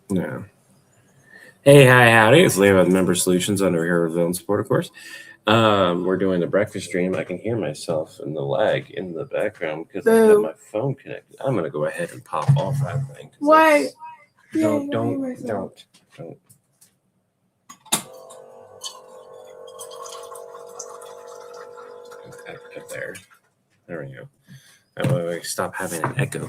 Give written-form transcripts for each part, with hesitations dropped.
Yeah. Hey, hi, howdy. It's Levi with Member Solutions under here with Villain Support, of course. We're doing the breakfast stream. I can hear myself in the lag in the background because I have my phone connected. I'm gonna go ahead and pop off that thing. Why? Don't. Up there. There we go. That way we stop having an echo,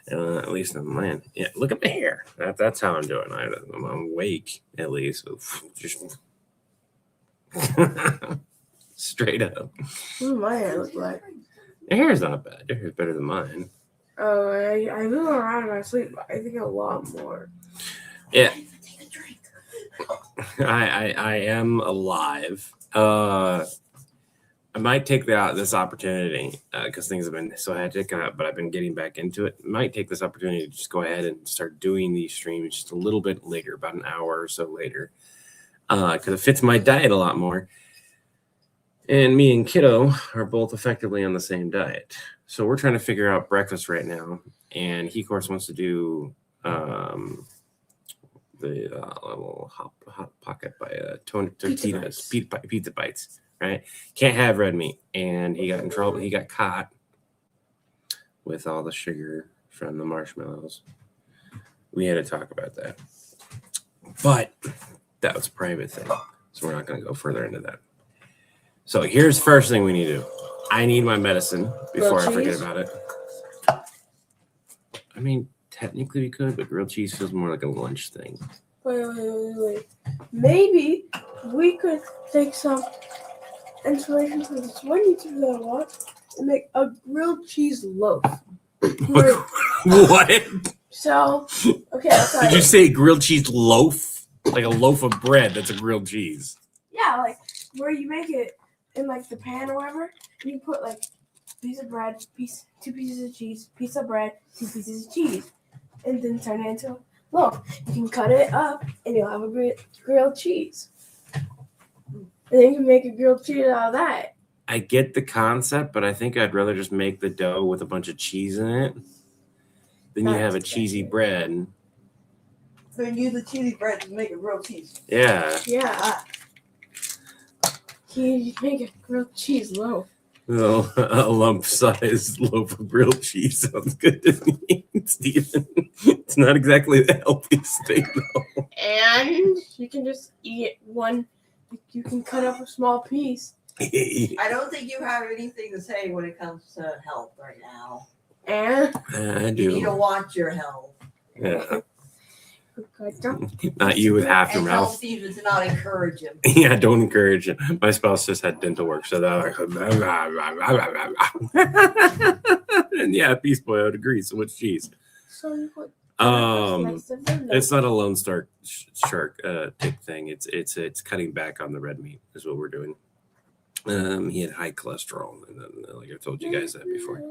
at least in mine. Yeah, look at my hair. That's how I'm doing. I'm awake, at least. Just straight up. What does my hair look like? Your hair's not bad. Your hair's better than mine. Oh, I move around in my sleep, but I think a lot more. Yeah. I am alive. I might take this opportunity because things have been so hectic, but I've been getting back into it. Might take this opportunity to just go ahead and start doing these streams just a little bit later, about an hour or so later, because it fits my diet a lot more. And me and Kiddo are both effectively on the same diet. So we're trying to figure out breakfast right now. And he, of course, wants to do the little hot pocket by Tortitas, pizza bites, right? Can't have red meat. And he got in trouble. He got caught with all the sugar from the marshmallows. We had to talk about that. But that was a private thing. So we're not going to go further into that. So here's the first thing we need to do. I need my medicine before I forget about it. I mean, technically we could, but grilled cheese feels more like a lunch thing. Wait. Maybe we could take some inspiration from this one YouTuber that I watch and make a grilled cheese loaf. What? So, okay. Did you say grilled cheese loaf? Like a loaf of bread that's a grilled cheese? Yeah, like where you make it in like the pan or whatever, and you put like piece of bread, two pieces of cheese, piece of bread, two pieces of cheese, and then turn it into a loaf. You can cut it up, and you'll have a grilled cheese. And then you can make a grilled cheese out of that. I get the concept, but I think I'd rather just make the dough with a bunch of cheese in it. Then you have a cheesy bread. Then use the cheesy bread to make a grilled cheese. Yeah. Yeah. You make a grilled cheese loaf. Well, a lump-sized loaf of grilled cheese sounds good to me, Steven. It's not exactly the healthiest thing, though. And you can just eat one. You can cut up a small piece. I don't think you have anything to say when it comes to health right now. And I do. You need to watch your health. Yeah. Not you with half your mouth. Tell Steven to not encourage him. Yeah, don't encourage him. My spouse just had dental work, so that. And yeah, Beast Boy, I would agree. So much cheese. So you put. It's not a Lone Star Shark tick thing. It's cutting back on the red meat is what we're doing. He had high cholesterol, and then, like I told you guys that before.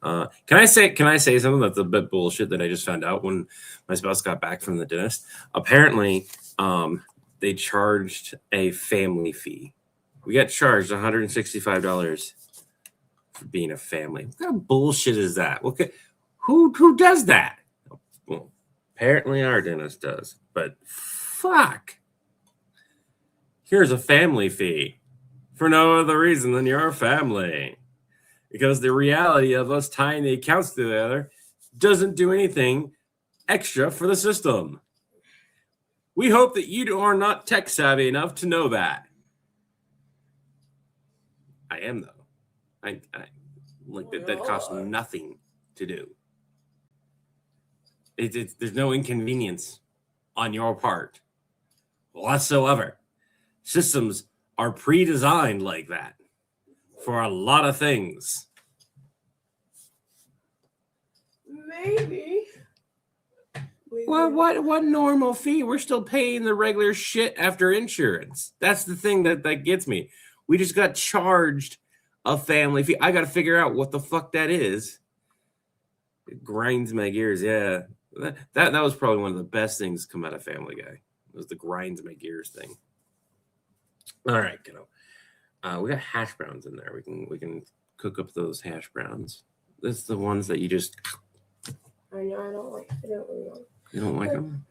Can I say something that's a bit bullshit that I just found out when my spouse got back from the dentist? Apparently, they charged a family fee. We got charged $165 for being a family. What kind of bullshit is that? Who does that? Well, apparently our dentist does, but fuck. Here's a family fee for no other reason than your family. Because the reality of us tying the accounts together doesn't do anything extra for the system. We hope that you are not tech savvy enough to know that. I am, though. I like that costs nothing to do. There's no inconvenience on your part whatsoever. Systems are pre-designed like that for a lot of things. Maybe. Well, what normal fee? We're still paying the regular shit after insurance. That's the thing that gets me. We just got charged a family fee. I got to figure out what the fuck that is. It grinds my gears. Yeah, that was probably one of the best things to come out of Family Guy. It was the grinds my gears thing. All right, kiddo. We got hash browns in there. We can cook up those hash browns. That's the ones that you just. I know. I don't like. You don't like them?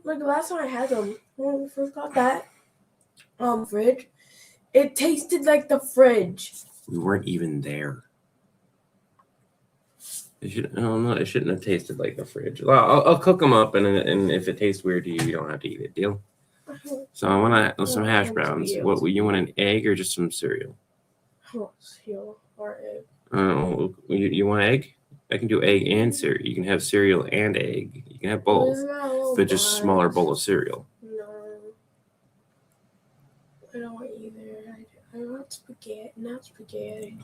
Like the last time I had them, when we first got that fridge, it tasted like the fridge. We weren't even there. It shouldn't have tasted like the fridge. Well, I'll cook them up, and if it tastes weird to you, you don't have to eat it. Deal. So I want some hash browns. What you want, an egg or just some cereal? Cereal or egg. You want egg? I can do egg and cereal. You can have cereal and egg. You can have both, but just a smaller bowl of cereal. No, I don't want either. I want spaghetti, not spaghetti.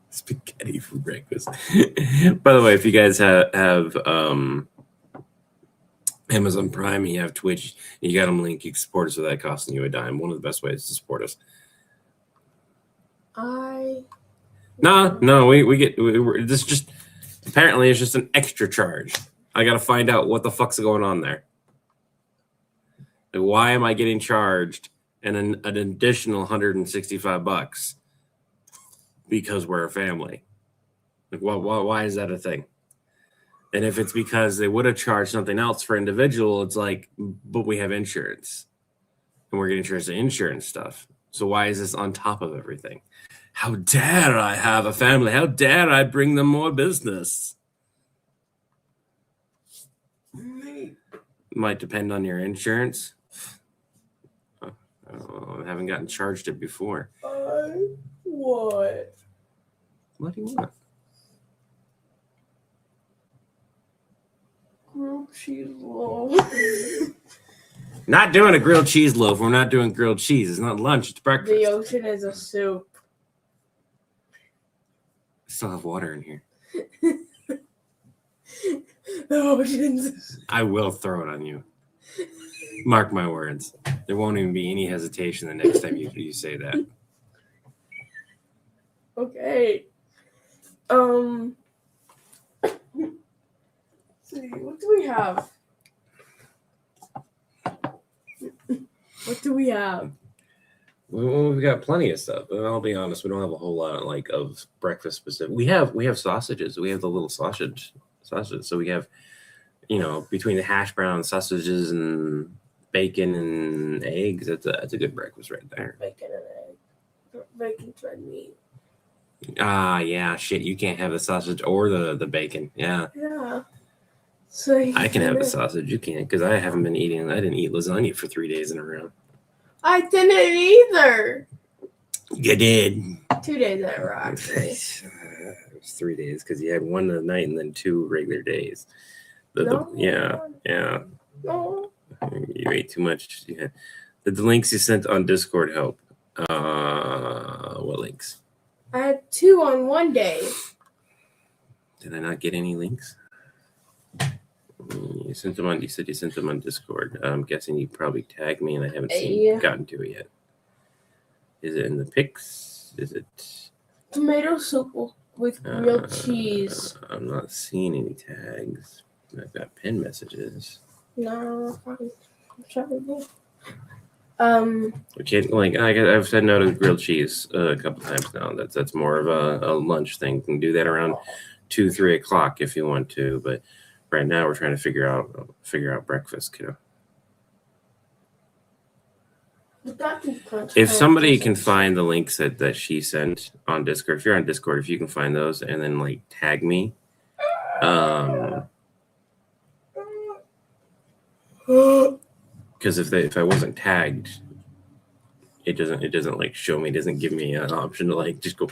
Spaghetti for breakfast. By the way, if you guys have Amazon Prime and you have Twitch, you got them linked, you can support us without costing you a dime. One of the best ways to support us. No, we get this. Just apparently it's just an extra charge. I got to find out what the fuck's going on there. Like, why am I getting charged an additional $165? Because we're a family. Like, why is that a thing? And if it's because they would have charged something else for individual, it's like, but we have insurance, and we're getting charged the insurance stuff. So why is this on top of everything? How dare I have a family? How dare I bring them more business? Might depend on your insurance. I haven't gotten charged it before. What? What do you want? Grilled cheese loaf. Not doing a grilled cheese loaf. We're not doing grilled cheese. It's not lunch. It's breakfast. The ocean is a soup. I still have water in here. The ocean's. I will throw it on you. Mark my words. There won't even be any hesitation the next time you say that. Okay. See, what do we have? What do we have? Well, we've got plenty of stuff, but I'll be honest, we don't have a whole lot of breakfast specific. We have sausages. We have the little sausages. So we have, between the hash browns, sausages, and bacon and eggs. That's a good breakfast right there. Bacon and egg. Bacon's red meat. Yeah, shit. You can't have the sausage or the bacon. Yeah. Yeah. So I can have the sausage. You can't, because I didn't eat lasagna for 3 days in a row. I didn't either. You did. 2 days in a row, actually. It was 3 days because you had one at night and then 2 regular days. Yeah. No. You ate too much. Yeah. The links you sent on Discord help. What links? I had 2 on one day. Did I not get any links? You said you sent them on Discord. I'm guessing you probably tagged me and I haven't gotten to it yet. Is it in the pics? Is it tomato soup with grilled cheese? I'm not seeing any tags. I've got pin messages. No, I'm sorry. Okay, I've said no to grilled cheese a couple times now. That's more of a lunch thing. You can do that around 2-3 o'clock if you want to, but right now we're trying to figure out breakfast, kiddo. If somebody can find the links that she sent on Discord, if you're on Discord, if you can find those and then tag me, because if I wasn't tagged, it doesn't show me. It doesn't give me an option to just go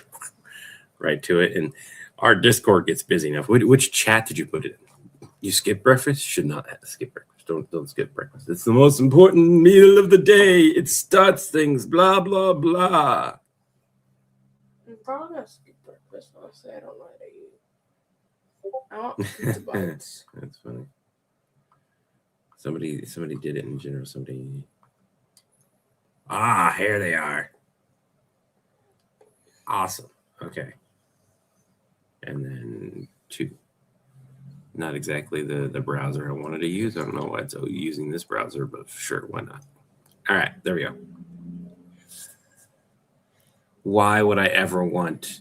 right to it. And our Discord gets busy enough. Which chat did you put it in? You skip breakfast? Should not have to skip breakfast. Don't skip breakfast. It's the most important meal of the day. It starts things. Blah blah blah. I'm probably gonna skip breakfast. Honestly, I don't know how to eat. I want pizza bites. That's funny. Somebody did it in general. Here they are. Awesome. Okay. And then 2. Not exactly the browser I wanted to use. I don't know why it's using this browser, but sure, why not? All right, there we go. Why would I ever want?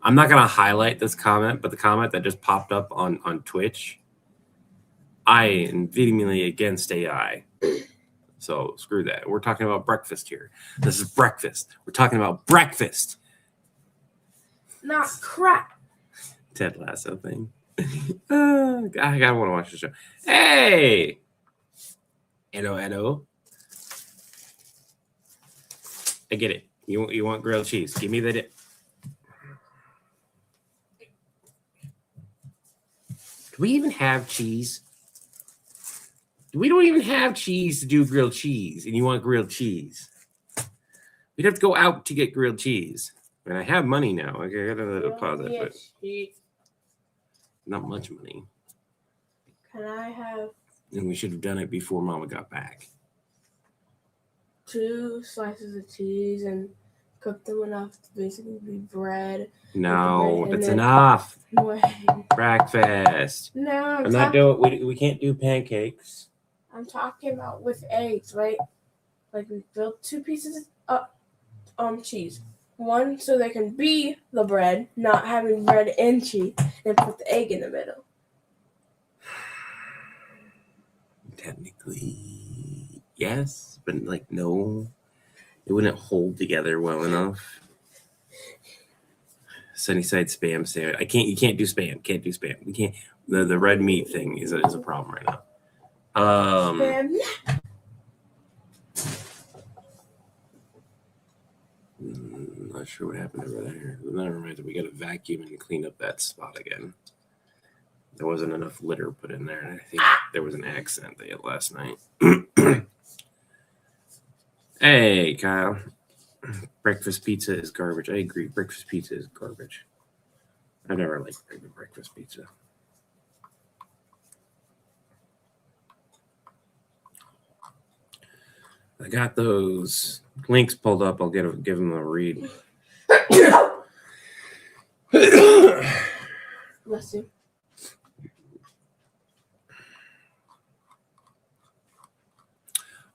I'm not gonna highlight this comment, but the comment that just popped up on Twitch. I am vehemently against AI. So screw that. We're talking about breakfast here. This is breakfast. We're talking about breakfast. Not crap. Ted Lasso thing. I gotta want to watch the show. Hey, hello. I get it. You want grilled cheese? Give me the dip. Do we even have cheese? We don't even have cheese to do grilled cheese, and you want grilled cheese? We'd have to go out to get grilled cheese. And I have money now. I gotta deposit, but not much money. Can I have And we should have done it before Mama got back. 2 slices of cheese and cook them enough to basically be bread? No, And that's then- enough. Wait. Breakfast. No, I'm not doing. We can't do pancakes. I'm talking about with eggs, right? Like we built 2 pieces of cheese. One so they can be the bread, not having bread and cheese, and put the egg in the middle. Technically, yes, but like no, it wouldn't hold together well enough. Sunnyside spam sandwich. I can't. You can't do spam. Can't do spam. We can't. The red meat thing is a problem right now. Spam. Not sure what happened over there. Never mind. We got to vacuum and clean up that spot again. There wasn't enough litter put in there. I think there was an accident they had last night. Hey, Kyle. Breakfast pizza is garbage. I agree. Breakfast pizza is garbage. I never liked breakfast pizza. I got those links pulled up. I'll give them a read. Bless you.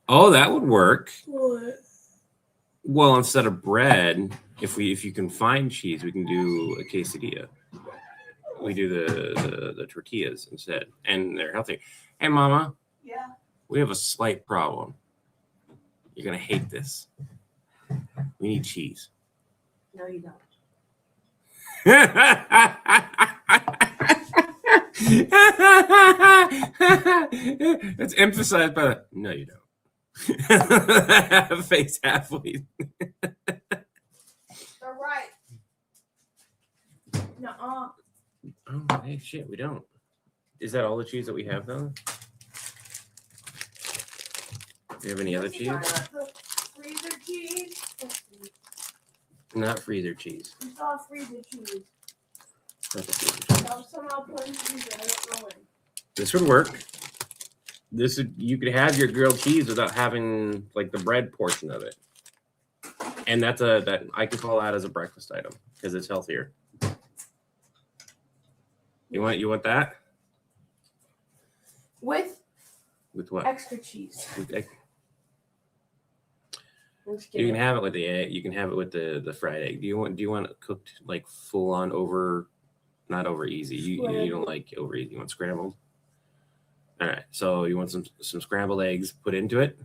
Oh, that would work. What? Well, instead of bread, if you can find cheese, we can do a quesadilla. We do the tortillas instead, and they're healthy. Hey, Mama. Yeah. We have a slight problem. You're gonna hate this. We need cheese. No, you don't. It's emphasized by the no, you don't. Face halfway. All right. Nuh-uh. Oh, hey, shit, we don't. Is that all the cheese that we have, though? Do you have any other cheese? Freezer cheese. Not freezer cheese. We saw freezer cheese. Not the freezer cheese. That was somehow put in freezer. I don't know when. This would work. You could have your grilled cheese without having like the bread portion of it, and that I could call that as a breakfast item because it's healthier. You want that With what? extra cheese. I'm just You kidding. can have it with the egg. You can have it with the fried egg. Do you want it cooked like full on over, not over easy? You don't like over easy. You want scrambled? All right. So you want some scrambled eggs put into it?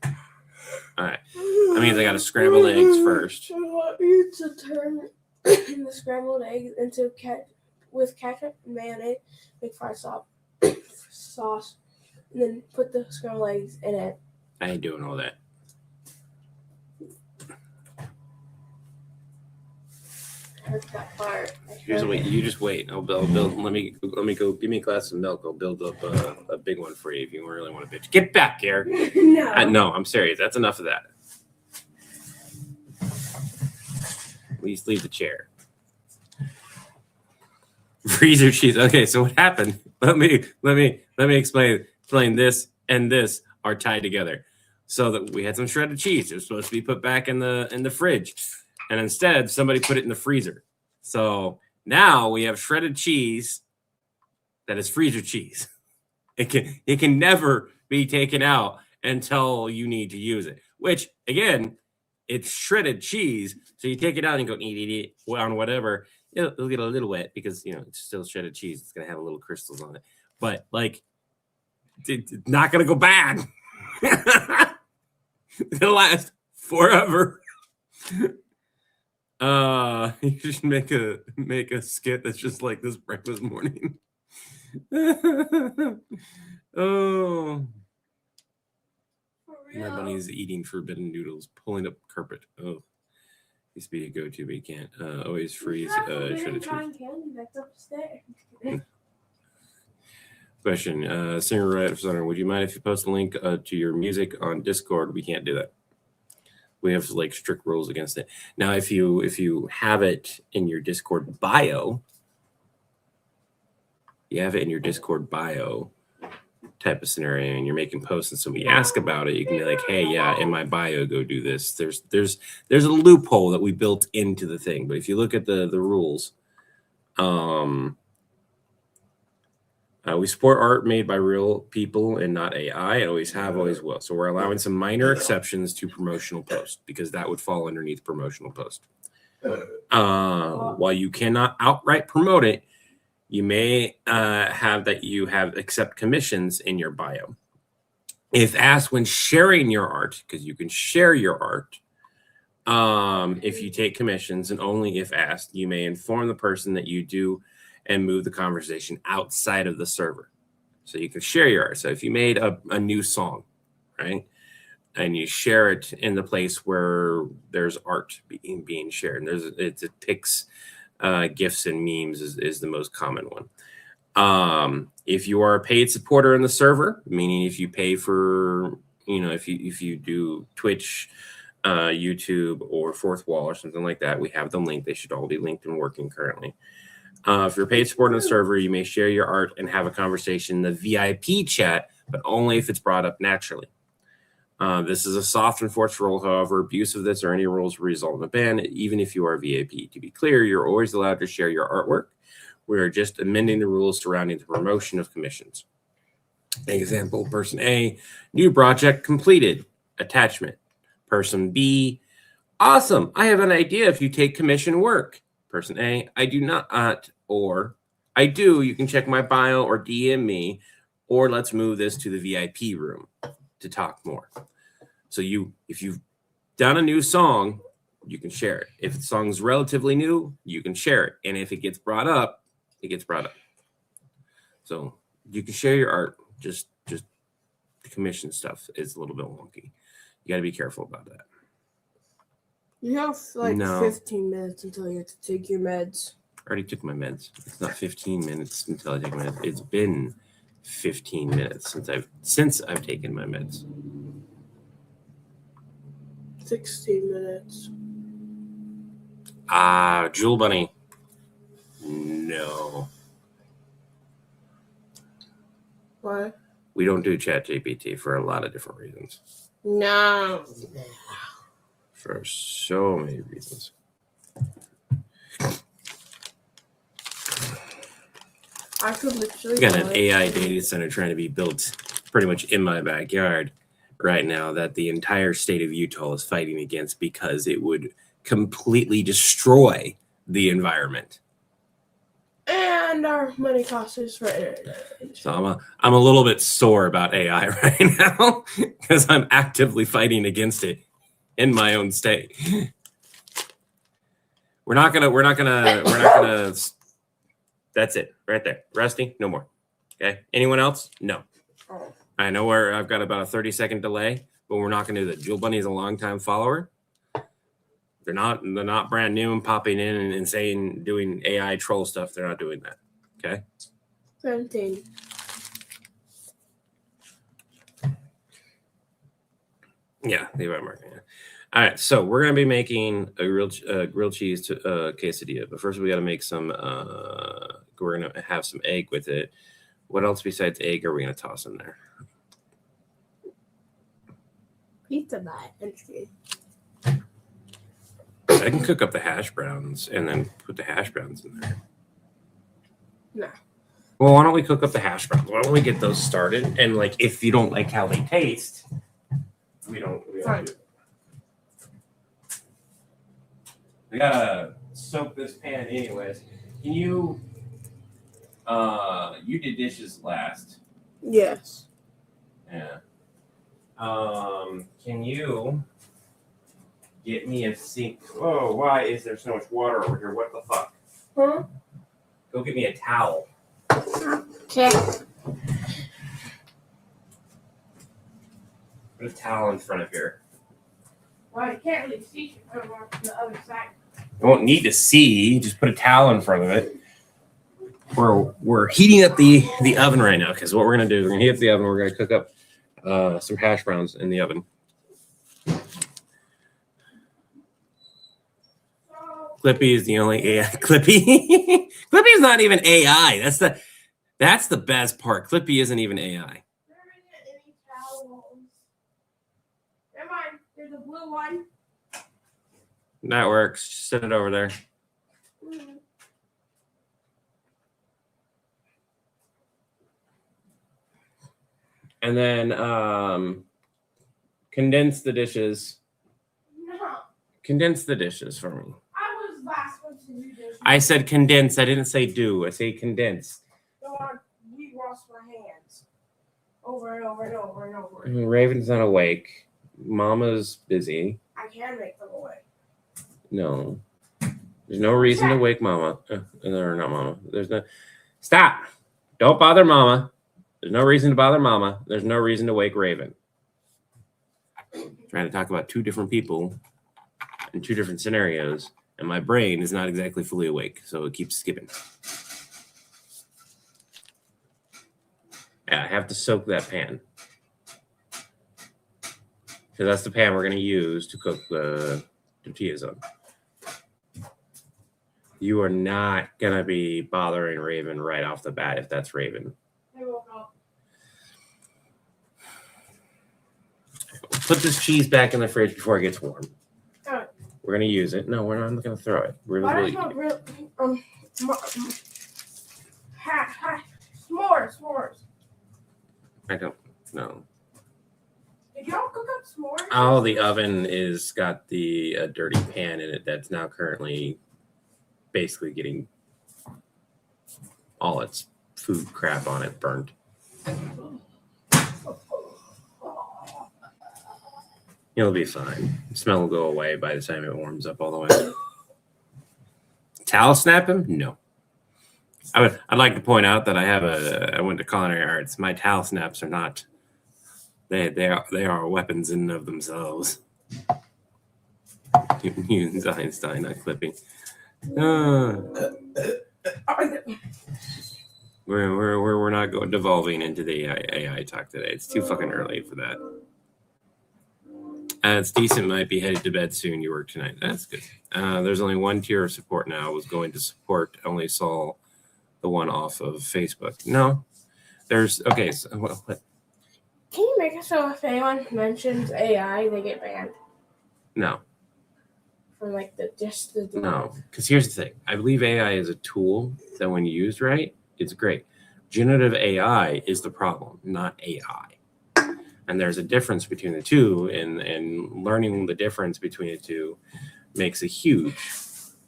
All right. That means I got to scramble the eggs first. I want you to turn the scrambled eggs into ketchup and mayonnaise, make fried sauce, and then put the scrambled eggs in it. I ain't doing all that. I heard that part. You just wait. I'll build. Let me go. Give me a glass of milk. I'll build up a big one for you if you really want to bitch. Get back here. No. No, I'm serious. That's enough of that. Please leave the chair. Freezer cheese. Okay, so what happened? Let me explain. This and this are tied together. So that we had some shredded cheese. It was supposed to be put back in the fridge. And instead, somebody put it in the freezer. So now we have shredded cheese that is freezer cheese. It can never be taken out until you need to use it. Which, again, it's shredded cheese. So you take it out and go eat on whatever. It'll get a little wet because it's still shredded cheese. It's gonna have a little crystals on it, but like it's not gonna go bad. It'll last forever. You should make a skit that's just like this breakfast morning. Oh, my bunny's eating forbidden noodles, pulling up carpet. Oh, used to be a go-to, but you can't. Always freeze. Shredded cheese. Candy that's upstairs. Question, singer writer, would you mind if you post a link to your music on Discord? We can't do that. We have like strict rules against it. Now, if you have it in your Discord bio, type of scenario, and you're making posts, and somebody asks about it, you can be like, "Hey, yeah, in my bio, go do this." There's a loophole that we built into the thing, but if you look at the rules, we support art made by real people and not AI. It always have, always will. So we're allowing some minor exceptions to promotional posts because that would fall underneath promotional post. While you cannot outright promote it, you may have that you have accept commissions in your bio. If asked when sharing your art, because you can share your art, if you take commissions, and only if asked, you may inform the person that you do and move the conversation outside of the server. So you can share your art. So if you made a new song, right, and you share it in the place where there's art being shared, and it pics, GIFs and memes is the most common one. If you are a paid supporter in the server, meaning if you pay for, if you do Twitch, YouTube, or Fourth Wall or something like that, we have them linked. They should all be linked and working currently. If you're a paid supporter on the server, you may share your art and have a conversation in the VIP chat, but only if it's brought up naturally. This is a soft enforced rule. However, abuse of this or any rules will result in a ban, even if you are VIP. To be clear, you're always allowed to share your artwork. We are just amending the rules surrounding the promotion of commissions. Example, person A, new project completed, attachment. Person B, awesome, I have an idea if you take commission work. Person A, I do not, or I do, you can check my bio or DM me, or let's move this to the VIP room to talk more. So if you've done a new song, you can share it. If the song's relatively new, you can share it. And if it gets brought up, it gets brought up. So you can share your art, just the commission stuff is a little bit wonky. You got to be careful about that. You have like 15 minutes until you have to take your meds. I already took my meds. It's not 15 minutes until I take my meds. It's been 15 minutes since I've taken my meds. 16 minutes. Jewel Bunny. No. Why? We don't do ChatGPT for a lot of different reasons. No. For so many reasons. I could literally. I got an AI data center trying to be built pretty much in my backyard right now that the entire state of Utah is fighting against because it would completely destroy the environment. And our money costs us for internet. So I'm a little bit sore about AI right now because I'm actively fighting against it in my own state. We're not gonna. That's it right there. Rusty, no more. Okay. Anyone else? No. Oh. I know I've got about a 30-second delay, but we're not gonna do that. Jewel Bunny is a longtime follower. They're not brand new and popping in and saying doing AI troll stuff. They're not doing that. Okay. 17. Yeah, Levi marketing. All right, so we're gonna be making a grilled cheese quesadilla, but first we got to make some. We're gonna have some egg with it. What else besides egg are we gonna toss in there? Pizza bite. I can cook up the hash browns and then put the hash browns in there. No. Well, why don't we cook up the hash browns? Why don't we get those started? And like, if you don't like how they taste, we don't do it. I gotta soak this pan anyways. Can you? You did dishes last. Yes. Yeah. Can you get me a sink? Oh, why is there so much water over here? What the fuck? Huh? Go get me a towel. Okay. Put a towel in front of here. Well, you can't really see from the other side. You won't need to see. Just put a towel in front of it. We're heating up the oven right now because what we're gonna do is we're gonna heat up the oven. We're gonna cook up some hash browns in the oven. Clippy is the only AI. Clippy is not even AI. That's the best part. Clippy isn't even AI. There isn't any towels. Never mind. There's a blue one. That works. Just set it over there. Mm-hmm. And then condense the dishes. No. Condense the dishes for me. I was last one to do this. I said condense. I didn't say do. I say condense. Don't want to re-wash my hands over and over and over and over. Raven's not awake. Mama's busy. I can make them away. No. There's no reason to wake Mama. Or not Mama. There's no. Stop. Don't bother Mama. There's no reason to bother Mama. There's no reason to wake Raven. Trying to talk about two different people in two different scenarios, and my brain is not exactly fully awake, so it keeps skipping. Yeah, I have to soak that pan. Because that's the pan we're going to use to cook the tortillas on. You are not going to be bothering Raven right off the bat if that's Raven. I will not. Put this cheese back in the fridge before it gets warm. Oh. We're going to use it. No, we're not going to throw it. We're Why really, does not real s'mores. I don't know. Did y'all cook up s'mores? Oh, the oven is got the dirty pan in it that's now currently basically getting all its food crap on it burnt. It'll be fine. The smell will go away by the time it warms up all the way. Towel snap him? No. I'd like to point out that I went to culinary arts. My towel snaps are not. They are weapons in and of themselves. Newton's Einstein, not clipping. We're not going devolving into the AI talk today. It's too fucking early for that. It's decent. Might be headed to bed soon. You work tonight. That's good. There's only one tier of support now. I was going to support. Only saw the one off of Facebook. No, there's okay. So what? Can you make it so if anyone mentions AI, they get banned No, from like the no. Because here's the thing. I believe AI is a tool that, when used right, it's great. Generative AI is the problem, not AI. And there's a difference between the two, and learning the difference between the two makes a huge.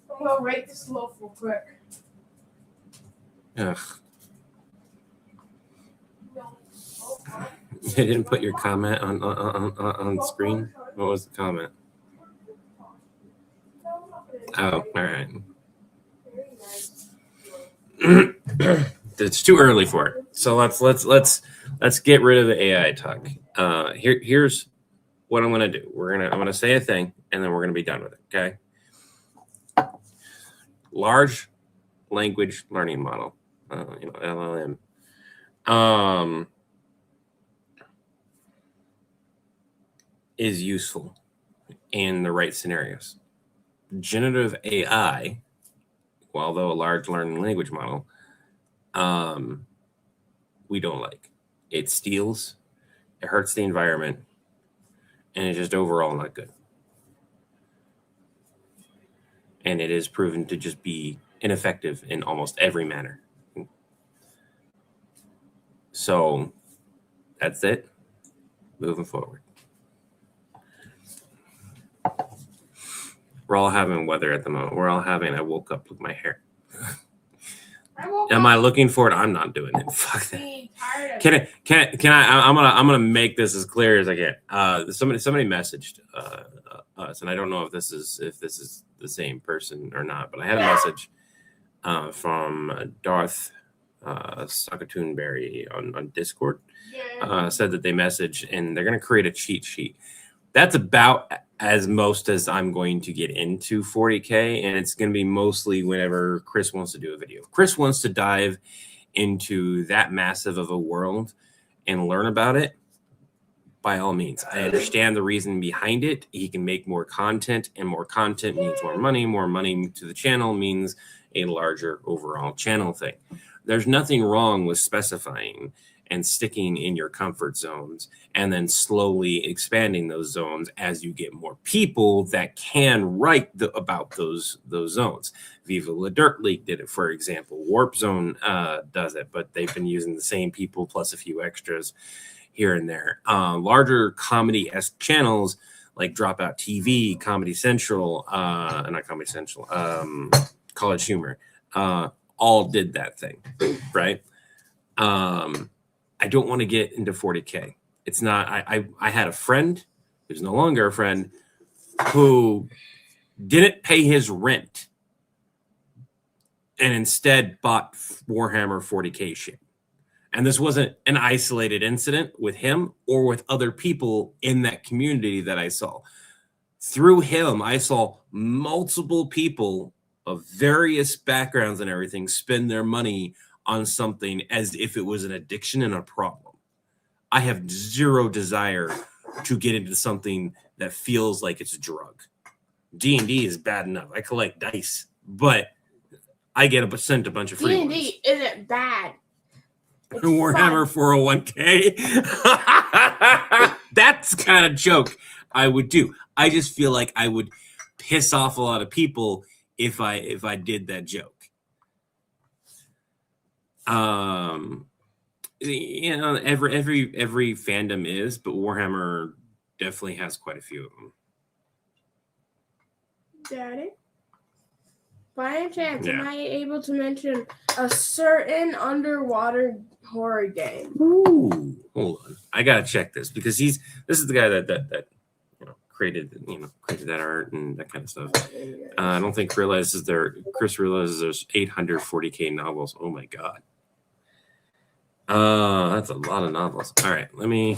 I'm gonna rate this loaf real quick. Ugh. You didn't put your comment on screen. What was the comment? Oh, all right. It's too early for it. So let's get rid of the AI talk. Here's what I'm gonna do. I'm gonna say a thing, and then we're gonna be done with it. Okay. Large language learning model, LLM. Is useful in the right scenarios. Generative AI, although a large learning language model, we don't like. It steals, it hurts the environment, and it's just overall not good. And it is proven to just be ineffective in almost every manner. So that's it. Moving forward. We're all having weather at the moment. We're all having. I woke up with my hair. Am I looking for it? I'm not doing it. Fuck that. Can I? I'm gonna make this as clear as I can. Somebody messaged us, and I don't know if this is the same person or not, but I had a message from Darth Sakatoonberry on Discord. Said that they messaged and they're gonna create a cheat sheet. That's about as most as I'm going to get into 40K, and it's going to be mostly whenever Chris wants to do a video. If Chris wants to dive into that massive of a world and learn about it, by all means. I understand the reason behind it. He can make more content, and more content means more money. More money to the channel means a larger overall channel thing. There's nothing wrong with specifying and sticking in your comfort zones and then slowly expanding those zones as you get more people that can write about those zones. Viva La Dirt League did it, for example. Warp Zone does it, but they've been using the same people plus a few extras here and there. Larger comedy-esque channels like Dropout TV, Comedy Central, not Comedy Central, College Humor, all did that thing, right? I don't want to get into 40K. It's not. I had a friend who's no longer a friend who didn't pay his rent and instead bought Warhammer 40K shit. And this wasn't an isolated incident with him or with other people in that community that I saw. Through him, I saw multiple people of various backgrounds and everything spend their money on something as if it was an addiction and a problem. I have zero desire to get into something that feels like it's a drug. D&D is bad enough. I collect dice, but I get sent a bunch of free ones. D&D isn't bad. It's Warhammer 401k. That's the kind of joke I would do. I just feel like I would piss off a lot of people if I did that joke. You know, every fandom is, but Warhammer definitely has quite a few of them. Daddy, by any chance, Yeah. am I able to mention a certain underwater horror game? Ooh, hold on. I gotta check this because this is the guy that created that art and that kind of stuff. I don't think Chris realizes there's 840K novels. Oh my god. That's a lot of novels. All right, let me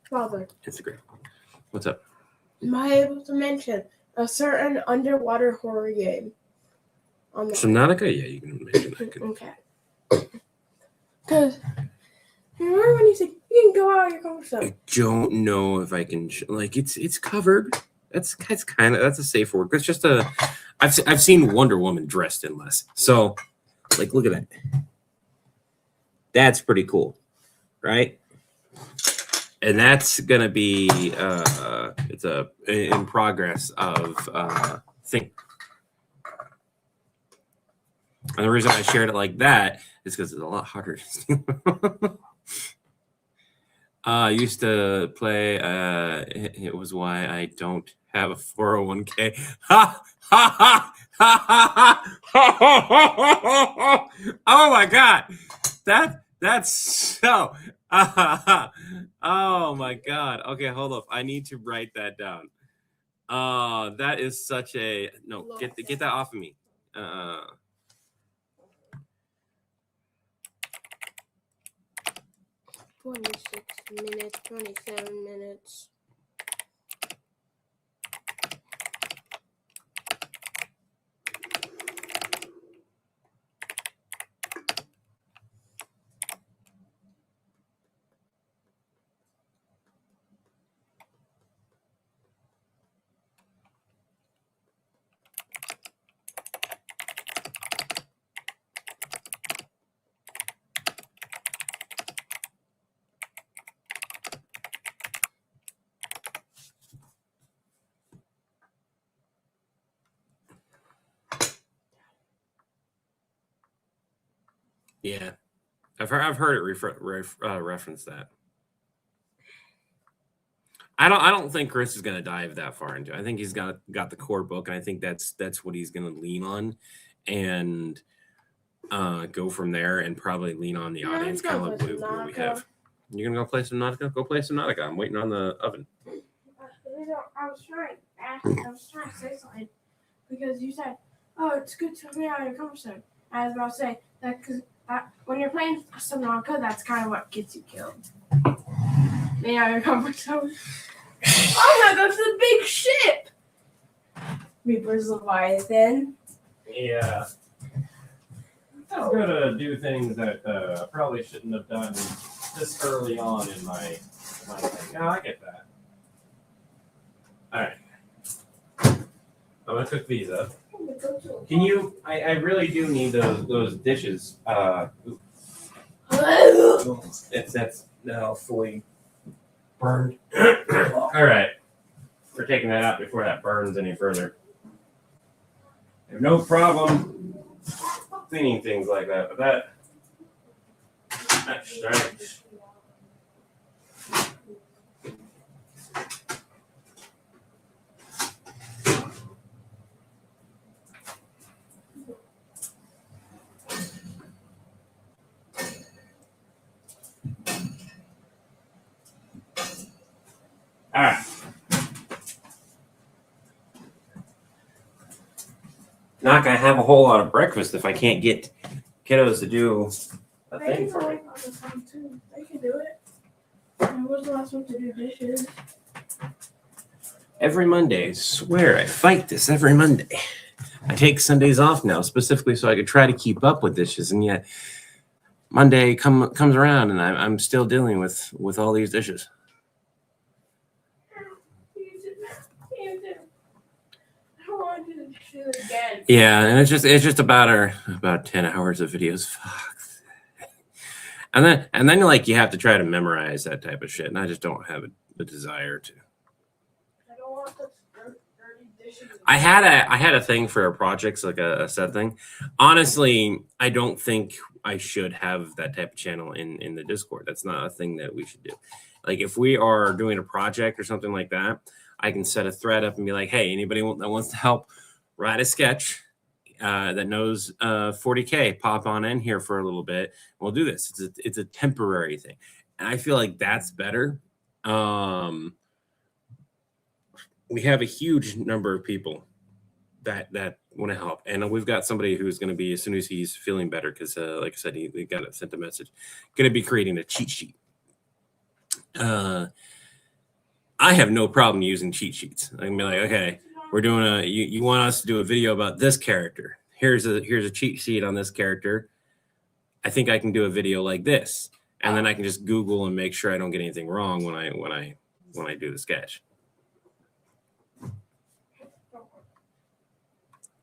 Father, Instagram. What's up? am I able to mention a certain underwater horror game? Subnautica? Yeah, you can mention that. Okay. Because remember when you said you can go out your comfort zone? I don't know if I can it's covered. That's a safe word. It's just I've seen Wonder Woman dressed in less. So like look at that. That's pretty cool, right? And that's gonna be it's in progress of thing. And the reason I shared it like that is because it's a lot harder. I used to play. It was why I don't have a 401k. Ha ha ha ha ha! Oh my god, that's so. Oh my god. Okay, hold up. I need to write that down. That is such a no. Get that off of me. 26 minutes, 27 minutes. Yeah, I've heard it reference that. I don't think Chris is gonna dive that far into it. I think he's got the core book, and I think that's what he's gonna lean on, and go from there, and probably lean on the audience, kind of like what we have. You're gonna go play some Nautica? Go play some Nautica. I'm waiting on the oven. I was trying to say something because you said, "Oh, it's good to be out of your comfort zone." I was about to say that because when you're playing some Nautica, that's kind of what gets you killed. Being out of your comfort zone. I'm gonna go to the big ship. Reaper's Leviathan. Yeah. I'm gonna do things that I probably shouldn't have done this early on in my thing. Oh, I get that. All right. I'm gonna cook these up. Can you? I really do need those dishes. That's now fully burned. All right. We're taking that out before that burns any further. I have no problem cleaning things like that, but that strikes. All right. Not gonna have a whole lot of breakfast if I can't get kiddos to do a thing for me. They can do it. I was the last one to do dishes. Every Monday, I swear I fight this every Monday. I take Sundays off now specifically so I could try to keep up with dishes, and yet Monday comes around and I'm still dealing with all these dishes. Again. Yeah, and it's just about 10 hours of videos. Fuck. And then like you have to try to memorize that type of shit, and I just don't have the desire to. I don't want the dirty dishes. I had a thing for projects, like a set thing. Honestly, I don't think I should have that type of channel in the Discord. That's not a thing that we should do. Like if we are doing a project or something like that, I can set a thread up and be like, hey, anybody that wants to help write a sketch that knows 40K, pop on in here for a little bit. We'll do this. It's a temporary thing. And I feel like that's better. We have a huge number of people that want to help. And we've got somebody who's going to be, as soon as he's feeling better, because like I said, he got it, sent a message, going to be creating a cheat sheet. I have no problem using cheat sheets. I can be like, okay, we're doing you want us to do a video about this character. Here's a cheat sheet on this character. I think I can do a video like this. And then I can just Google and make sure I don't get anything wrong when I do the sketch.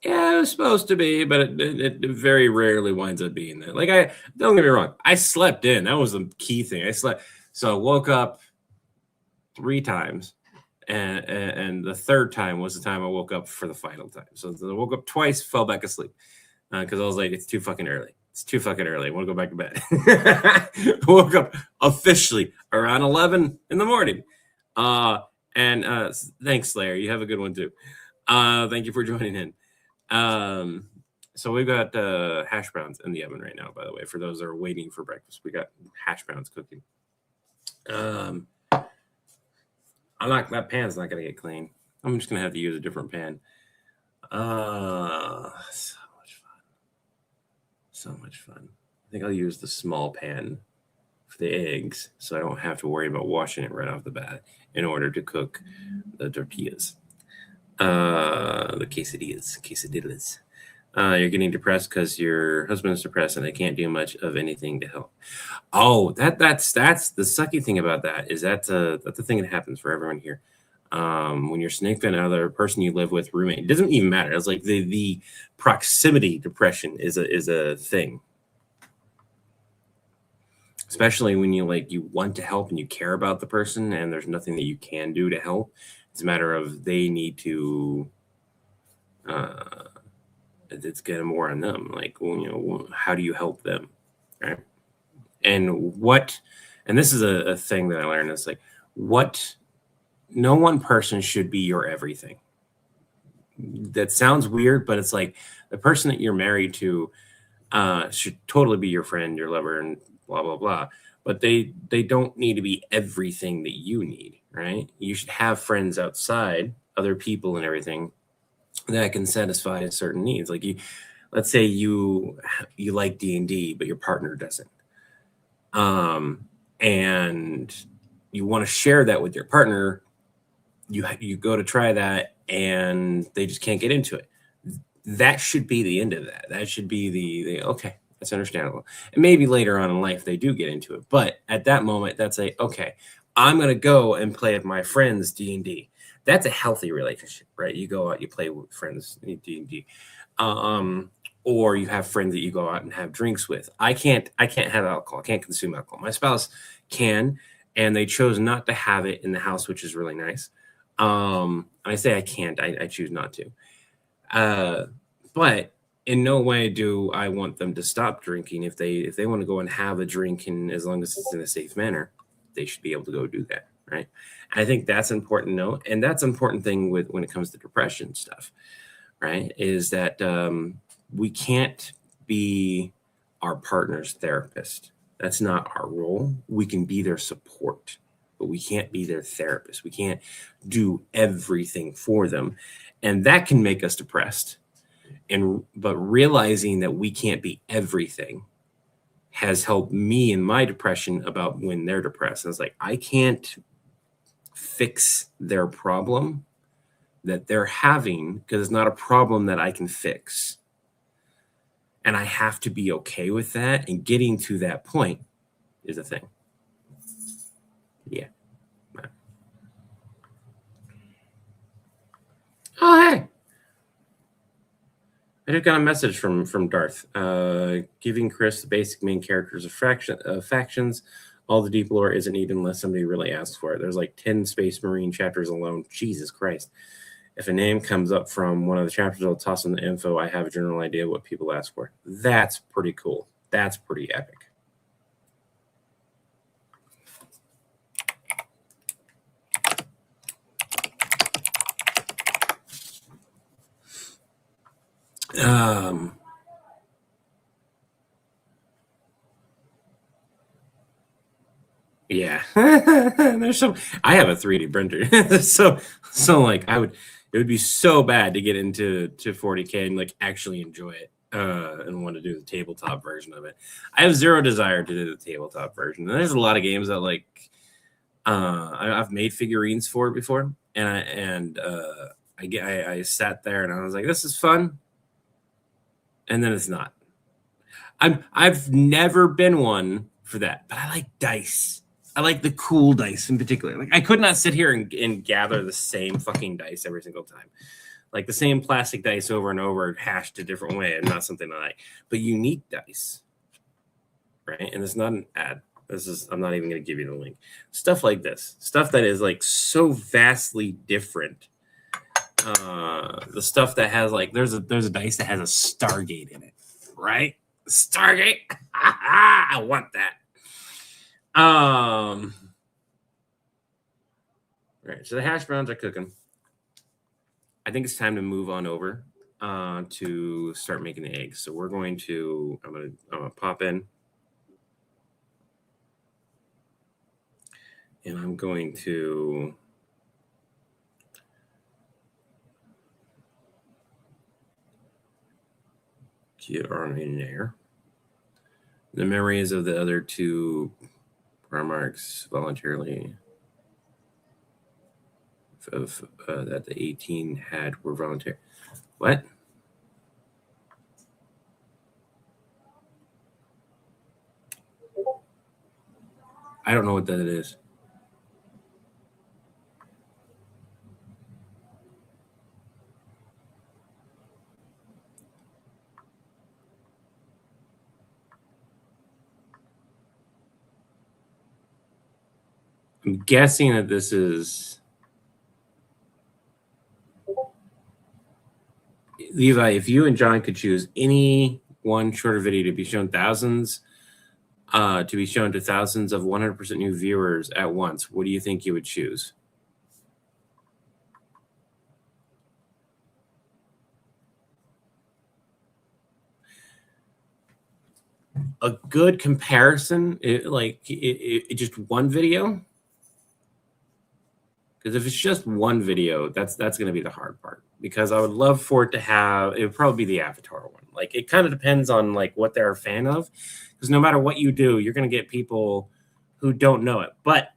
Yeah, it was supposed to be, but it very rarely winds up being that. Like, don't get me wrong, I slept in. That was the key thing. I slept. So I woke up 3 times, and the third time was the time I woke up for the final time. So I woke up twice, fell back asleep because I was like, it's too fucking early. It's too fucking early. I want to go back to bed. I woke up officially around 11 in the morning. And thanks, Slayer. You have a good one too. Thank you for joining in. So we've got hash browns in the oven right now, by the way, for those that are waiting for breakfast. We got hash browns cooking. That pan's not gonna get clean. I'm just gonna have to use a different pan. So much fun. I think I'll use the small pan for the eggs, so I don't have to worry about washing it right off the bat in order to cook the tortillas. The quesadillas. You're getting depressed because your husband is depressed and they can't do much of anything to help. Oh, that's the sucky thing about that is that's the thing that happens for everyone here. When you're significant other, person you live with, roommate, it doesn't even matter. It's like the proximity depression is a thing. Especially when you want to help and you care about the person and there's nothing that you can do to help. It's a matter of they need to it's getting more on them. Like, how do you help them? Right. And this is a thing that I learned. It's like, what no one person should be your everything. That sounds weird, but it's like the person that you're married to should totally be your friend, your lover, and blah blah blah. But they don't need to be everything that you need, right? You should have friends outside, other people, and everything that can satisfy certain needs. Like let's say you like D&D, but your partner doesn't, and you want to share that with your partner. You go to try that, and they just can't get into it. That should be the end of that. That should be the okay, that's understandable. And maybe later on in life they do get into it, but at that moment, that's okay, I'm gonna go and play with my friends D&D. That's a healthy relationship, right? You go out, you play with friends in D&D, or you have friends that you go out and have drinks with. I can't have alcohol. I can't consume alcohol. My spouse can, and they chose not to have it in the house, which is really nice. I say I can't. I choose not to. But in no way do I want them to stop drinking. If they want to go and have a drink, and as long as it's in a safe manner, they should be able to go do that, right? And I think that's important to know, and that's an important thing when it comes to depression stuff, right? Is that we can't be our partner's therapist. That's not our role. We can be their support, but we can't be their therapist. We can't do everything for them, and that can make us depressed. But realizing that we can't be everything has helped me in my depression about when they're depressed. And it's like, I can't fix their problem that they're having because it's not a problem that I can fix. And I have to be okay with that. And getting to that point is a thing. Yeah. Oh, hey. I just got a message from Darth, giving Chris the basic main characters of factions. All the deep lore isn't needed unless somebody really asks for it. There's like 10 Space Marine chapters alone. Jesus Christ. If a name comes up from one of the chapters, I'll toss in the info. I have a general idea what people ask for. That's pretty cool. That's pretty epic. Yeah. There's some. I have a 3D printer, so like it would be so bad to get into 40K and like actually enjoy it and want to do the tabletop version of it. I have zero desire to do the tabletop version. And there's a lot of games that like I've made figurines for before, and I sat there and I was like, this is fun, and then it's not. I've never been one for that, but I like dice. I like the cool dice in particular. Like I could not sit here and gather the same fucking dice every single time. Like the same plastic dice over and over, hashed a different way, and not something I like. But unique dice, right? And it's not an ad. I'm not even going to give you the link. Stuff like this, stuff that is like so vastly different. The stuff that has like there's a dice that has a Stargate in it, right? Stargate. I want that. All right, so the hash browns are cooking. I think it's time to move on over to start making the eggs. So we're going to, I'm gonna pop in, and I'm going to get our in there. The memories of the other two marks voluntarily that the 18 had were voluntary. What? I don't know what that is. I'm guessing that this is Levi. If you and John could choose any one shorter video to be shown thousands, to be shown to thousands of 100% new viewers at once, what do you think you would choose? a good comparison, just one video. Because if it's just one video, that's going to be the hard part. Because I would love for it to have, it would probably be the Avatar one. Like, it kind of depends on like what they're a fan of. Because no matter what you do, you're going to get people who don't know it. But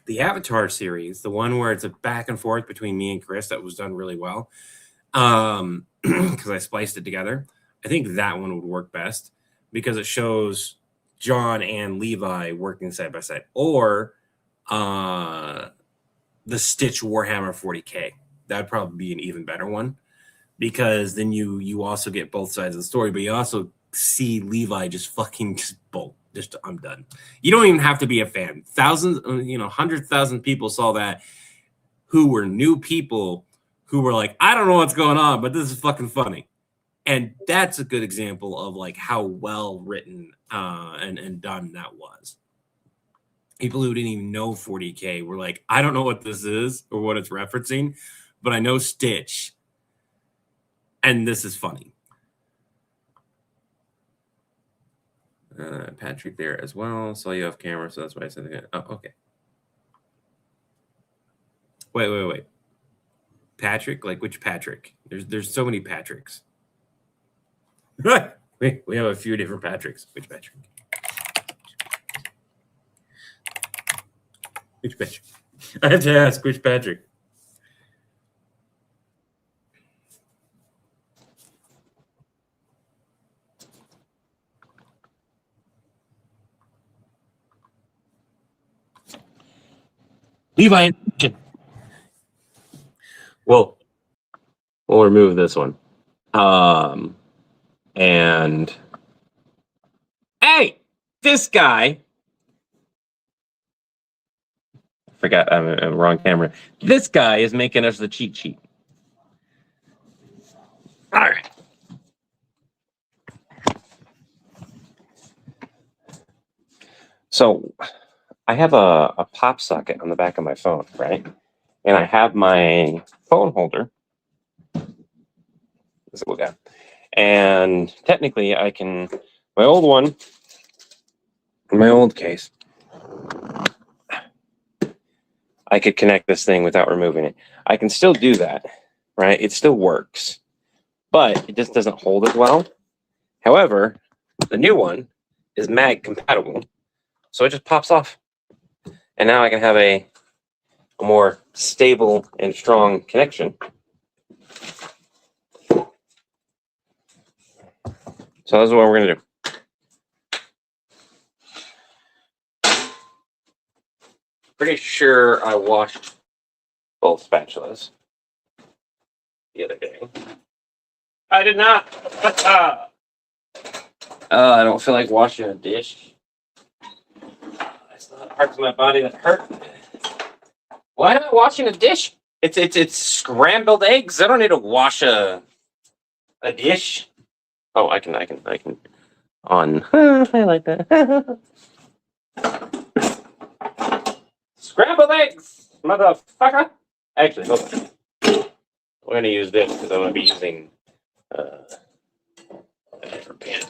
the Avatar series, the one where it's a back and forth between me and Chris, that was done really well. Because I spliced it together. I think that one would work best because it shows John and Levi working side by side. Or the Stitch Warhammer 40K. That'd probably be an even better one because then you also get both sides of the story, but you also see Levi just fucking just bolt. Just I'm done. You don't even have to be a fan. Thousands, 100,000 people saw that who were new people who were like, I don't know what's going on, but this is fucking funny. And that's a good example of like how well written and done that was. People who didn't even know 40K were like, I don't know what this is or what it's referencing, but I know Stitch. And this is funny. Patrick there as well. Saw you off camera, so that's why I said that. Oh, okay. Wait. Patrick? Like which Patrick? There's so many Patricks. Wait, we have a few different Patricks. Which Patrick? Which Patrick? I have to ask which Patrick. Levi. Well, we'll remove this one. And hey, this guy. Forgot I'm wrong camera. This guy is making us the cheat sheet. All right. So I have a pop socket on the back of my phone, right? And I have my phone holder. This is what we got. And technically I can, my old one, my old case, I could connect this thing without removing it. I can still do that, right? It still works, but it just doesn't hold as well. However, the new one is mag compatible, so it just pops off. And now I can have a more stable and strong connection. So this is what we're going to do. Pretty sure I washed both spatulas the other day. I did not. I don't feel like washing a dish. It's not parts of my body that hurt. Why am I washing a dish? It's scrambled eggs. I don't need to wash a dish. Oh, I can on. I like that. Scrambled eggs, motherfucker. Actually, hold on. We're going to use this because I'm going to be using a different pan.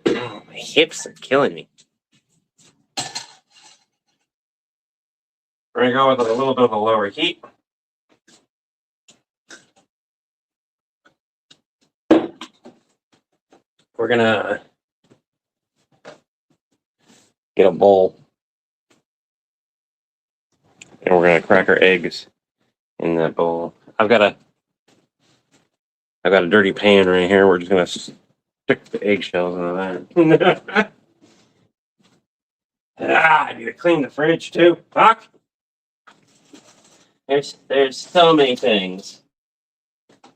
Oh, my hips are killing me. We're going to go with a little bit of a lower heat. We're going to get a bowl. And we're going to crack our eggs in that bowl. I've got a dirty pan right here. We're just going to stick the eggshells into that. I need to clean the fridge too. Fuck. There's so many things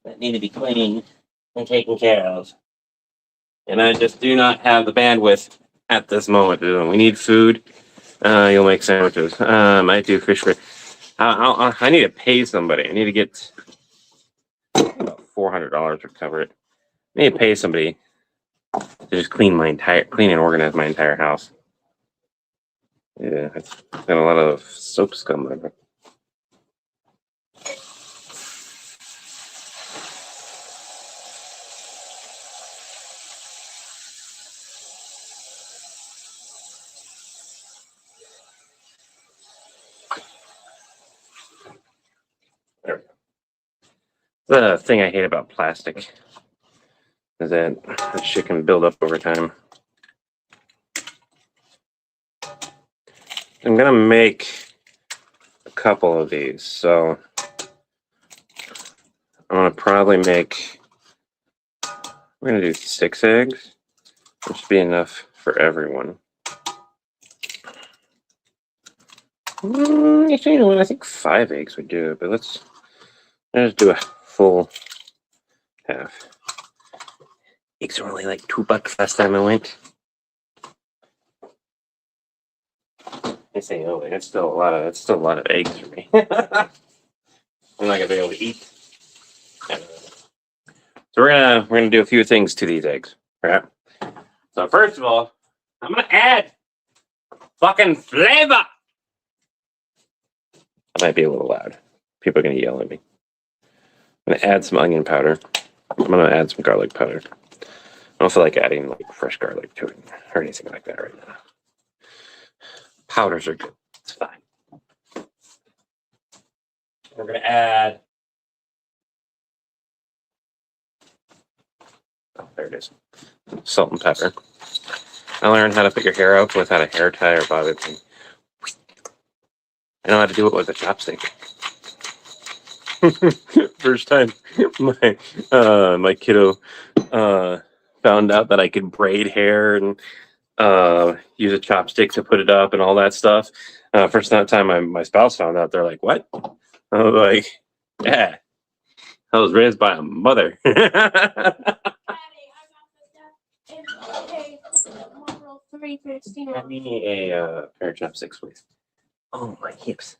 that need to be cleaned and taken care of. And I just do not have the bandwidth at this moment. We need food. You'll make sandwiches. I do fish fry. I need to pay somebody. I need to get about $400 to cover it. I need to pay somebody to just clean and organize my entire house. Yeah, it's got a lot of soap scum on it. the thing I hate about plastic is that shit can build up over time. I'm gonna make a couple of these, so I'm gonna probably make. We're gonna do 6 eggs, which should be enough for everyone. Actually, you know what? I think 5 eggs would do it, but let's do a full half. Eggs were only like $2 last time I went. I say, oh, that's still a lot of eggs for me. I'm not gonna be able to eat. So we're gonna do a few things to these eggs. All right. So first of all, I'm gonna add fucking flavor. I might be a little loud. People are gonna yell at me. I'm gonna add some onion powder. I'm gonna add some garlic powder. I don't feel like adding like fresh garlic to it or anything like that right now. Powders are good. It's fine. We're gonna add. Oh, there it is. Salt and pepper. I learned how to put your hair up without a hair tie or bobby pin. I know how to do it with a chopstick. First time my kiddo found out that I could braid hair and use a chopstick to put it up and all that stuff. First time my spouse found out, they're like, "What?" I was like, "Yeah, I was raised by a mother." Give me a pair of chopsticks, please. Oh, my hips.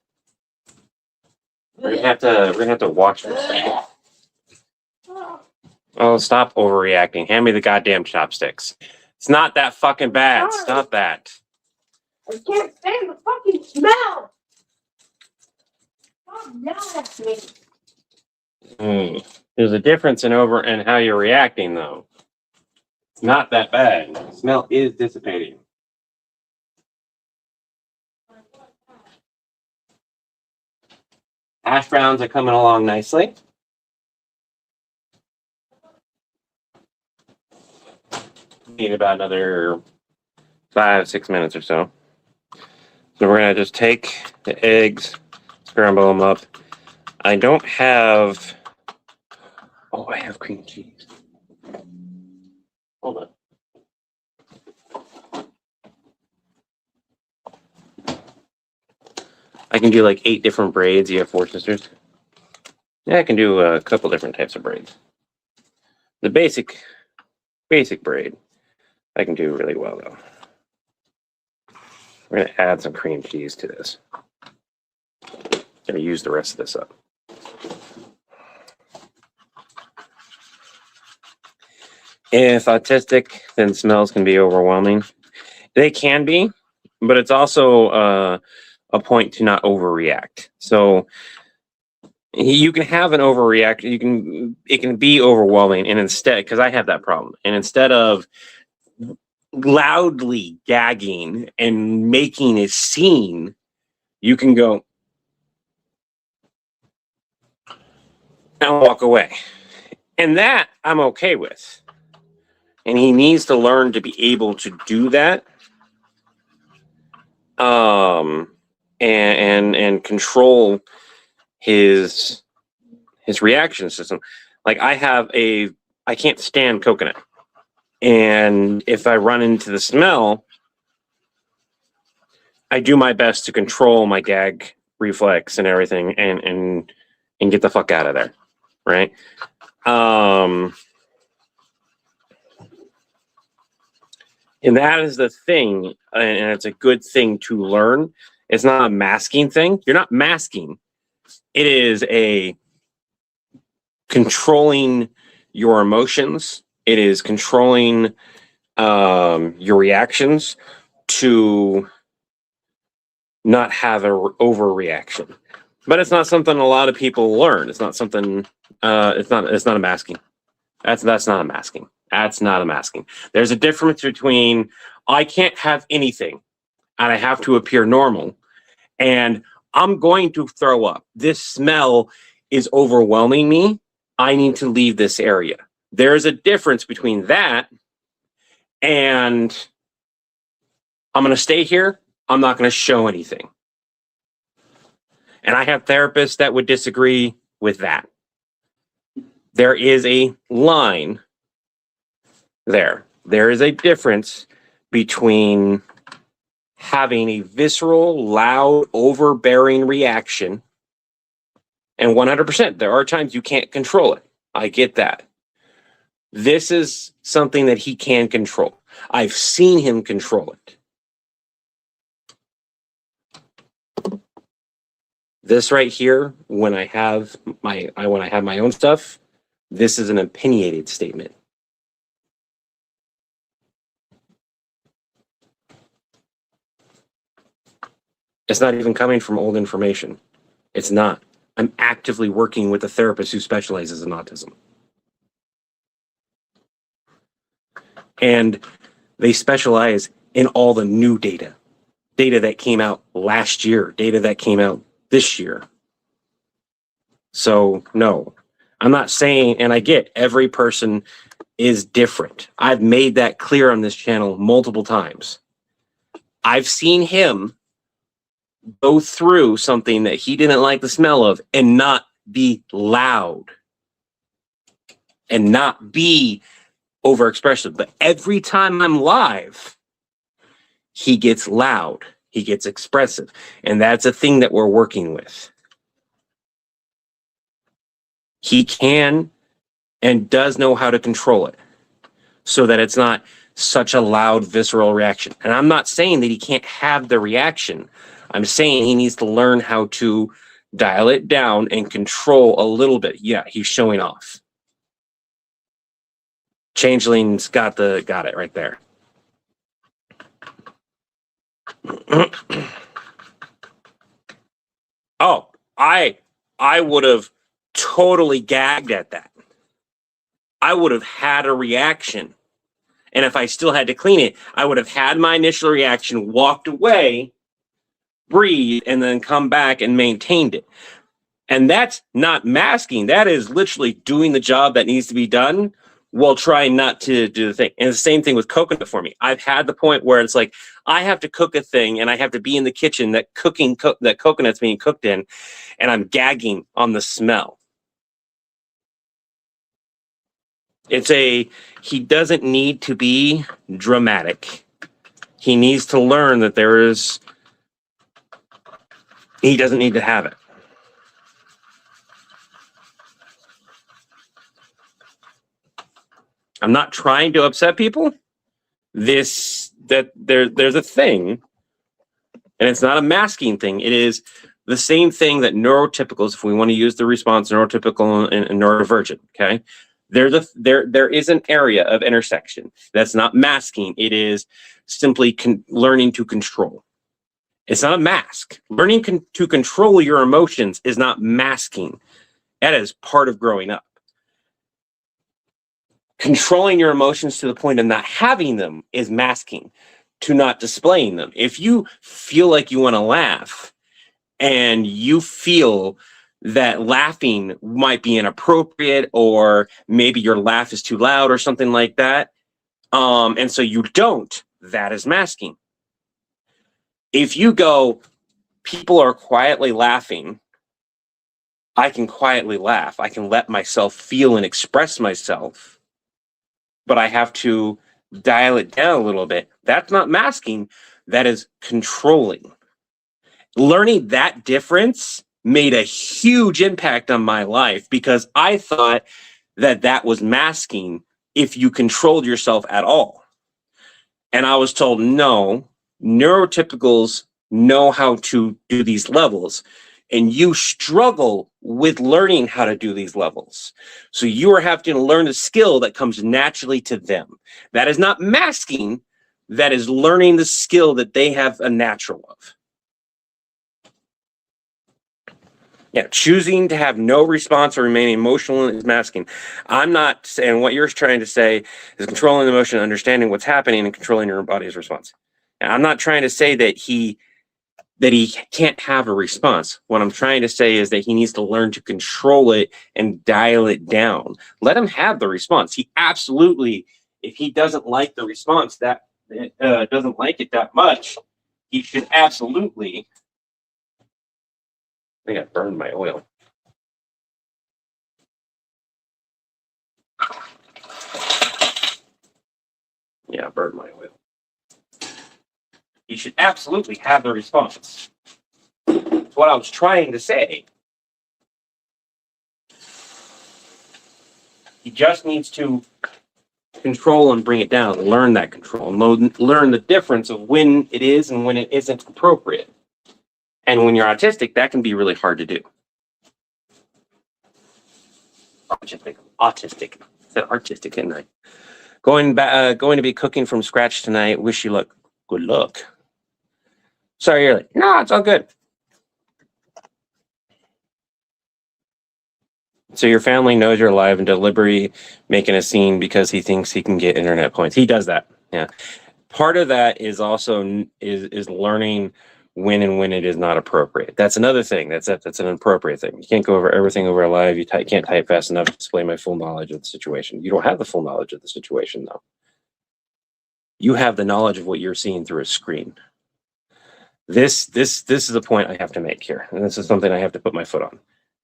We're gonna have to watch this. Oh, stop overreacting. Hand me the goddamn chopsticks. It's not that fucking bad. Stop that. I can't stand the fucking smell. Stop yelling at me. There's a difference in how you're reacting, though. It's not that bad. The smell is dissipating. Hash browns are coming along nicely. Need about another 5-6 minutes or so. So we're gonna just take the eggs, scramble them up. I don't have. Oh, I have cream cheese. Hold on. I can do like 8 different braids. You have 4 sisters. Yeah, I can do a couple different types of braids. The basic braid, I can do really well though. We're gonna add some cream cheese to this. Gonna use the rest of this up. If autistic, then smells can be overwhelming. They can be, but it's also a point to not overreact. So you can have an overreact. It can be overwhelming, and instead, because I have that problem, and instead of loudly gagging and making a scene, you can go and walk away, and that I'm okay with. And he needs to learn to be able to do that, and control his reaction system. Like I can't stand coconut, and if I run into the smell, I do my best to control my gag reflex and everything, and get the fuck out of there, right? And that is the thing, and it's a good thing to learn. It's not a masking thing. You're not masking. It is a controlling your emotions. It is controlling your reactions to not have an overreaction. But it's not something a lot of people learn. It's not something. It's not a masking. That's not a masking. That's not a masking. There's a difference between I can't have anything and I have to appear normal, and I'm going to throw up. This smell is overwhelming me I need to leave this area. There's a difference between that and I'm going to stay here. I'm not going to show anything. And I have therapists that would disagree with that. There is a line there. There is a difference between having a visceral, loud, overbearing reaction and 100%. There are times you can't control it. I get that. This is something that he can control. I've seen him control it. This right here, when I have my own stuff, this is an opinionated statement. It's not even coming from old information. It's not. I'm actively working with a therapist who specializes in autism. And they specialize in all the new data that came out last year, data that came out this year. So no, I'm not saying, and I get every person is different. I've made that clear on this channel multiple times. I've seen him go through something that he didn't like the smell of and not be loud and not be overexpressive. But every time I'm live, he gets loud, he gets expressive. And that's a thing that we're working with. He can and does know how to control it so that it's not such a loud, visceral reaction. And I'm not saying that he can't have the reaction. I'm saying he needs to learn how to dial it down and control a little bit. Yeah, he's showing off. Changeling's got it right there. Oh, I would have totally gagged at that. I would have had a reaction. And if I still had to clean it, I would have had my initial reaction, walked away, breathe, and then come back and maintained it. And that's not masking. That is literally doing the job that needs to be done while trying not to do the thing. And the same thing with coconut for me. I've had the point where it's like, I have to cook a thing and I have to be in the kitchen that coconut's being cooked in, and I'm gagging on the smell. He doesn't need to be dramatic. He needs to learn that he doesn't need to have it. I'm not trying to upset people. There's a thing, and it's not a masking thing. It is the same thing that neurotypicals, if we want to use the response neurotypical and neurodivergent, okay? There is an area of intersection that's not masking. It is simply learning to control. It's not a mask. Learning to control your emotions is not masking. That is part of growing up. Controlling your emotions to the point of not having them is masking, to not displaying them. If you feel like you want to laugh and you feel that laughing might be inappropriate, or maybe your laugh is too loud or something like that, and so you don't, that is masking. If you go, people are quietly laughing, I can quietly laugh. I can let myself feel and express myself, but I have to dial it down a little bit. That's not masking. That is controlling. Learning that difference made a huge impact on my life, because I thought that was masking if you controlled yourself at all. And I was told, no, neurotypicals know how to do these levels, and you struggle with learning how to do these levels. So you are having to learn the skill that comes naturally to them. That is not masking. That is learning the skill that they have a natural of. Yeah, choosing to have no response or remain emotional is masking. I'm not saying what you're trying to say is controlling the emotion, understanding what's happening, and controlling your body's response. And I'm not trying to say that he that he can't have a response. What I'm trying to say is that he needs to learn to control it and dial it down. Let him have the response. He absolutely, if he doesn't like the response, that doesn't like it that much, he should absolutely. I think I burned my oil. Yeah, I burned my oil. He should absolutely have the response. That's what I was trying to say. He just needs to control and bring it down, learn that control, and learn the difference of when it is and when it isn't appropriate. And when you're autistic, that can be really hard to do. Autistic. I said artistic, didn't I? Going to be cooking from scratch tonight. Wish you luck. Good luck. Sorry, you're like, no, it's all good. So your family knows you're alive and deliberately making a scene because he thinks he can get internet points. He does that. Yeah. Part of that is also is learning when and when it is not appropriate. That's another thing. That's an appropriate thing. You can't go over everything over live. You can't type fast enough to display my full knowledge of the situation. You don't have the full knowledge of the situation, though. You have the knowledge of what you're seeing through a screen. This is a point I have to make here, and this is something I have to put my foot on,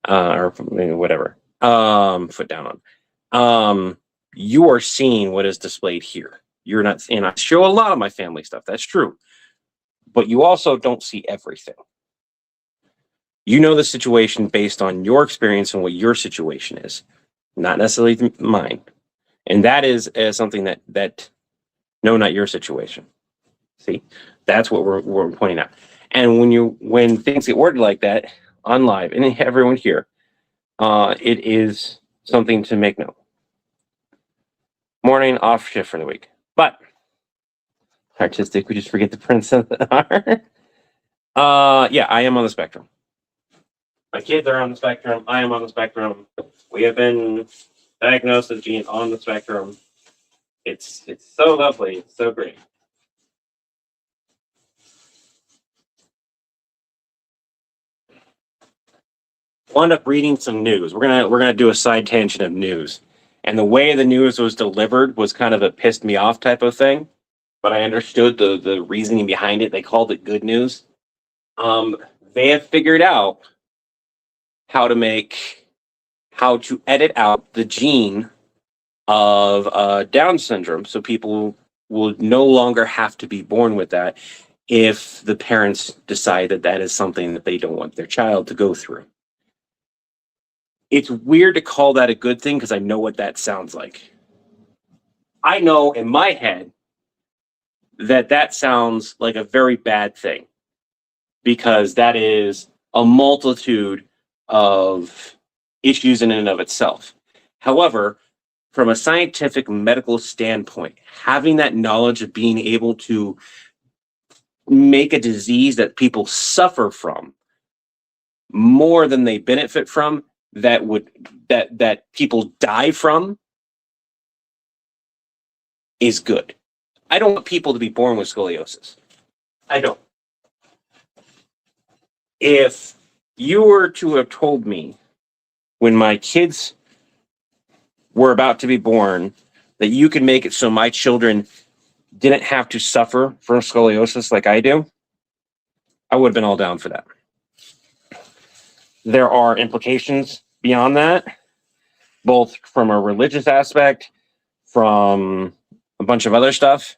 or whatever, foot down on. You are seeing what is displayed here. You're not, and I show a lot of my family stuff. That's true, but you also don't see everything. You know the situation based on your experience and what your situation is, not necessarily mine, and that is something that no, not your situation. See, that's what we're pointing out. And when things get worded like that on live, and everyone here, it is something to make note. Morning off shift for the week, but artistic. We just forget the princess. Yeah, I am on the spectrum. My kids are on the spectrum. I am on the spectrum. We have been diagnosed as being on the spectrum. It's so lovely. It's so great. Wound up reading some news. We're gonna do a side tangent of news, and the way the news was delivered was kind of a pissed me off type of thing. But I understood the reasoning behind it. They called it good news. They have figured out how to edit out the gene of Down syndrome, so people will no longer have to be born with that if the parents decide that that is something that they don't want their child to go through. It's weird to call that a good thing because I know what that sounds like. I know in my head that sounds like a very bad thing because that is a multitude of issues in and of itself. However, from a scientific medical standpoint, having that knowledge of being able to make a disease that people suffer from more than they benefit from, that people die from, is good. I don't want people to be born with scoliosis. I don't. If you were to have told me when my kids were about to be born that you could make it so my children didn't have to suffer from scoliosis like I do, I would have been all down for that. There are implications beyond that, both from a religious aspect, from a bunch of other stuff.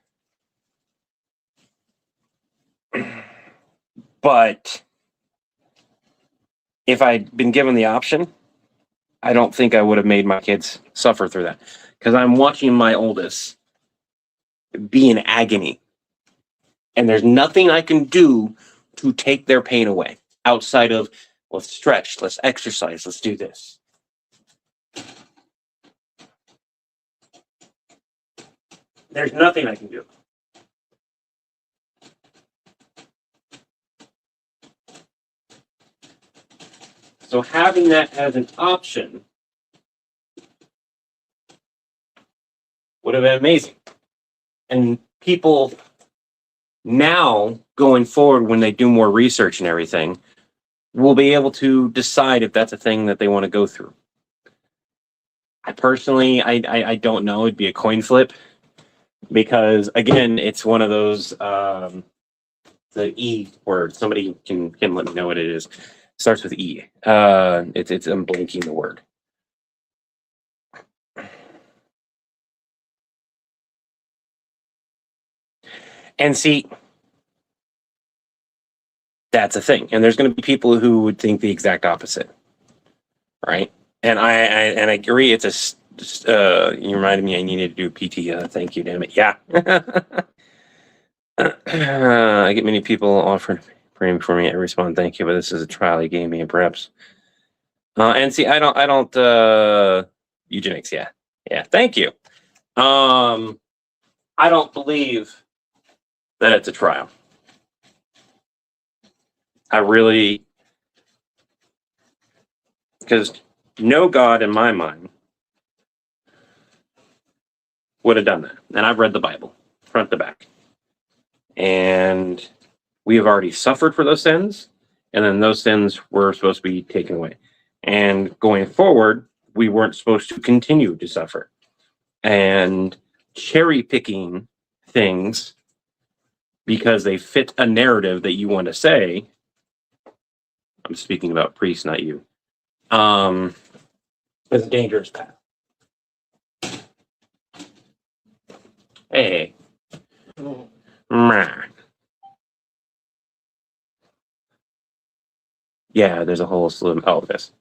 But if I'd been given the option, I don't think I would have made my kids suffer through that. Because I'm watching my oldest be in agony. And there's nothing I can do to take their pain away outside of, let's stretch, let's exercise, let's do this. There's nothing I can do. So having that as an option would have been amazing. And people Now, going forward, when they do more research and everything, we'll be able to decide if that's a thing that they want to go through. I personally, I don't know. It'd be a coin flip because, again, it's one of those the E word. Somebody can let me know what it is. Starts with E. It's I'm blanking the word. And see, that's a thing. And there's going to be people who would think the exact opposite, right? And I agree. It's you reminded me I needed to do PT. Thank you, damn it. Yeah. I get many people offering praying for me. I respond, thank you, but this is a trial he gave me, and perhaps. And see, I don't. Eugenics. Yeah. Thank you. I don't believe that it's a trial. I really, because no God in my mind would have done that. And I've read the Bible front to back. And we have already suffered for those sins. And then those sins were supposed to be taken away. And going forward, we weren't supposed to continue to suffer. And cherry picking things because they fit a narrative that you want to say. I'm speaking about priests, not you. It's a dangerous path. Hey. Yeah, there's a whole slew of... Oh, this.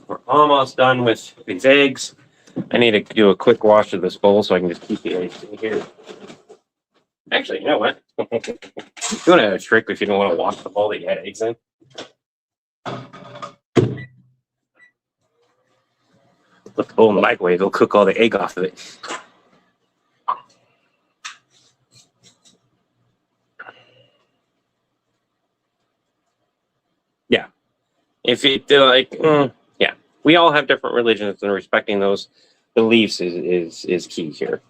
We're almost done with these eggs. I need to do a quick wash of this bowl so I can just keep the eggs in here. Actually, you know what? You want to have a trick if you don't want to wash the bowl that you had eggs in? Put the bowl in the microwave, it'll cook all the egg off of it. Yeah. If it yeah. We all have different religions, and respecting those beliefs is key here.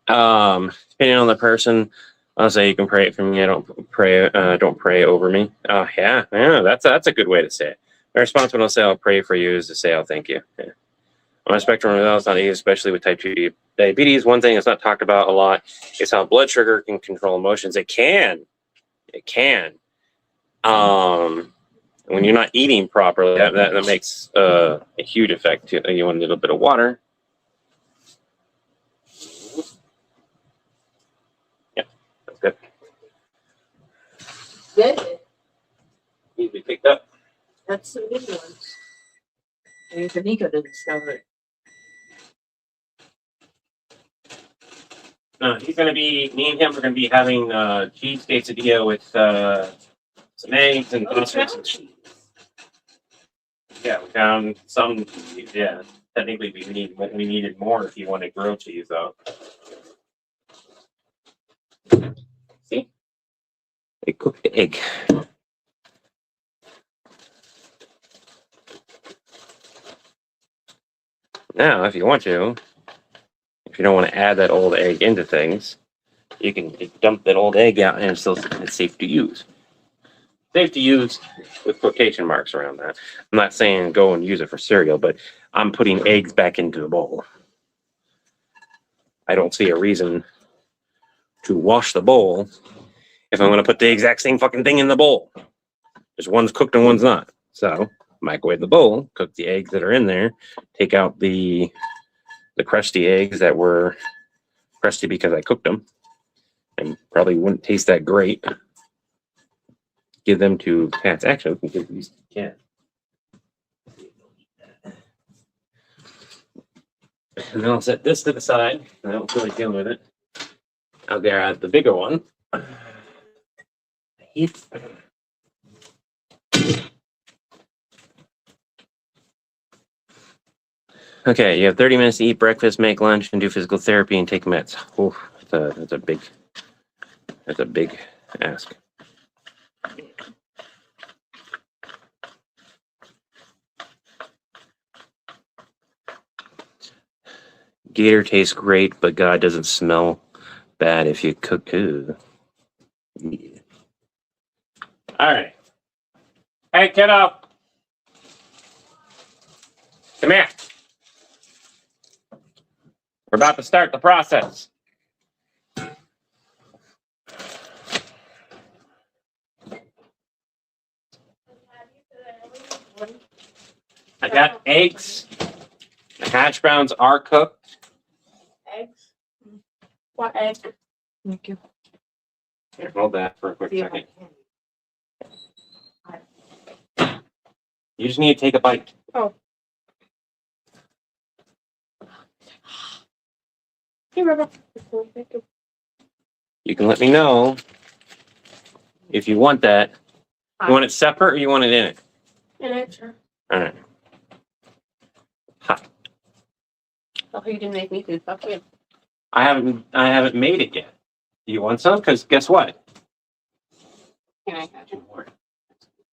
Depending on the person, I'll say you can pray it for me. I don't pray over me. Yeah, that's a good way to say it. My response when I'll say I'll pray for you is to say I'll thank you. Yeah. On a spectrum of health, not easy, especially with type 2 diabetes. One thing that's not talked about a lot is how blood sugar can control emotions. It can. When you're not eating properly, that makes a huge effect too. You want a little bit of water. Yeah, that's good. Good. Need to be picked up. That's the good ones. Maybe Nico didn't discover it. He's going to be, me and him are going to be having cheese quesadilla with some eggs and sausage. Yeah, we found some. Yeah, technically we needed more if you wanted grilled cheese, though. See, they cooked the egg. Now, if you want to, if you don't want to add that old egg into things, you can dump that old egg out, and it's safe to use. Safe to use with quotation marks around that. I'm not saying go and use it for cereal, but I'm putting eggs back into the bowl. I don't see a reason to wash the bowl if I'm going to put the exact same fucking thing in the bowl. Just one's cooked and one's not. So microwave the bowl, cook the eggs that are in there, take out the crusty eggs that were crusty because I cooked them and probably wouldn't taste that great. Give them to cats. Actually, we can give these to cats. And then I'll set this to the side. I don't feel like dealing with it. I'll grab the bigger one. Okay, you have 30 minutes to eat breakfast, make lunch, and do physical therapy and take meds. Oh, that's a big ask. Gator tastes great, but God doesn't smell bad if you cook it. Yeah. All right. Hey, kiddo. Come here. We're about to start the process. I got eggs. The hash browns are cooked. Eggs. What egg? Thank you. Here, hold that for a quick second. You just need to take a bite. Oh. Hey, Rebecca. You can let me know if you want that. You want it separate or you want it in it? In it, sure. All right. Hot. Oh, you didn't make me food. Fuck you. I haven't made it yet. Do you want some? Because guess what? Can I catch it?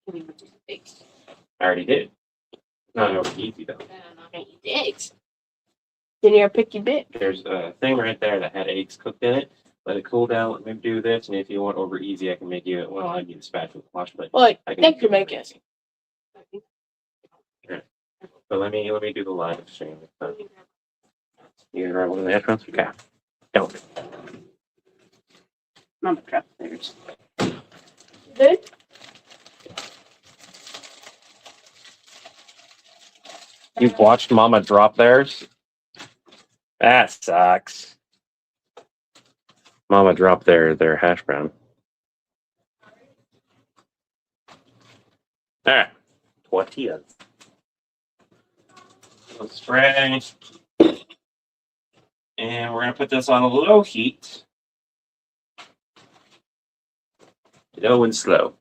Can you make the eggs? I already did. Not over easy though. I'm not gonna eat the eggs. Then you're a picky bitch. There's a thing right there that had eggs cooked in it. Let it cool down. Let me do this, and if you want over easy, I can make you. Well, I need a spatula to wash, but Well, I can thank you, over make it. easy. So let me do the live stream. You grab one of the headphones? Okay. Don't. Mama dropped theirs. Good? You've watched Mama drop theirs? That sucks. Mama dropped their hash brown. All right. Tortillas. Let's spray. And we're going to put this on a low heat. Low and slow.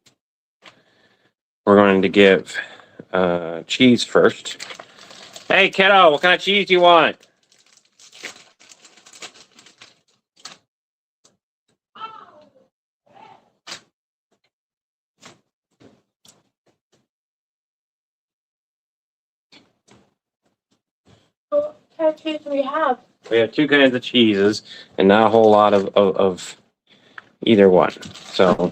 We're going to give cheese first. Hey, kiddo, what kind of cheese do you want? What kind of cheese do we have? We have two kinds of cheeses and not a whole lot of either one. So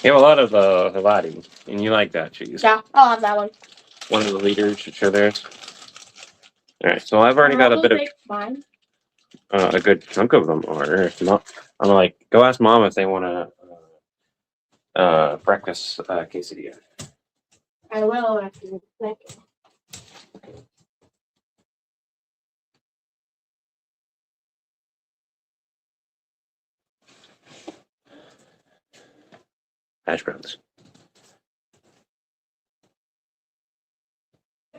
you have a lot of Helati, and you like that cheese. Yeah, I'll have that one. One of the leaders should show theirs. All right, so I've already got a bit of Mine. a good chunk of them are. I'm like, go ask Mom if they want a breakfast quesadilla. I will after you. Thank you. Hash browns.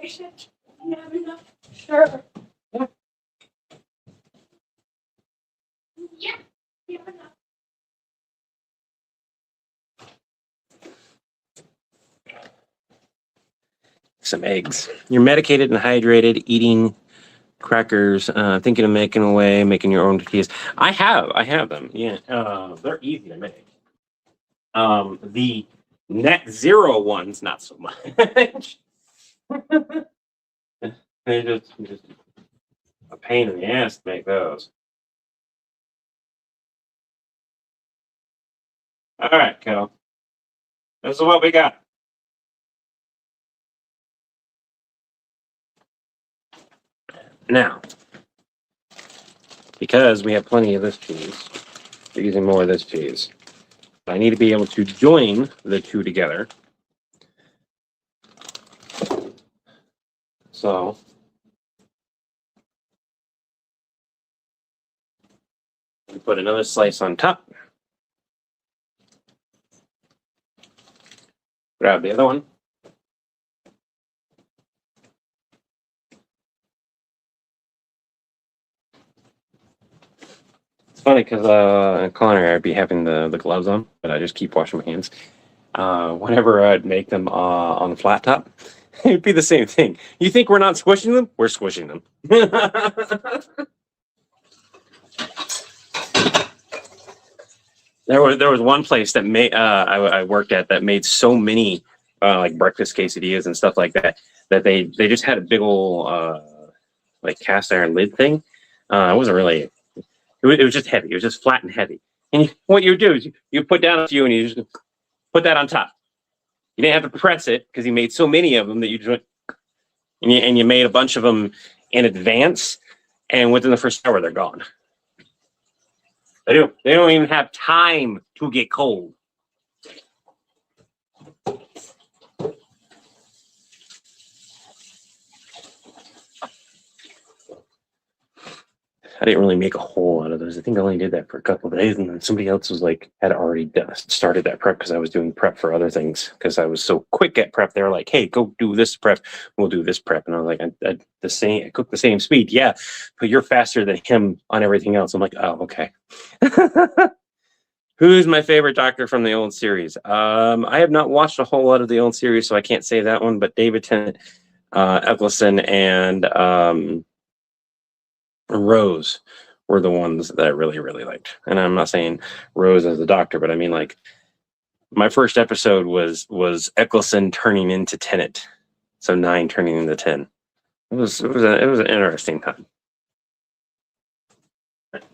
You have enough? Sure. Yeah. Yeah, you have enough. Some eggs. You're medicated and hydrated, eating crackers, thinking of making your own tortillas. I have them. Yeah, they're easy to make. The net zero ones, not so much. They're just a pain in the ass to make those. All right, Kel. This is what we got. Now, because we have plenty of this cheese, we're using more of this cheese. I need to be able to join the two together. So, we put another slice on top. Grab the other one. It's funny because in culinary I'd be having the gloves on, but I just keep washing my hands. Whenever I'd make them on the flat top, it'd be the same thing. You think we're not squishing them? We're squishing them. There was one place that made I worked at that made so many like breakfast quesadillas and stuff like that they just had a big old like cast iron lid thing. It wasn't really. It was just heavy. It was just flat and heavy. And what you would do is you put down a few and you just put that on top. You didn't have to press it because he made so many of them that you just went and you made a bunch of them in advance. And within the first hour, they're gone. They don't even have time to get cold. I didn't really make a whole lot of those. I think I only did that for a couple of days, and then somebody else was like, had already started that prep because I was doing prep for other things because I was so quick at prep. They were like, "Hey, go do this prep. We'll do this prep," and I was like, I cook the same speed, yeah, but you're faster than him on everything else." I'm like, "Oh, okay." Who's my favorite Doctor from the old series? I have not watched a whole lot of the old series, so I can't say that one. But David Tennant, Eccleston, and Rose were the ones that I really, really liked. And I'm not saying Rose as the Doctor, but I mean, like, my first episode was Eccleston turning into Tennant, so 9 turning into 10. It was an interesting time.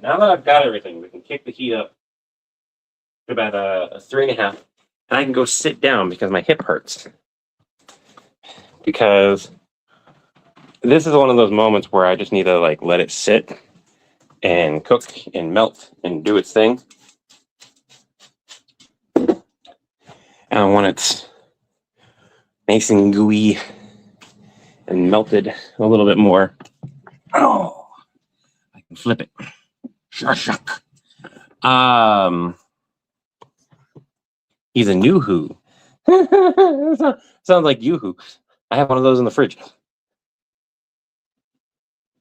Now that I've got everything, we can kick the heat up to about a 3.5, and I can go sit down because my hip hurts. Because this is one of those moments where I just need to like let it sit and cook and melt and do its thing. And I want it nice and gooey and melted a little bit more. Oh, I can flip it. Shuck. He's a new who. Sounds like Yoo-hoo. I have one of those in the fridge.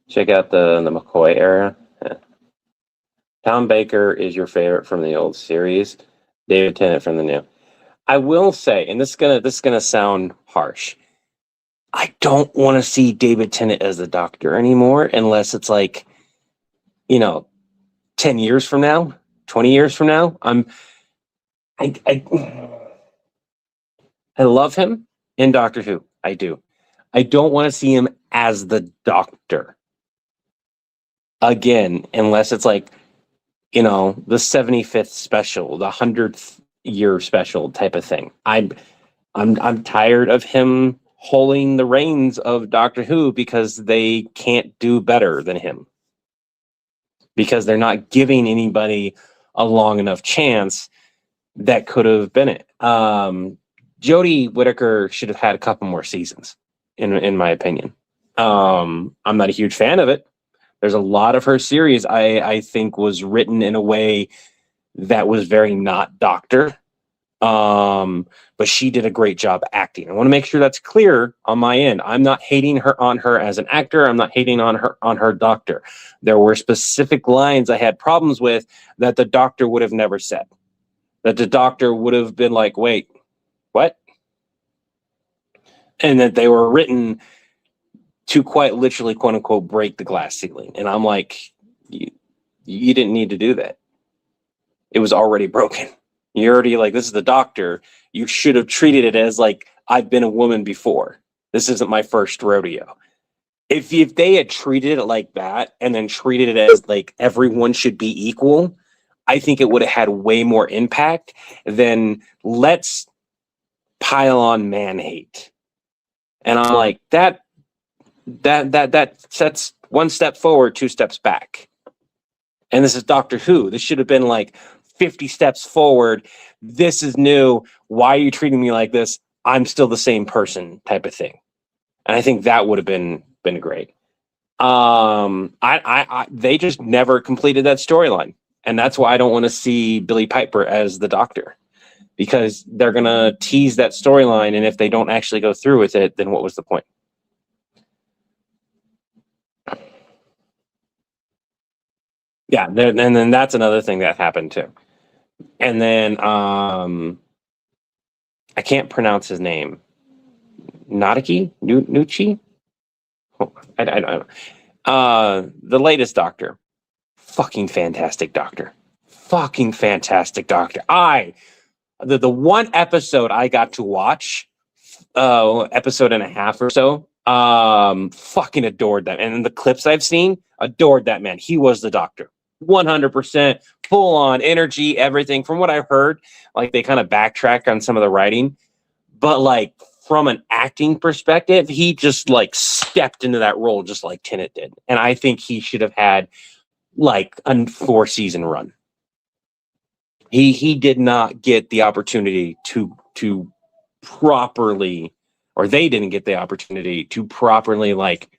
Check out the McCoy era. Yeah. Tom Baker is your favorite from the old series. David Tennant from the new. I will say, and this is gonna sound harsh. I don't want to see David Tennant as the Doctor anymore, unless it's like, 10 years from now, 20 years from now. I love him in Doctor Who. I do. I don't want to see him as the Doctor again, unless it's like, the 75th special, the 100th year special type of thing. I'm tired of him holding the reins of Doctor Who because they can't do better than him. Because they're not giving anybody a long enough chance that could have been it. Jodie Whittaker should have had a couple more seasons, in my opinion. I'm not a huge fan of it. There's a lot of her series I think was written in a way that was very not Doctor. But she did a great job acting. I want to make sure that's clear on my end. I'm not hating on her as an actor. I'm not hating on her Doctor. There were specific lines I had problems with that the Doctor would have never said. That the Doctor would have been like, "Wait, what?" And that they were written to quite literally, quote unquote, break the glass ceiling. And I'm like, you didn't need to do that. It was already broken. You're already like, this is the Doctor. You should have treated it as like, I've been a woman before. This isn't my first rodeo. If they had treated it like that and then treated it as like everyone should be equal, I think it would have had way more impact than let's pile on man hate. And I'm like, that sets one step forward, 2 steps back. And this is Doctor Who. This should have been like 50 steps forward. This is new. Why are you treating me like this? I'm still the same person type of thing. And I think that would have been great. They just never completed that storyline. And that's why I don't want to see Billie Piper as the Doctor, because they're going to tease that storyline. And if they don't actually go through with it, then what was the point? Yeah, and then that's another thing that happened too. And then I can't pronounce his name. Nucci? Oh, I don't know. The latest Doctor. Fucking fantastic Doctor. fucking fantastic doctor. The one episode I got to watch, episode and a half or so, fucking adored that. And in the clips I've seen, adored that man. He was the doctor. 100% full on energy, everything. From what I've heard, like they kind of backtrack on some of the writing, but like from an acting perspective, he just like stepped into that role just like Tennant did. And I think he should have had like a 4-season run. He did not get the opportunity to properly, or they didn't get the opportunity to properly like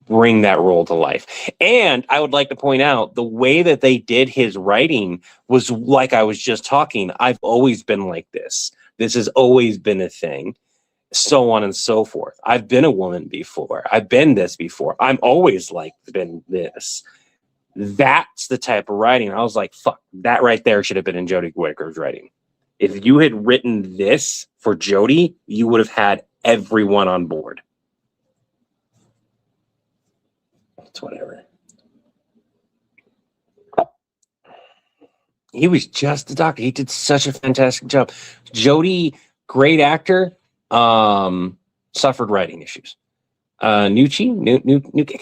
bring that role to life. And I would like to point out the way that they did his writing was like I was just talking. I've always been like this. This has always been a thing, so on and so forth. I've been a woman before. I've been this before. I'm always like been this. That's the type of writing. I was like, fuck, that right there should have been in Jodie Whittaker's writing. If you had written this for Jodie, you would have had everyone on board. It's whatever. He was just a doctor. He did such a fantastic job. Jodie, great actor, suffered writing issues. Nucci,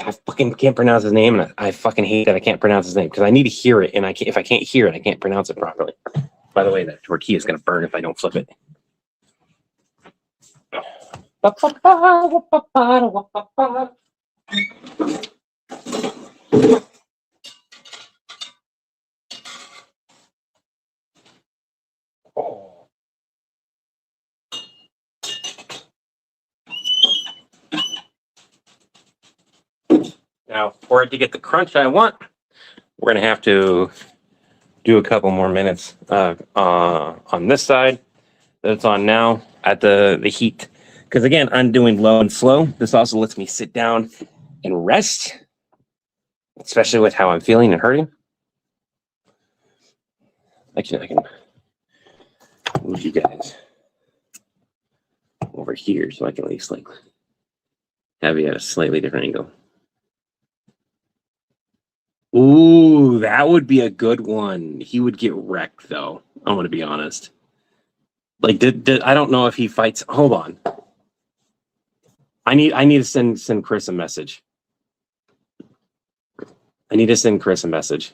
I fucking can't pronounce his name, and I fucking hate that I can't pronounce his name because I need to hear it, and if I can't hear it, I can't pronounce it properly. By the way, that tortilla is gonna burn if I don't flip it. Oh. Now, for it to get the crunch I want, we're gonna have to do a couple more minutes on this side that it's on now at the heat. Because again, I'm doing low and slow. This also lets me sit down and rest, especially with how I'm feeling and hurting. Actually, I can move you guys over here so I can at least like have you at a slightly different angle. Ooh, that would be a good one. He would get wrecked though. I'm gonna be honest. Like, I don't know if he fights. Hold on. I need to send Chris a message. I need to send Chris a message.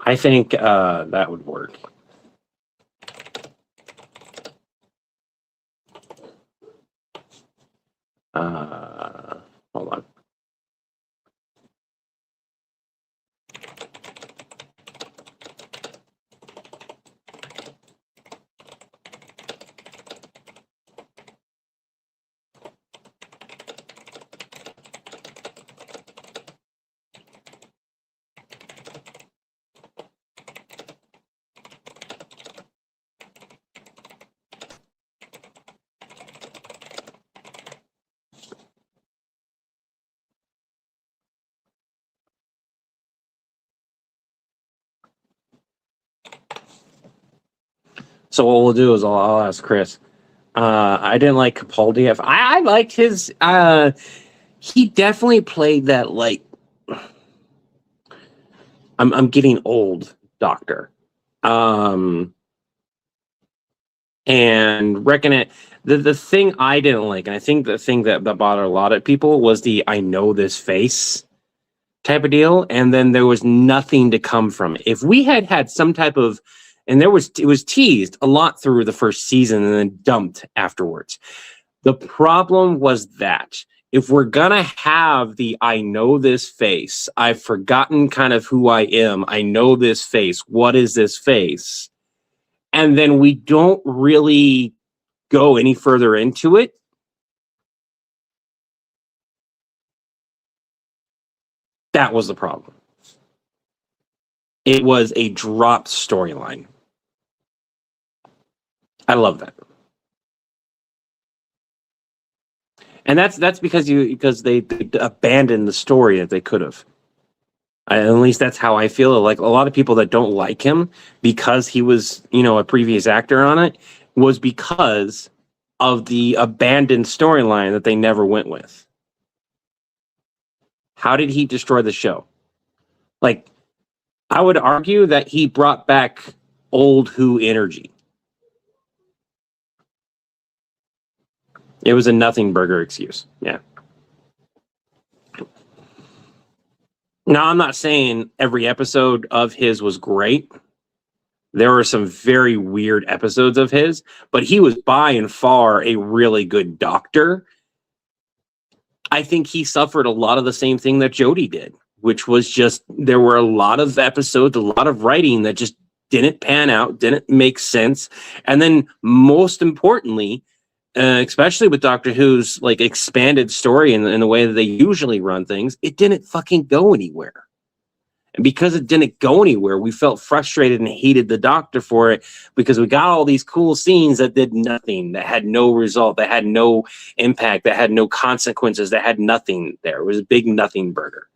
I think that would work. Hold on. So what we'll do is I'll ask Chris. I didn't like Capaldi. I liked his. He definitely played that like I'm getting old doctor. And reckon it. The thing I didn't like, and I think the thing that bothered a lot of people was the I know this face type of deal, and then there was nothing to come from it. If we had some type of, and it was teased a lot through the first season and then dumped afterwards. The problem was that if we're gonna have the I know this face, I've forgotten kind of who I am, I know this face, what is this face? And then we don't really go any further into it. That was the problem. It was a dropped storyline. I love that. And that's because they abandoned the story that they could have. At least that's how I feel. Like a lot of people that don't like him because he was, a previous actor on it, was because of the abandoned storyline that they never went with. How did he destroy the show? Like, I would argue that he brought back old Who energy. It was a nothing burger excuse. Yeah. Now, I'm not saying every episode of his was great. There were some very weird episodes of his, but he was by and far a really good doctor. I think he suffered a lot of the same thing that Jodie did, which was just there were a lot of episodes, a lot of writing that just didn't pan out, didn't make sense. And then most importantly, especially with Doctor Who's like expanded story in the way that they usually run things, it didn't fucking go anywhere. And because it didn't go anywhere, we felt frustrated and hated the Doctor for it because we got all these cool scenes that did nothing, that had no result, that had no impact, that had no consequences, that had nothing there. It was a big nothing burger.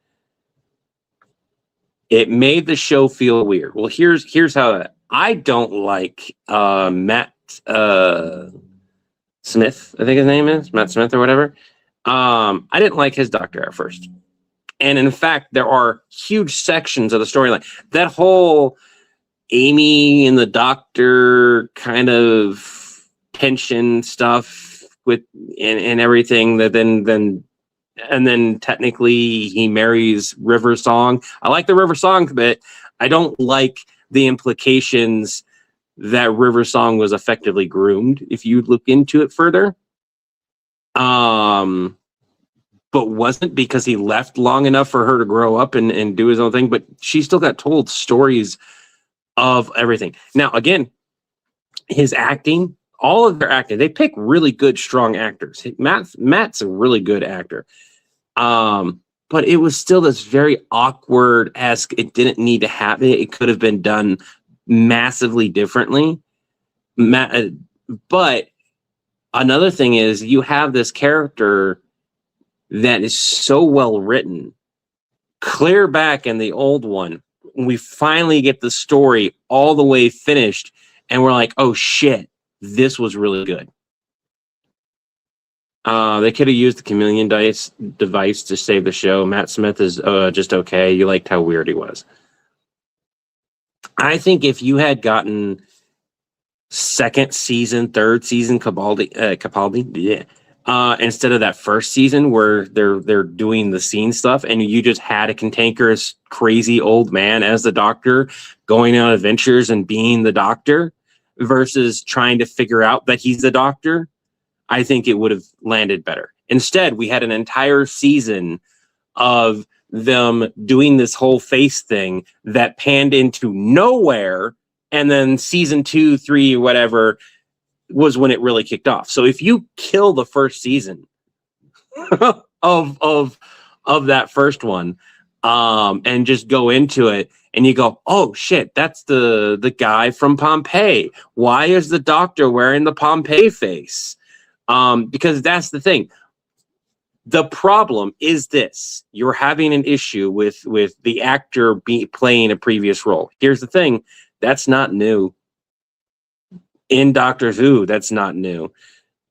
It made the show feel weird. Well, here's how I don't like Matt Smith, I think his name is Matt Smith or whatever. I didn't like his Doctor at first. And in fact, there are huge sections of the storyline. That whole Amy and the Doctor kind of tension stuff with and everything that then technically he marries River Song. I like the River Song bit. I don't like the implications that River Song was effectively groomed if you look into it further. But wasn't, because he left long enough for her to grow up and do his own thing. But she still got told stories of everything. Now, again, his acting, all of their acting, they pick really good, strong actors. Matt's a really good actor. But it was still this very awkward-esque, it didn't need to happen. It could have been done massively differently. But another thing is you have this character that is so well written. Clear back in the old one, we finally get the story all the way finished, and we're like, oh shit, this was really good. They could have used the chameleon device to save the show. Matt Smith is just okay. You liked how weird he was. I think if you had gotten second season, third season Capaldi, yeah. Instead of that first season where they're doing the scene stuff, and you just had a cantankerous, crazy old man as the Doctor going on adventures and being the Doctor versus trying to figure out that he's the Doctor, I think it would have landed better. Instead, we had an entire season of them doing this whole face thing that panned into nowhere, and then season 2, 3, whatever was when it really kicked off. So if you kill the first season of that first one, and just go into it and you go, oh shit, that's the guy from Pompeii. Why is the Doctor wearing the Pompeii face? Because that's the thing. The problem is this: you're having an issue with the actor playing a previous role. Here's the thing: that's not new. In Doctor Who, that's not new.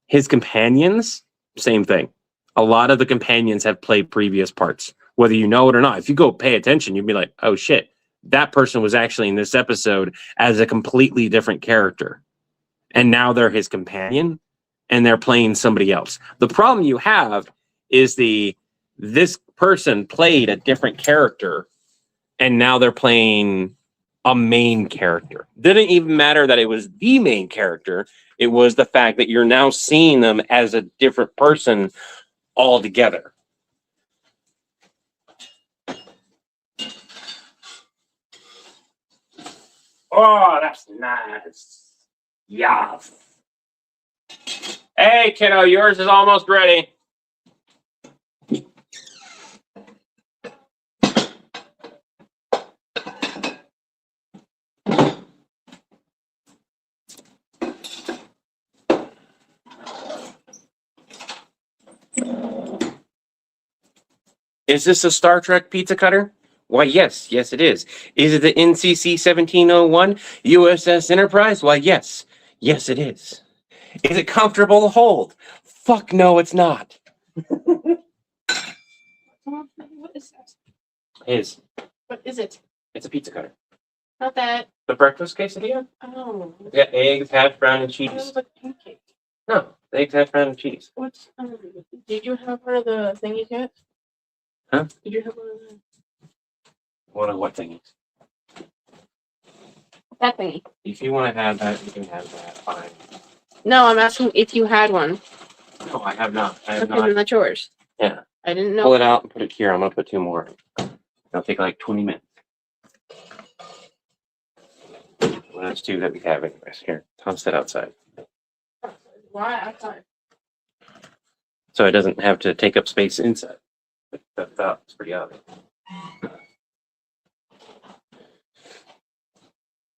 His companions, same thing. A lot of the companions have played previous parts, whether you know it or not. If you go pay attention, you'd be like, oh shit, that person was actually in this episode as a completely different character. And now they're his companion and they're playing somebody else. The problem you have is this person played a different character and now they're playing a main character. Didn't even matter that it was the main character. It was the fact that you're now seeing them as a different person altogether. Oh, that's nice. Yeah. Hey, kiddo, yours is almost ready. Is this a Star Trek pizza cutter? Why, yes, it is. Is it the NCC 1701 USS Enterprise? Why, yes, it is. Is it comfortable to hold? Fuck no, it's not. What is that? Is What is it? it's a pizza cutter. Not that. The breakfast quesadilla? Oh. We got eggs, hash brown, and That cheese. was like pancake. No, the eggs, hash brown, and cheese. What's did you have one of the thingies yet? Huh? Did you have one of the One of what things? that thingy? If you want to have that, you can have that. Fine. No, I'm asking if you had one. No, I have not. I have Okay, not. then that's yours. Yeah. I didn't know. Pull it out and put it here. I'm gonna put 2 more. It'll take like 20 minutes. Well, that's 2 that we have anyways. Here, toss that outside. Why? I thought. So it doesn't have to take up space inside. That's pretty obvious.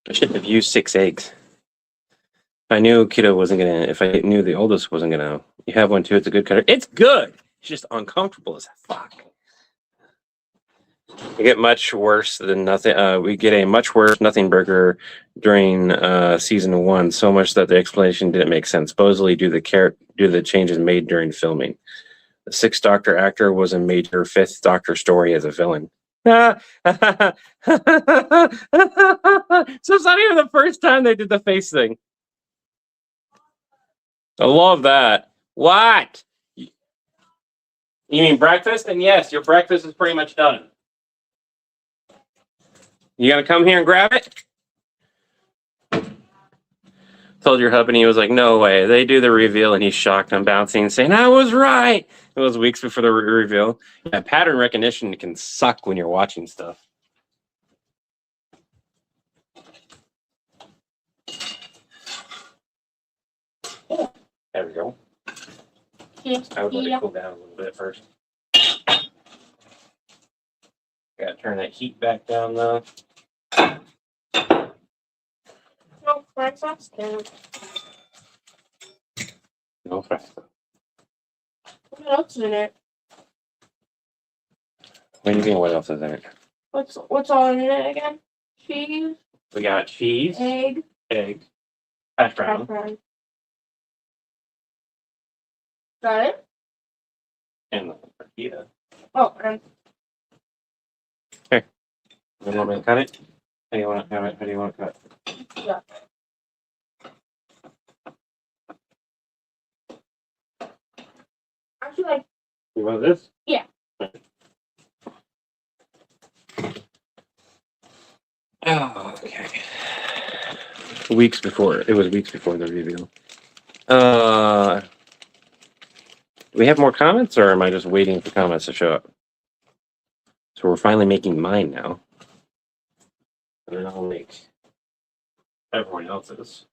I should have used 6 eggs. If I knew kiddo wasn't gonna, if I knew the oldest wasn't gonna, you have one too, it's a good cutter. It's good! It's just uncomfortable as fuck. We get much worse than nothing. We get a much worse nothing burger during season 1, so much that the explanation didn't make sense. Supposedly due to the changes made during filming. The 6th Doctor actor was a major 5th Doctor story as a villain. So it's not even the first time they did the face thing. I love that. What? You mean breakfast? And yes, your breakfast is pretty much done. You gonna come here and grab it? Told your hubby, and he was like, no way. They do the reveal, and he's shocked and bouncing, saying, I was right. It was weeks before the reveal. Yeah, pattern recognition can suck when you're watching stuff. There we go. I would let it cool down a little bit first. Gotta turn that heat back down, though. No fried sauce. No fries. What else is in it? What do you mean, what else is in it? What's all in it again? Cheese, We got cheese, egg, egg, hash brown. pepperoni. Got it? And the tortilla. Oh, and You want me to cut it? How do you want to cut it? How do you want to cut it? yeah. Actually, like, You want this? Yeah. Oh, okay. Weeks before the reveal. Do we have more comments, or am I just waiting for comments to show up? So we're finally making mine now. And then I'll make everyone else's.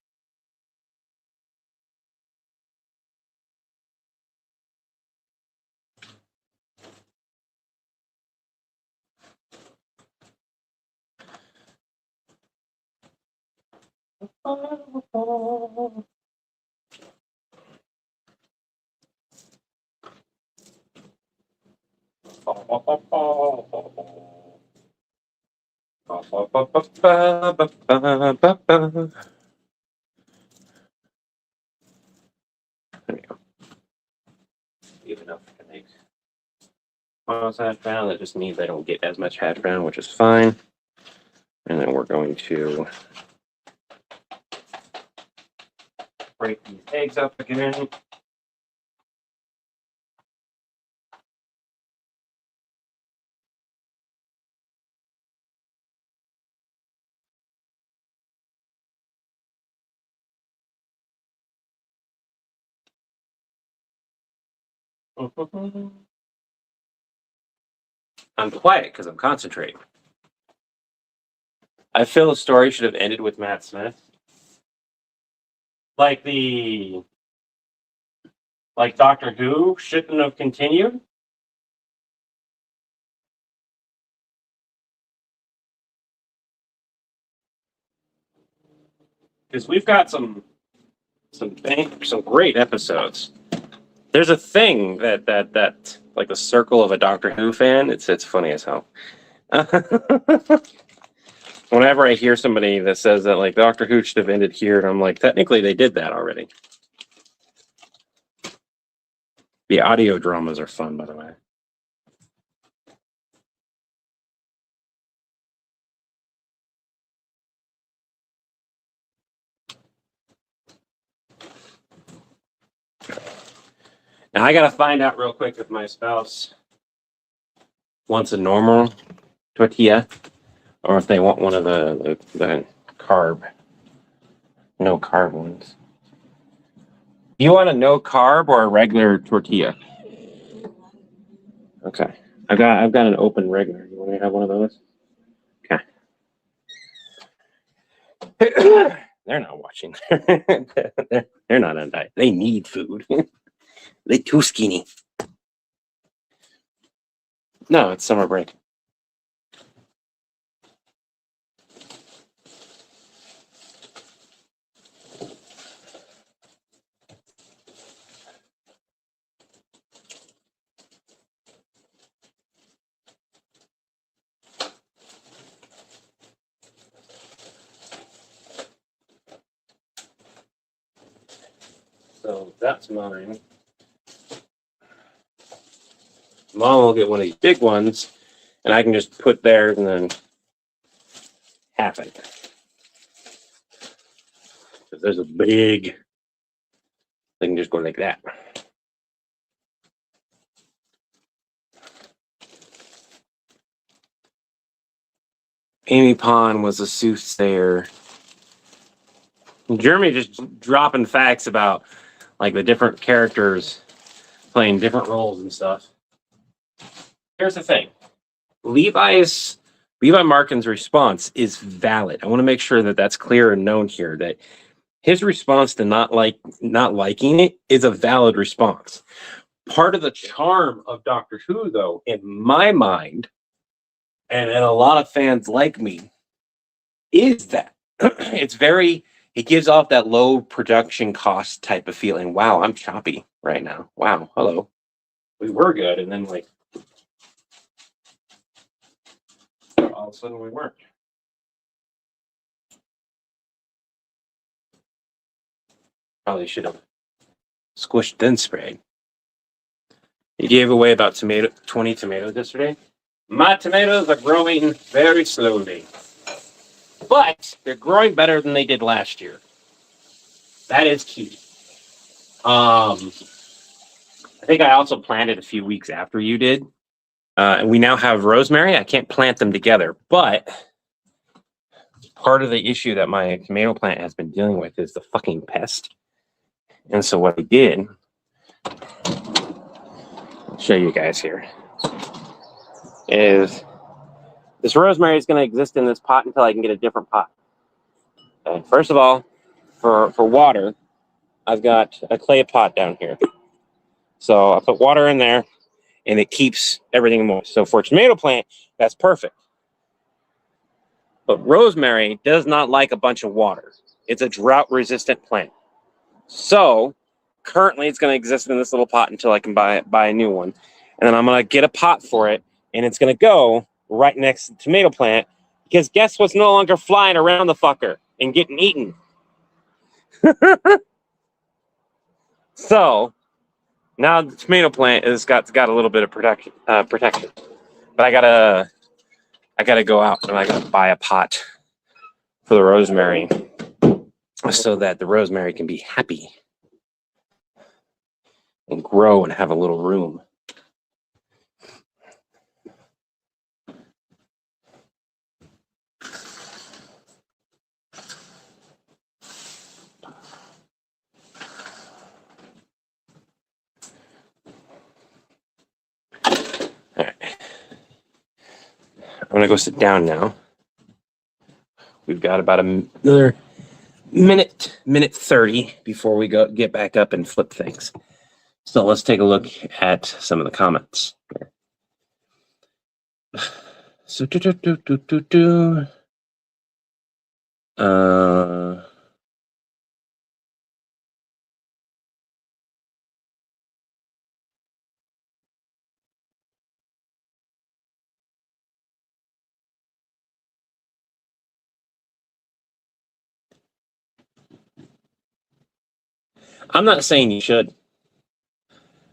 There we go. Even enough to make almost hash brown. That just means I don't get as much hash brown, which is fine. And then we're going to break these eggs up again. I'm quiet because I'm concentrating. I feel the story should have ended with Matt Smith. Like Doctor Who shouldn't have continued. Because we've got some great episodes. There's a thing that like the circle of a Doctor Who fan. It's funny as hell. Whenever I hear somebody that says that like Doctor Who should have ended here, and I'm like, technically they did that already. The audio dramas are fun, by the way. Now I gotta find out real quick if my spouse wants a normal tortilla or if they want one of the carb, no carb ones. Do you want a no carb or a regular tortilla? Okay, I've got an open regular. You want me to have one of those? Okay. They're not watching. they're not on diet. They need food. They're too skinny. No, it's summer break. So that's mine. Mom will get one of these big ones, and I can just put theirs and then half it. If there's a big, they can just go like that. Amy Pond was a soothsayer. Jeremy just dropping facts about like the different characters playing different roles and stuff. Here's the thing. Levi Markin's response is valid. I want to make sure that that's clear and known here, that his response to not liking it is a valid response. Part of the charm of Doctor Who, though, in my mind, and a lot of fans like me, is that it gives off that low production cost type of feeling. Wow, I'm choppy right now. Wow, hello. We were good, and then like all of a sudden we weren't. Probably should have squished then sprayed. You gave away about 20 tomatoes yesterday. My tomatoes are growing very slowly, but they're growing better than they did last year. That is key. I think I also planted a few weeks after you did. And we now have rosemary. I can't plant them together, but part of the issue that my tomato plant has been dealing with is the fucking pest. And so what I did, I'll show you guys here, is this rosemary is going to exist in this pot until I can get a different pot. Okay. First of all, for water, I've got a clay pot down here. So I put water in there, and it keeps everything moist. So for a tomato plant, that's perfect. But rosemary does not like a bunch of water. It's a drought-resistant plant. So currently, it's going to exist in this little pot until I can buy a new one. And then I'm going to get a pot for it, and it's going to go right next to the tomato plant, because guess what's no longer flying around the fucker and getting eaten? So now the tomato plant has got a little bit of protection. But I gotta go out and I gotta buy a pot for the rosemary so that the rosemary can be happy and grow and have a little room. All right. I'm gonna go sit down now. We've got about another minute 30 before we get back up and flip things. So let's take a look at some of the comments. So I'm not saying you should.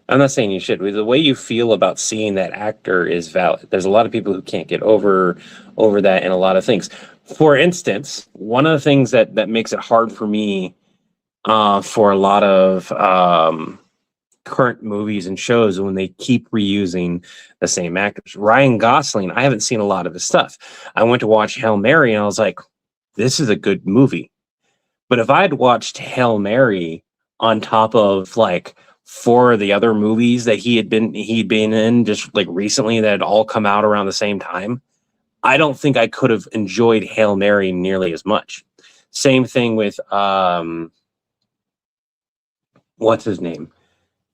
I'm not saying you should. The way you feel about seeing that actor is valid. There's a lot of people who can't get over that and a lot of things. For instance, one of the things that makes it hard for me for a lot of current movies and shows when they keep reusing the same actors. Ryan Gosling, I haven't seen a lot of his stuff. I went to watch Hail Mary and I was like, this is a good movie. But if I had watched Hail Mary on top of like 4 of the other movies that he'd been in just like recently that had all come out around the same time, I don't think I could have enjoyed Hail Mary nearly as much. Same thing with what's his name?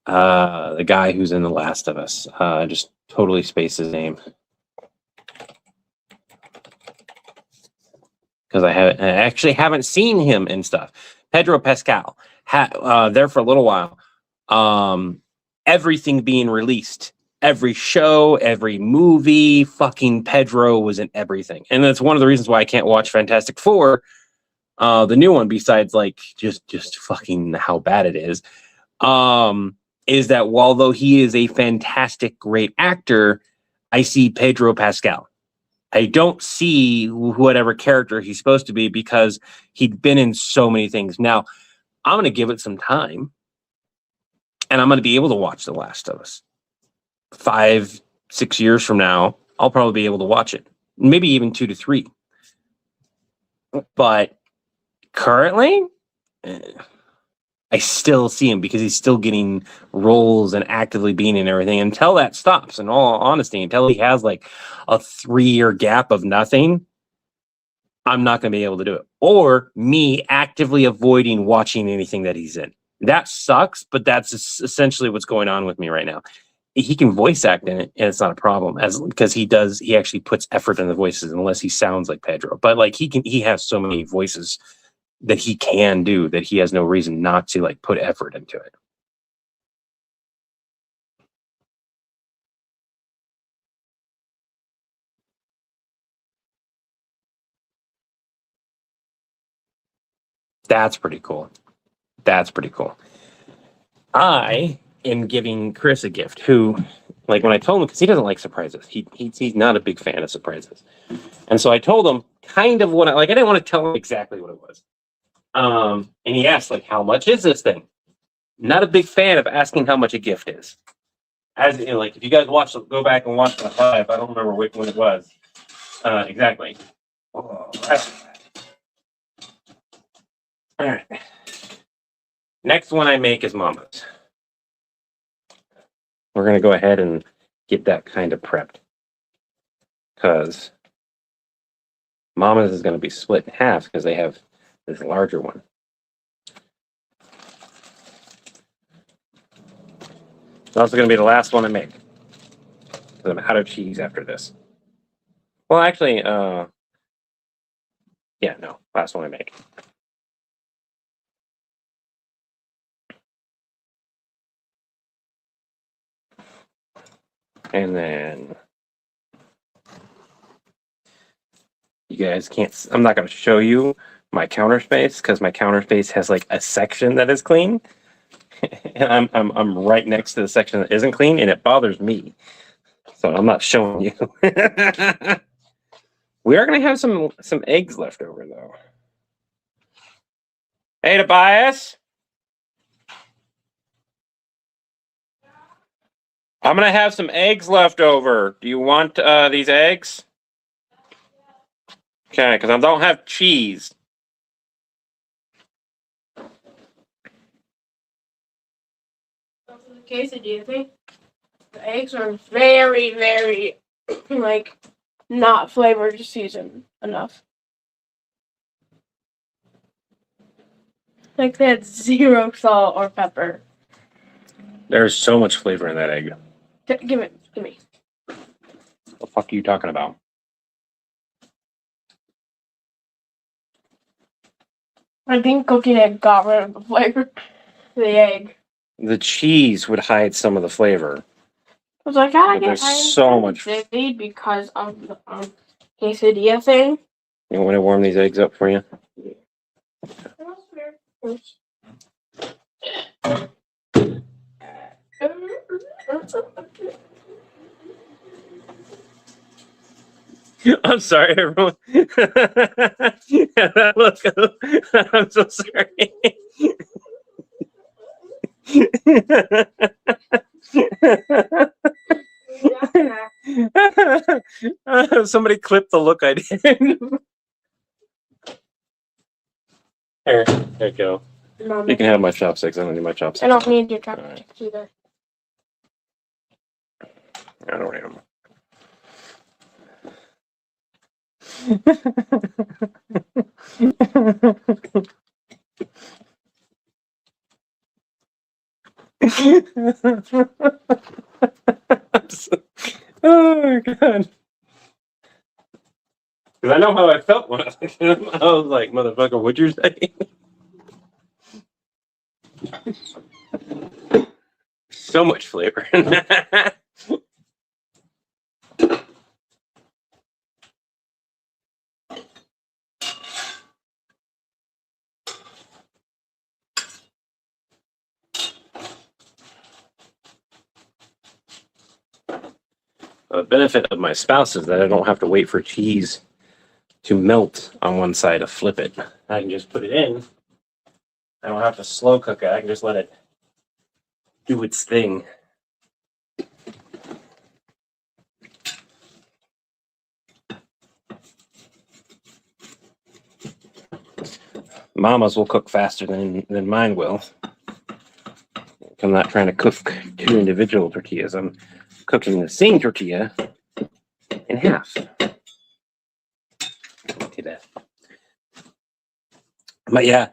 The guy who's in The Last of Us. Just totally spaced his name. Because I actually haven't seen him and stuff. Pedro Pascal. There for a little while. Everything being released. Every show, every movie, fucking Pedro was in everything. And that's one of the reasons why I can't watch Fantastic Four, the new one, besides like just fucking how bad it is that although he is a fantastic, great actor, I see Pedro Pascal. I don't see whatever character he's supposed to be because he'd been in so many things. Now, I'm going to give it some time, and I'm going to be able to watch The Last of Us. 5-6 years from now, I'll probably be able to watch it. Maybe even 2 to 3. But currently, I still see him because he's still getting roles and actively being in everything until that stops. In all honesty, until he has like a 3-year gap of nothing, I'm not going to be able to do it. Or me actively avoiding watching anything that he's in. That sucks, but that's essentially what's going on with me right now. He can voice act in it, and it's not a problem because he actually puts effort in the voices, unless he sounds like Pedro. But like he has so many voices that he can do that he has no reason not to like put effort into it. That's pretty cool. That's pretty cool. I am giving Chris a gift who, like when I told him, because he doesn't like surprises. He's not a big fan of surprises. And so I told him kind of what I didn't want to tell him exactly what it was. And he asked, like, how much is this thing? Not a big fan of asking how much a gift is. As in, like, if you guys go back and watch the live, I don't remember when it was exactly. Oh, that's all right. Next one I make is Mama's. We're gonna go ahead and get that kind of prepped because Mama's is gonna be split in half because they have this larger one. It's also going to be the last one I make. Because I'm out of cheese after this. Well, actually, last one I make. And then you guys can't, I'm not going to show you my counter space because my counter space has like a section that is clean. And I'm right next to the section that isn't clean, and it bothers me. So I'm not showing you. We are going to have some eggs left over, though. Hey, Tobias. I'm going to have some eggs left over. Do you want these eggs? Okay, because I don't have cheese. Quesadilla thing. The eggs are very, very, like, not flavored seasoned enough. Like, they had 0 salt or pepper. There's so much flavor in that egg. Give me. What the fuck are you talking about? I think cooking it got rid of the flavor of the egg. The cheese would hide some of the flavor. I was like, I There's so much. Because of the quesadilla thing. You want me to warm these eggs up for you? I'm sorry, everyone. Look, I'm so sorry. Somebody clip the look I did. Here you go. Mom, You can have my chopsticks. I don't need my chopsticks. I don't need your chopsticks either. I don't need them. Oh god. Because I know how I felt when I was like, motherfucker, what'd you say? So much flavor. The benefit of my spouse is that I don't have to wait for cheese to melt on one side to flip it. I can just put it in. I don't have to slow cook it. I can just let it do its thing. Mama's will cook faster than mine will. I'm not trying to cook two individual tortillas. I'm cooking the same tortilla in half. See that? But yeah,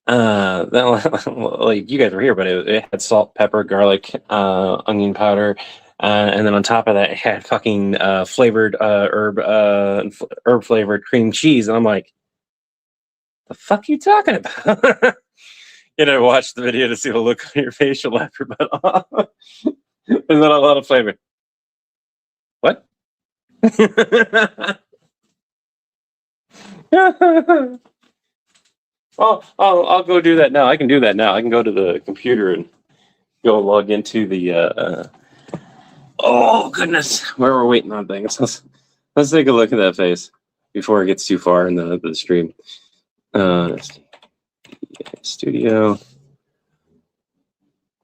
like you guys were here, but it had salt, pepper, garlic, onion powder, and then on top of that, it had fucking flavored herb flavored cream cheese. And I'm like, the fuck you talking about? You know, watch the video to see the look on your face. You'll laugh your butt off. There's not a lot of flavor. What? I'll go do that now. I can do that now. I can go to the computer and go log into the. Oh goodness, where we're waiting on things. Let's take a look at that face before it gets too far in the stream. Let's see. Studio.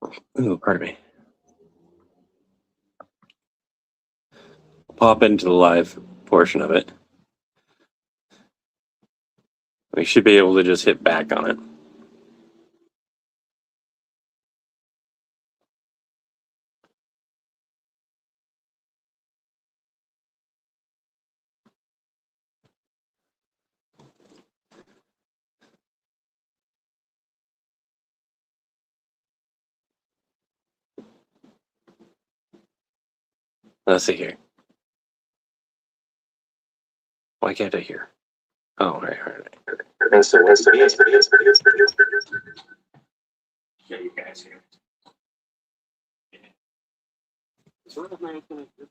Oh, pardon me. Pop into the live portion of it. We should be able to just hit back on it. Let's see here. Why can't I hear? Oh, right. Yeah, you guys hear.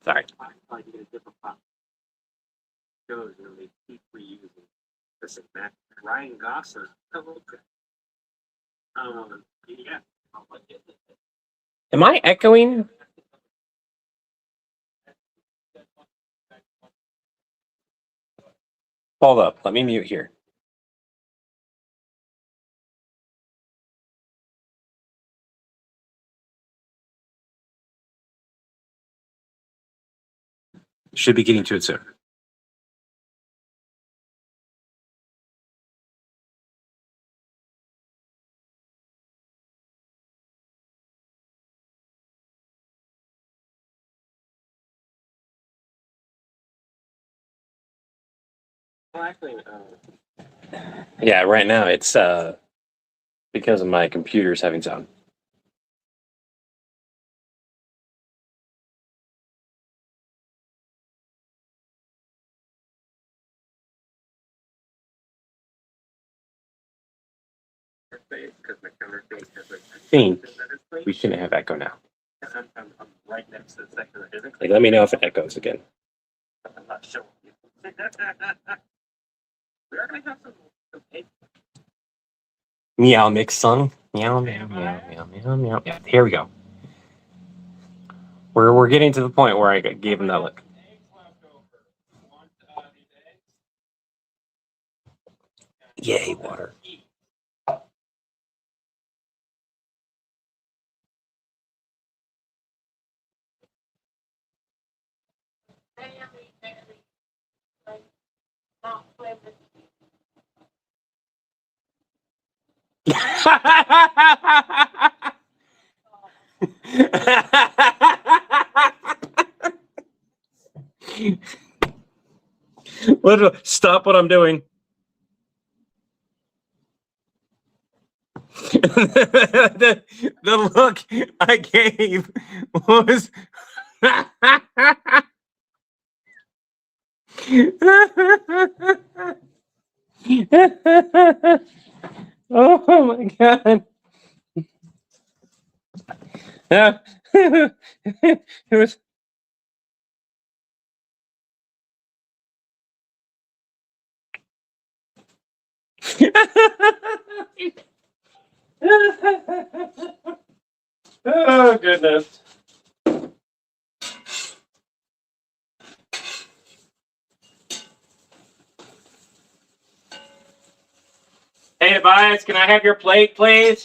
Sorry. Shows and they keep reusing. Listen, Matt, Ryan Gosling. Yeah. Am I echoing? Hold up. Let me mute here. Should be getting to it soon. Well, actually, yeah, right now it's because of my computer's having sound. I think we shouldn't have echo now. Right next to the section of physics. Like, let me know if it echoes again. I'm not sure. We are gonna have some Meow mix song. Meow, meow, meow, meow, meow, meow. Yeah, here we go. We're getting to the point where I gave him that look. Yay, water. Stop what I'm doing. the look I gave was oh my god. It was oh goodness. Hey Tobias, can I have your plate, please?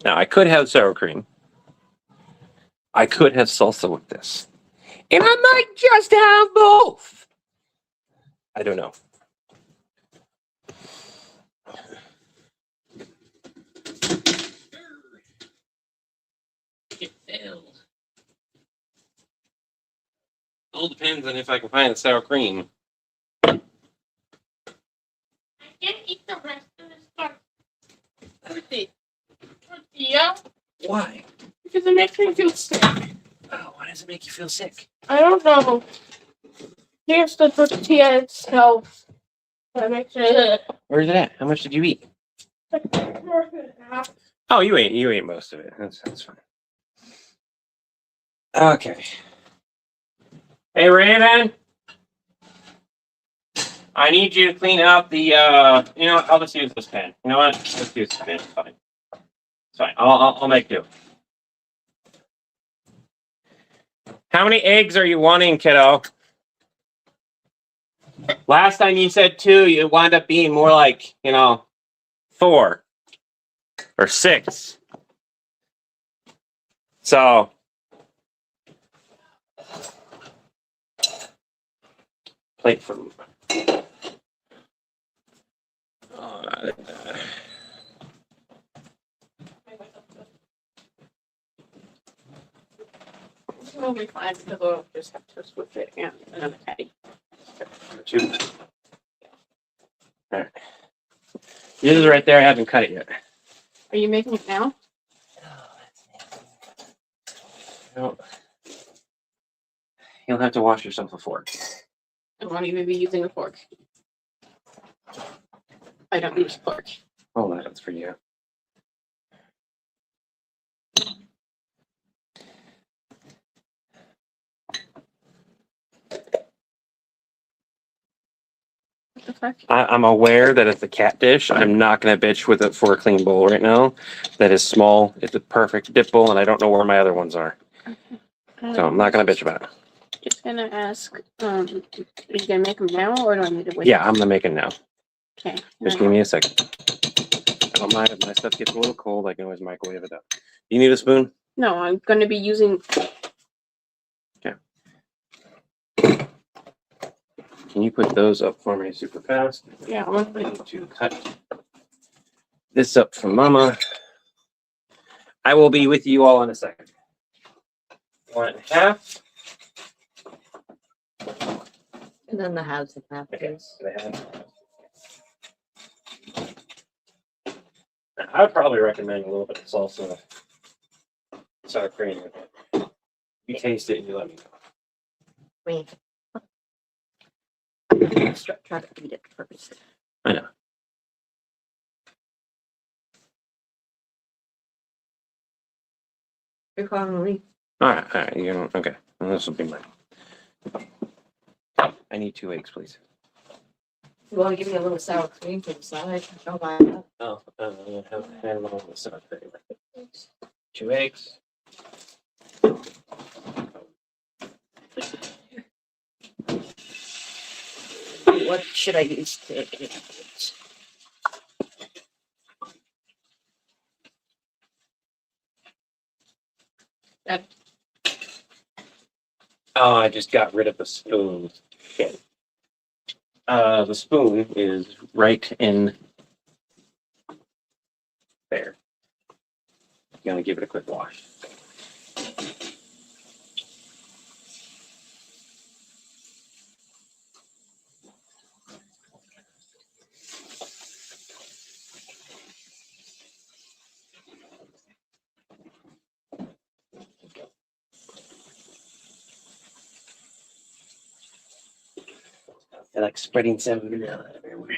Now I could have sour cream. I could have salsa with this. And I might just have both. I don't know. It failed. All depends on if I can find the sour cream. I can't eat the rest of this stuff. Tortilla? Why? Because it makes me feel sick. Oh, why does it make you feel sick? I don't know. Here's the tortilla itself. That makes it. Where's it at? How much did you eat? Oh, you ate most of it. That's fine. Okay. Hey Raven, I need you to clean up the. You know what? I'll just use this pen. You know what? Let's use this pen. It's fine. It's fine. I'll make do. How many eggs are you wanting, kiddo? Last time you said 2, you wound up being more like 4 or 6. So. Plate from. We'll be fine because we'll just have to switch it and another patty. All right. This is right there. I haven't cut it yet. Are you making it now? No. You'll have to wash yourself a fork. I won't even be using a fork. I don't use a fork. Oh, that's for you. What the fuck? I'm aware that it's a cat dish. I'm not going to bitch with it for a clean bowl right now. That is small. It's a perfect dip bowl, and I don't know where my other ones are. So I'm not going to bitch about it. Just gonna ask, are you gonna make them now or do I need to wait? Yeah, I'm going to make it now. Okay. Just give me a second. I don't mind if my stuff gets a little cold. I can always microwave it up. You need a spoon? No, I'm gonna be using. Okay. Can you put those up for me super fast? Yeah, I'm I gonna. need to cut this up for Mama. I will be with you all in a second. 1.5. And then the halves and half. Okay. Now, I would probably recommend a little bit of salsa, sour cream. You taste it and you let me know. Try to eat it first. I know. You're calling me. All right. You know, okay. Well, this will be mine. I need 2 eggs, please. You want to give me a little sour cream for the side? I don't mind that. Oh, have a little stuff. 2 eggs. What should I use to Oh, I just got rid of the spoon. Shit. The spoon is right in there. Gonna give it a quick wash. I like spreading some vanilla everywhere.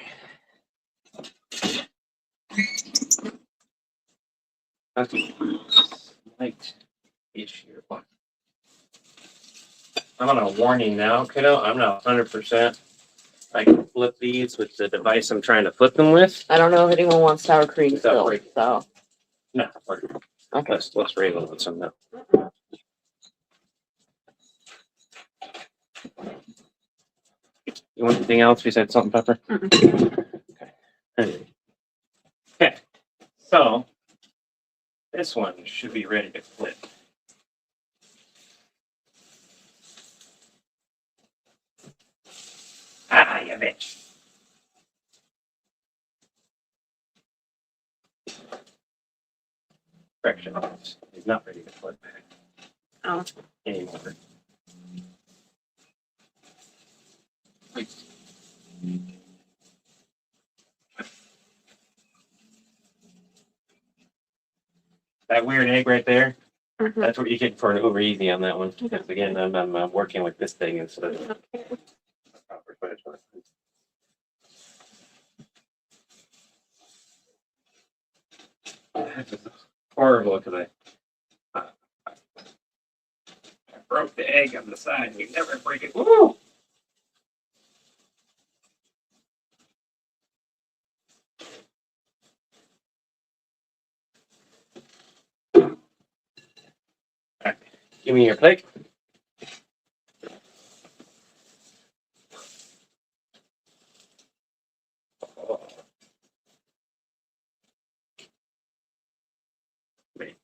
Okay. Light-ish here. I'm on a warning now, kiddo. I'm not 100%. I can flip these with the device I'm trying to flip them with. I don't know if anyone wants sour cream Without still, breaking. so. No, Okay. let's raise a little bit some now. You want anything else besides salt and pepper? Okay. Okay. So this one should be ready to flip. Ah, you bitch. Correction. He's not ready to flip Oh. anymore. That weird egg right there, Mhm. that's what you get for an over easy on that one. Because again, I'm working with this thing instead of the proper footage. This is horrible because I broke the egg on the side. You never break it. Woo! Right. Give me your plate. Wait.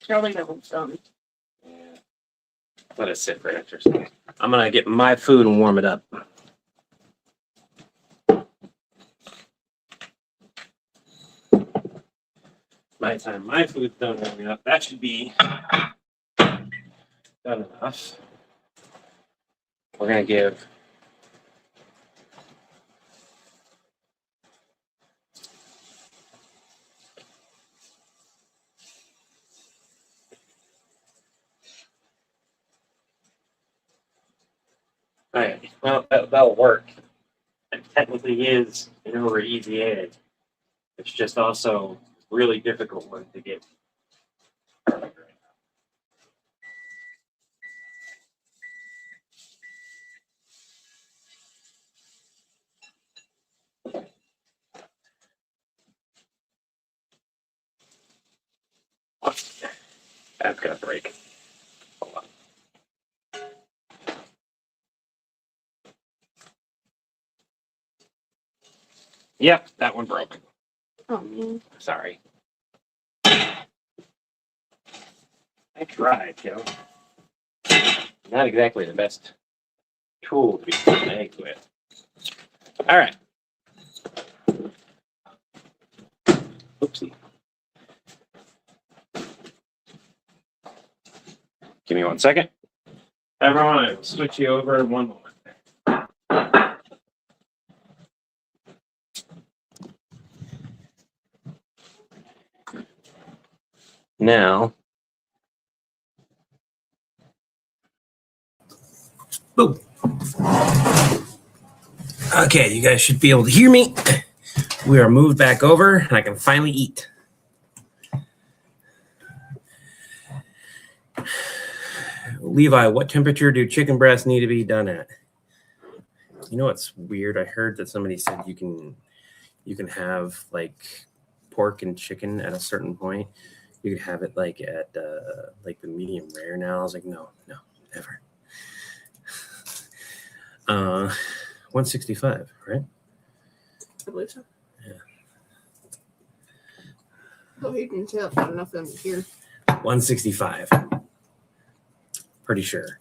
Charlie, that one's done. Yeah. Let it sit for an extra second. I'm gonna get my food and warm it up. By the time my food's done warming up, that should be done enough. We're gonna give Alright, well, that'll work. It technically is an over easy egg. It's just also a really difficult one to get. That's gonna break. Hold on. Yep, that one broke. Oh, man. Sorry. I tried, Joe. Not exactly the best tool to be putting eggs with. All right. Oopsie. Give me 1 second. Everyone, I will switch you over in 1 moment. Now, Boom. Okay, you guys should be able to hear me. We are moved back over, and I can finally eat. Levi, what temperature do chicken breasts need to be done at? You know what's weird? I heard that somebody said you can have like pork and chicken at a certain point. You could have it like at like the medium rare now. I was like, no, never. 165, right? I believe so. Yeah. Oh, you can tell not enough of them here. 165. Pretty sure.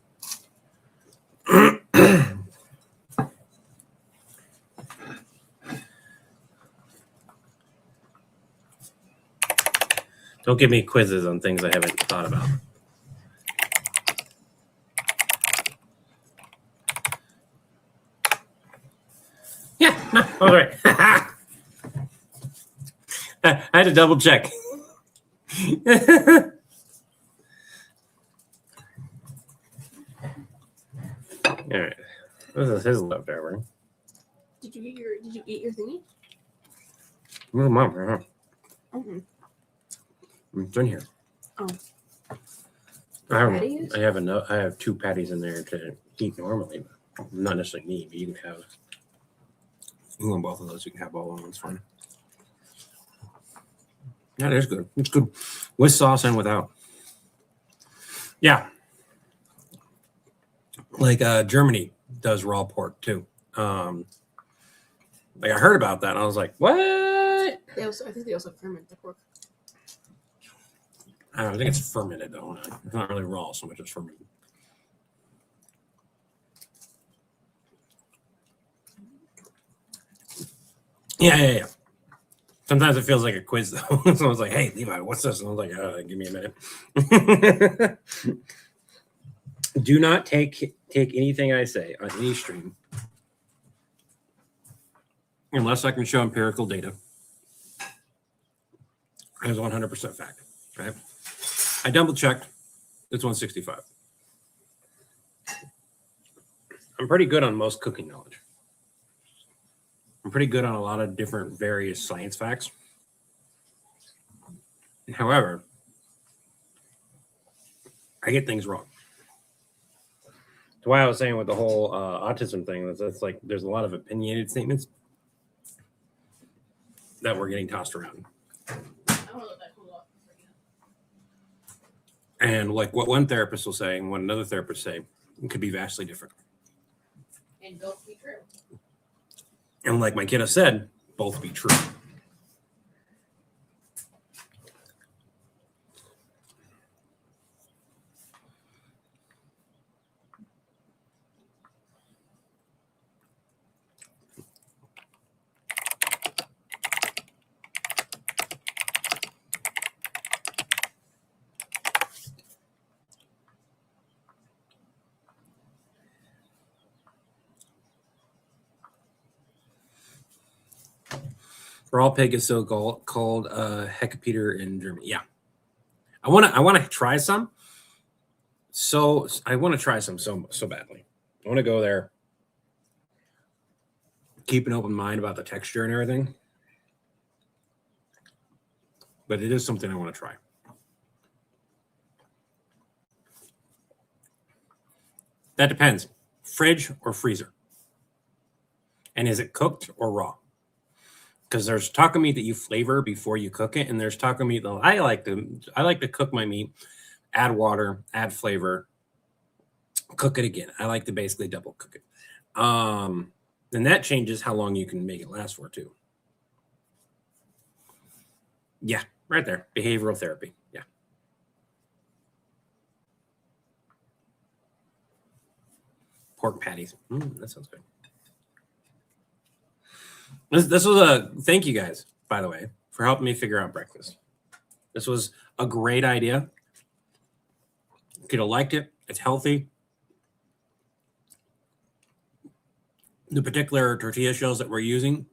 Don't give me quizzes on things I haven't thought about. Yeah, no, all right. I had to double check. All right. This is his leftover. Did you eat your thingy? Mom, Mm-hmm. it's in here. Oh. I have 2 patties in there to eat normally, but not necessarily me, but you can have. You want both of those? You can have all of them. It's fine. Yeah, it is good. It's good with sauce and without. Yeah, like Germany does raw pork too. Like I heard about that, and I was like, "What?" I think they also ferment the pork. I think it's fermented though. It's not really raw so much as fermented. Yeah. Sometimes it feels like a quiz though. Someone's like, "Hey, Levi, what's this?" And I was like, "Give me a minute." Do not take anything I say on any stream unless I can show empirical data as 100% fact. Right? I double checked. It's 165. I'm pretty good on most cooking knowledge. I'm pretty good on a lot of different various science facts. However, I get things wrong. That's why I was saying with the whole autism thing, that's like there's a lot of opinionated statements that were getting tossed around. And like what one therapist will say and what another therapist say could be vastly different. And both be true. And like my kiddo said, both be true. Raw pig is so called Heckepeter in Germany. Yeah, I want to try some. So I want to try some so badly. I want to go there, keep an open mind about the texture and everything. But it is something I want to try. That depends. Fridge or freezer. And is it cooked or raw? Because there's taco meat that you flavor before you cook it, and there's taco meat that I like to cook my meat, add water, add flavor, cook it again. I like to basically double cook it. And that changes how long you can make it last for too. Yeah, right there. Behavioral therapy. Yeah. Pork patties. That sounds good. This was a thank you guys, by the way, for helping me figure out breakfast. This was a great idea. You could have liked it. It's healthy. The particular tortilla shells that we're using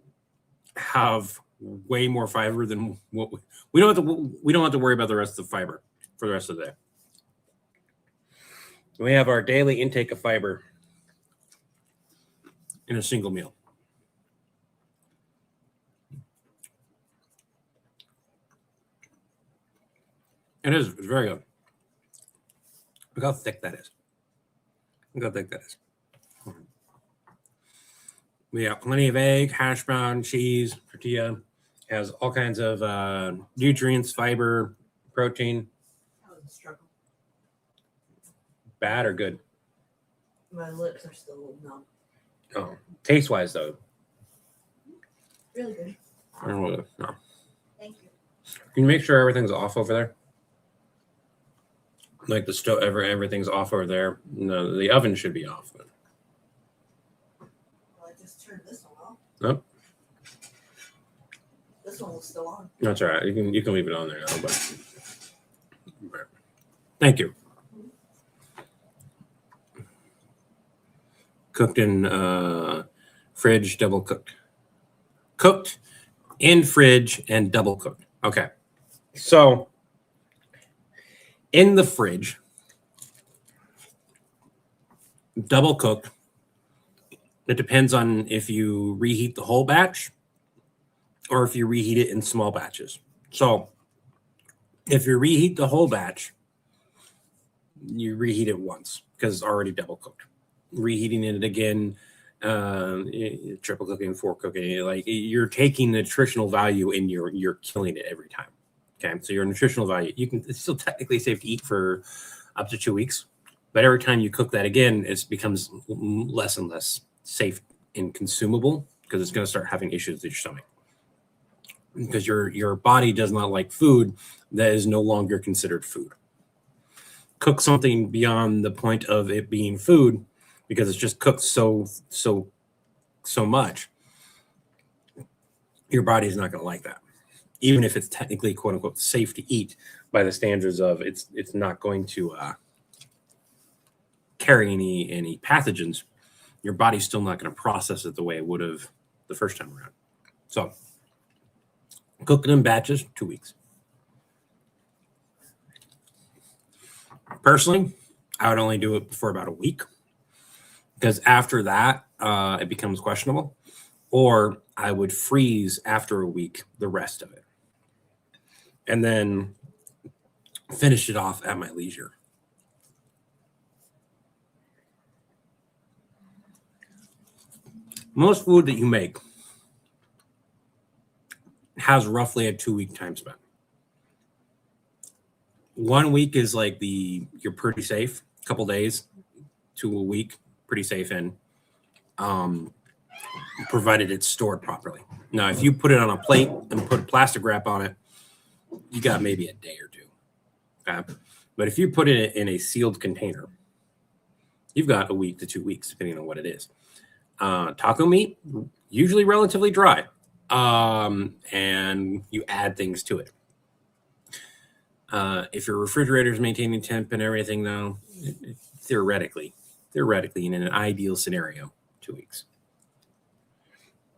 have way more fiber than what we don't have to worry about the rest of the fiber for the rest of the day. We have our daily intake of fiber in a single meal. It's very good. Look how thick that is. Look how thick that is. We got plenty of egg, hash brown, cheese, tortilla. Has all kinds of nutrients, fiber, protein. That was a struggle. Bad or good? My lips are still a little numb. Oh, taste wise though. Really good. I don't know. No. Thank you. Can you make sure everything's off over there? Like the stove, everything's off over there. No, the oven should be off. Well, I just turned this one off. Nope, This one was still on. that's all right. You can leave it on there now. But thank you. Cooked in fridge, double cooked. Cooked in fridge and double cooked. Okay, so in the fridge, double cooked. It depends on if you reheat the whole batch or if you reheat it in small batches. So if you reheat the whole batch, you reheat it once because it's already double cooked. Reheating it again, triple cooking, four cooking, like you're taking the nutritional value and you're killing it every time. Okay, so your nutritional value, it's still technically safe to eat for up to 2 weeks, but every time you cook that again, it becomes less and less safe and consumable because it's going to start having issues with your stomach because your body does not like food that is no longer considered food. Cook something beyond the point of it being food because it's just cooked so much. Your body's not going to like that. Even if it's technically quote unquote safe to eat by the standards of it's not going to carry any pathogens, your body's still not going to process it the way it would have the first time around. So cook it in batches, 2 weeks. Personally, I would only do it for about a week because after that, it becomes questionable. Or I would freeze after a week the rest of it. And then finish it off at my leisure. Most food that you make has roughly a 2 week time span. 1 week is like you're pretty safe. A couple days to a week, pretty safe in, provided it's stored properly. Now, if you put it on a plate and put plastic wrap on it, you got maybe a day or two. Okay? But if you put it in a sealed container, you've got a week to 2 weeks, depending on what it is. Taco meat, usually relatively dry, and you add things to it. If your refrigerator is maintaining temp and everything, though, theoretically, in an ideal scenario, 2 weeks.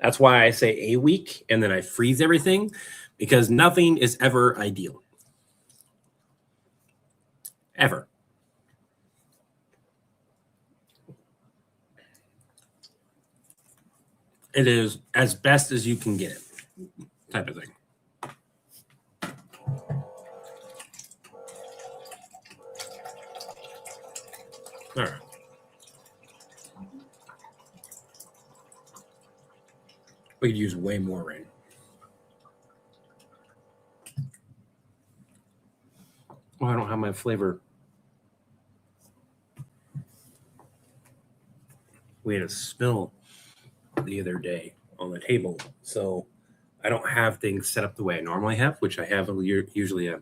That's why I say a week, and then I freeze everything, because nothing is ever ideal. Ever. It is as best as you can get it, type of thing. All right. We could use way more rain. Oh, I don't have my flavor. We had a spill the other day on the table, so I don't have things set up the way I normally have, which I have usually a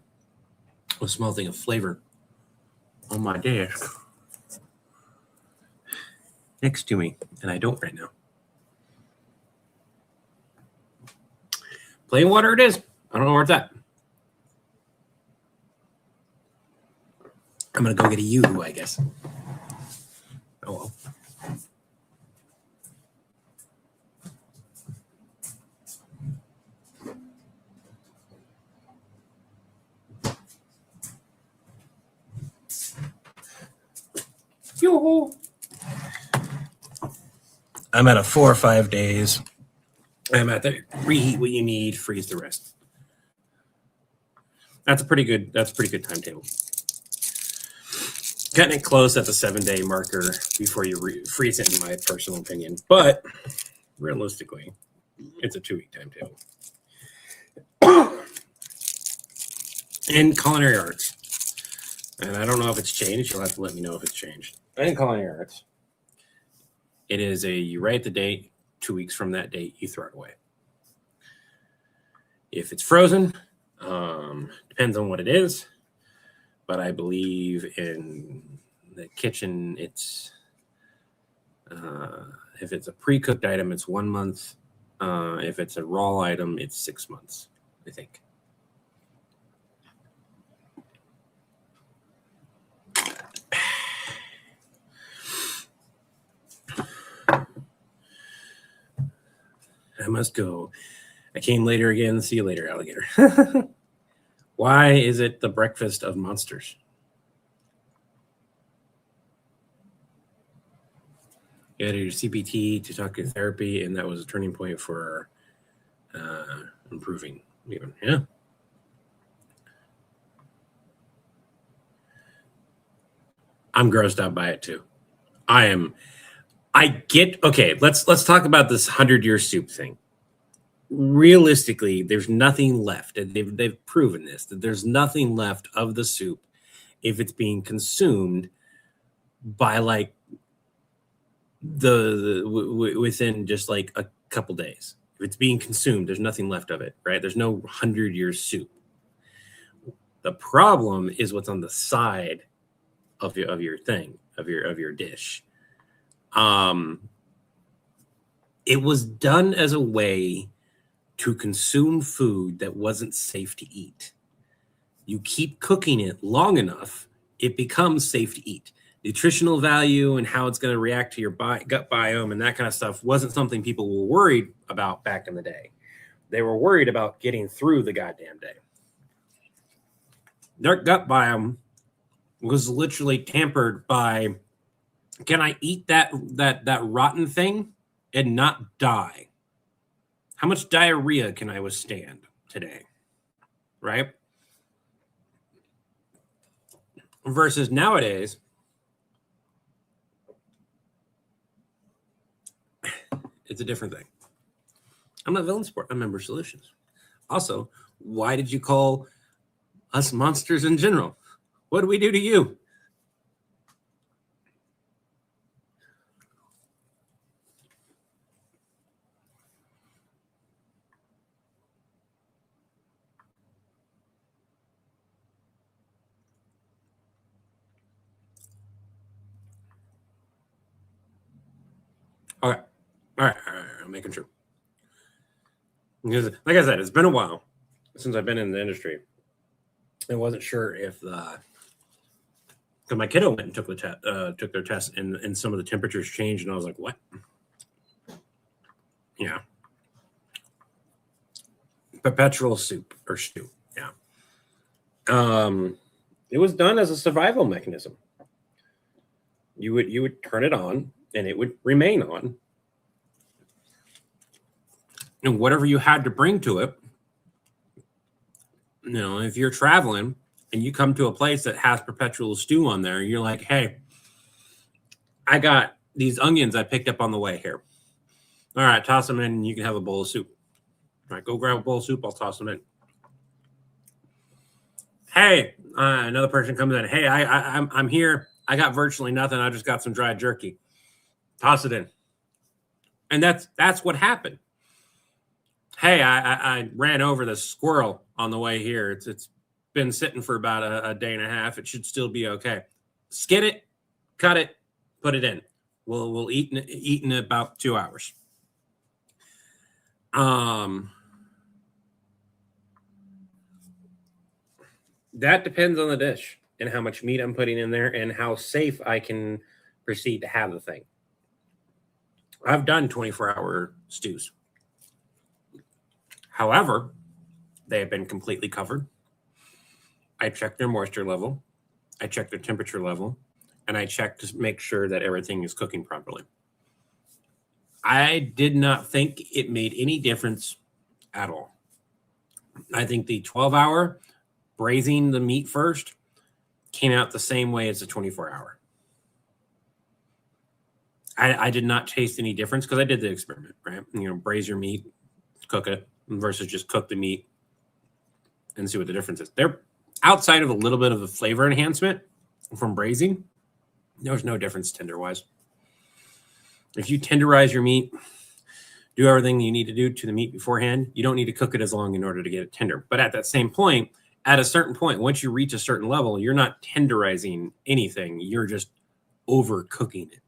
small thing of flavor on my desk next to me, and I don't right now. Plain water it is. I don't know where it's at. I'm gonna go get a yoo-hoo, I guess. Oh well. Yoo-hoo. I'm at a 4 or 5 days. I'm at the reheat what you need, freeze the rest. That's a pretty good timetable. Getting it close at the 7-day marker before you freeze it, in my personal opinion. But realistically, it's a 2-week timetable. In culinary arts, and I don't know if it's changed. You'll have to let me know if it's changed. In culinary arts, it is you write the date. 2 weeks from that date, you throw it away. If it's frozen, depends on what it is. But I believe in the kitchen, it's if it's a pre-cooked item, it's 1 month. If it's a raw item, it's 6 months, I think. I must go. I came later again. See you later, alligator. Why is it the breakfast of monsters? You had your CPT to talk to therapy, and that was a turning point for improving. Even, yeah. I'm grossed out by it too. Okay, let's talk about this 100-year soup thing. Realistically, there's nothing left. They've proven this, that there's nothing left of the soup if it's being consumed by like within just like a couple days. If it's being consumed, there's nothing left of it, right? There's no 100-year soup. The problem is what's on the side of your thing, of your dish. It was done as a way to consume food that wasn't safe to eat. You keep cooking it long enough, it becomes safe to eat. Nutritional value and how it's going to react to your gut biome and that kind of stuff wasn't something people were worried about back in the day. They were worried about getting through the goddamn day. Their gut biome was literally tampered by, can I eat that rotten thing and not die? How much diarrhea can I withstand today? Right? Versus nowadays, it's a different thing. I'm not Villain Sport. I'm Member Solutions. Also, why did you call us monsters in general? What did we do to you? Okay. All right. I'm making sure. Because, like I said, it's been a while since I've been in the industry. I wasn't sure if because my kiddo went and took their test, and some of the temperatures changed, and I was like, "What?" Yeah. Perpetual soup or stew. Yeah. It was done as a survival mechanism. You would turn it on, and it would remain on. And whatever you had to bring to it, if you're traveling and you come to a place that has perpetual stew on there, you're like, hey, I got these onions I picked up on the way here. All right, toss them in and you can have a bowl of soup. All right, go grab a bowl of soup. I'll toss them in. Hey, another person comes in. Hey, I'm here. I got virtually nothing. I just got some dry jerky. Toss it in. And that's what happened. Hey, I ran over the squirrel on the way here. It's been sitting for about a day and a half. It should still be okay. Skin it, cut it, put it in. We'll eat in about 2 hours. That depends on the dish and how much meat I'm putting in there and how safe I can proceed to have the thing. I've done 24-hour stews. However, they have been completely covered. I checked their moisture level. I checked their temperature level. And I checked to make sure that everything is cooking properly. I did not think it made any difference at all. I think the 12-hour braising the meat first came out the same way as a 24-hour. I did not taste any difference because I did the experiment, right? You know, braise your meat, cook it, versus just cook the meat and see what the difference is. They're outside of a little bit of the flavor enhancement from braising. There's no difference tender-wise. If you tenderize your meat, do everything you need to do to the meat beforehand, you don't need to cook it as long in order to get it tender. But at that same point, at a certain point, once you reach a certain level, you're not tenderizing anything. You're just overcooking it.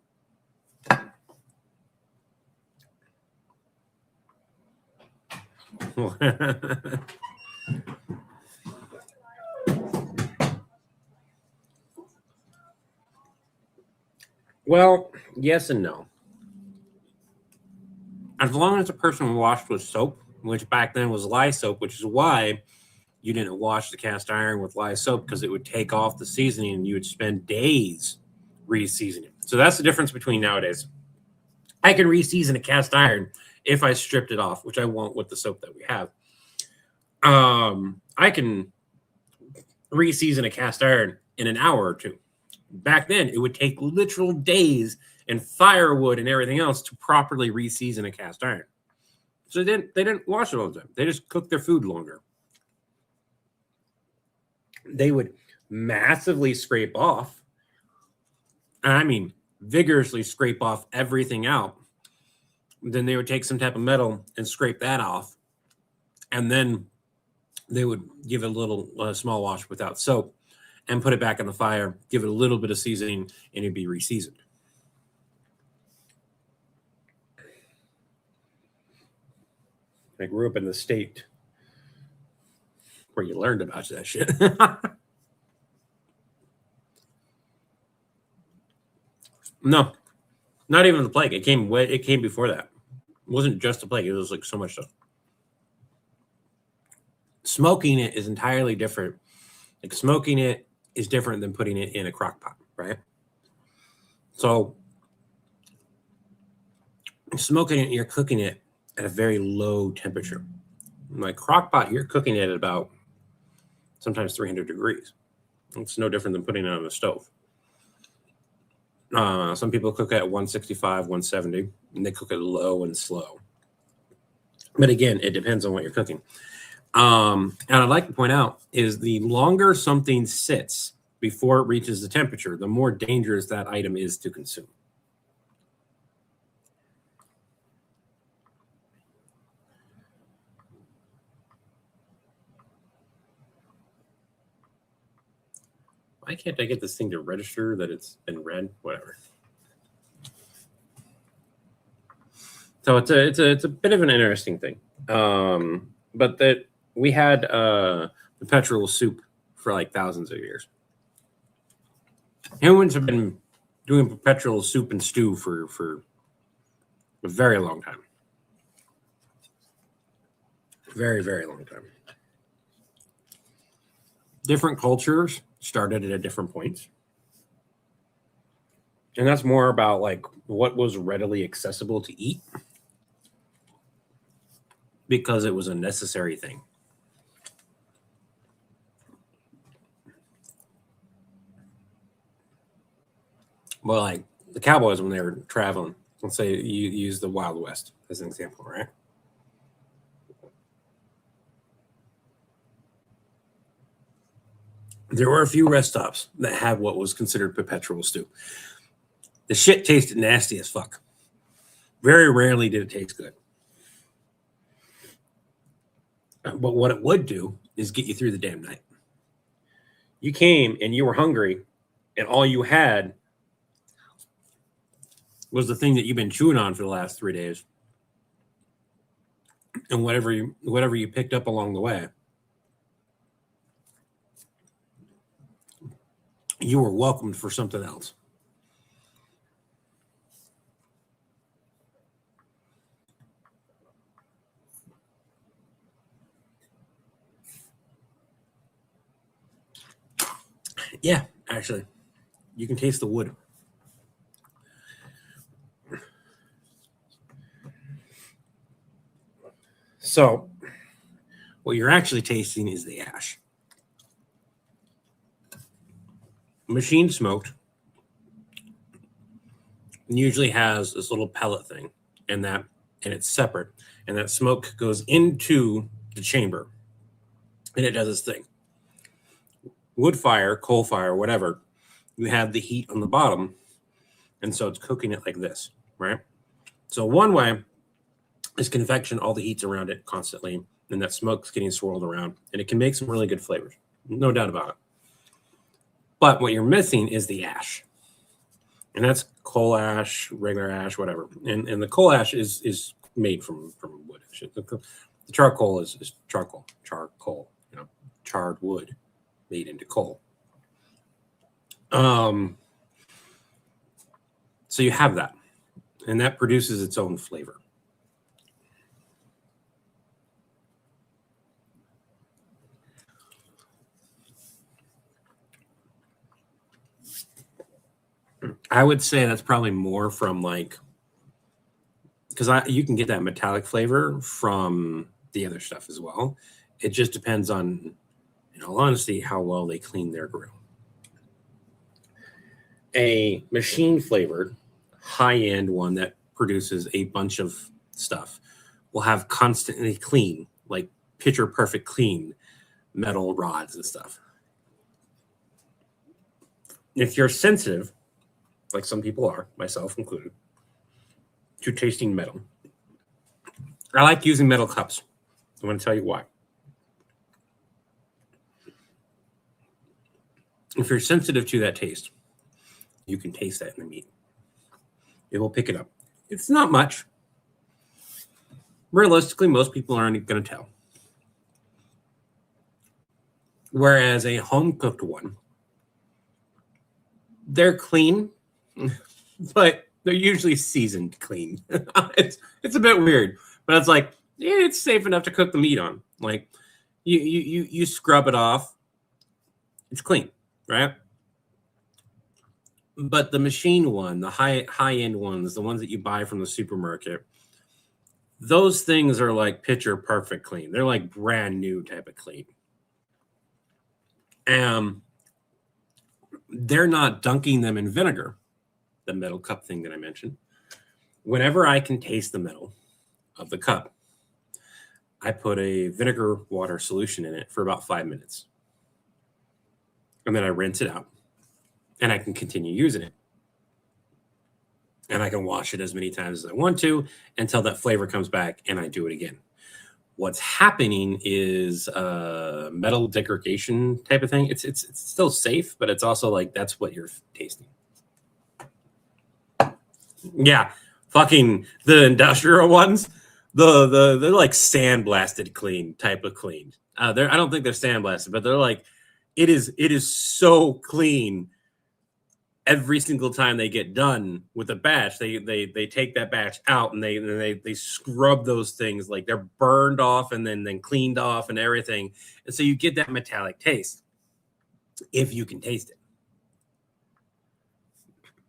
Well, yes and no. As long as the person washed with soap, which back then was lye soap, which is why you didn't wash the cast iron with lye soap, because it would take off the seasoning and you would spend days re-seasoning. So that's the difference between nowadays. I can re-season a cast iron if I stripped it off, which I won't with the soap that we have. I can re-season a cast iron in an hour or two. Back then, it would take literal days and firewood and everything else to properly re-season a cast iron. So they didn't wash it all the time. They just cooked their food longer. They would massively scrape off. I mean, vigorously scrape off everything out. Then they would take some type of metal and scrape that off. And then they would give it a little small wash without soap and put it back on the fire, give it a little bit of seasoning, and it'd be re-seasoned. I grew up in the state where you learned about that shit. No, not even the plague. It came before that. It wasn't just the plague. It was like so much stuff. Smoking it is entirely different. Like smoking it is different than putting it in a crock pot, right? So smoking it, you're cooking it at a very low temperature. Like crock pot, you're cooking it at about sometimes 300 degrees. It's no different than putting it on a stove. Some people cook at 165, 170, and they cook it low and slow. But again, it depends on what you're cooking. And I'd like to point out is the longer something sits before it reaches the temperature, the more dangerous that item is to consume. Why can't I get this thing to register that it's been read? Whatever. So it's a bit of an interesting thing. But that we had perpetual soup for like thousands of years. Humans have been doing perpetual soup and stew for a very long time. Very, very long time. Different cultures started at different points. And that's more about like what was readily accessible to eat because it was a necessary thing. Well, like the cowboys when they were traveling, let's say you use the Wild West as an example, right? There were a few rest stops that had what was considered perpetual stew. The shit tasted nasty as fuck. Very rarely did it taste good. But what it would do is get you through the damn night. You came and you were hungry, and all you had was the thing that you've been chewing on for the last 3 days. And whatever you picked up along the way, you were welcomed for something else. Yeah, actually, you can taste the wood. So, what you're actually tasting is the ash. machine smoked usually has this little pellet thing, and it's separate, and that smoke goes into the chamber, and it does its thing. Wood fire, coal fire, whatever, you have the heat on the bottom, and so it's cooking it like this, right? So one way is convection, all the heat's around it constantly, and that smoke's getting swirled around, and it can make some really good flavors, no doubt about it. But what you're missing is the ash. And that's coal ash, regular ash, whatever. And the coal ash is made from wood. The charcoal is charcoal, charred wood made into coal. So you have that, and that produces its own flavor. I would say that's probably more from because you can get that metallic flavor from the other stuff as well. It just depends on, in all honesty, how well they clean their grill. A machine flavored, high end one that produces a bunch of stuff will have constantly clean, like picture perfect clean metal rods and stuff. If you're sensitive, like some people are, myself included, to tasting metal, I like using metal cups. I'm going to tell you why. If you're sensitive to that taste, you can taste that in the meat. It will pick it up. It's not much. Realistically, most people aren't going to tell. Whereas a home-cooked one, they're clean, but they're usually seasoned clean. It's a bit weird, but it's like, yeah, it's safe enough to cook the meat on. Like you scrub it off, it's clean, right? But the machine one, the high end ones, the ones that you buy from the supermarket, those things are like picture perfect clean. They're like brand new type of clean. They're not dunking them in vinegar, the metal cup thing that I mentioned. Whenever I can taste the metal of the cup, I put a vinegar water solution in it for about 5 minutes. And then I rinse it out, and I can continue using it. And I can wash it as many times as I want to until that flavor comes back, and I do it again. What's happening is metal degradation type of thing. It's still safe, but it's also like that's what you're tasting. Yeah, fucking the industrial ones, they're like sandblasted clean type of clean. I don't think they're sandblasted, but they're like it is so clean. Every single time they get done with a batch, they take that batch out and they scrub those things like they're burned off and then cleaned off and everything. And so you get that metallic taste if you can taste it.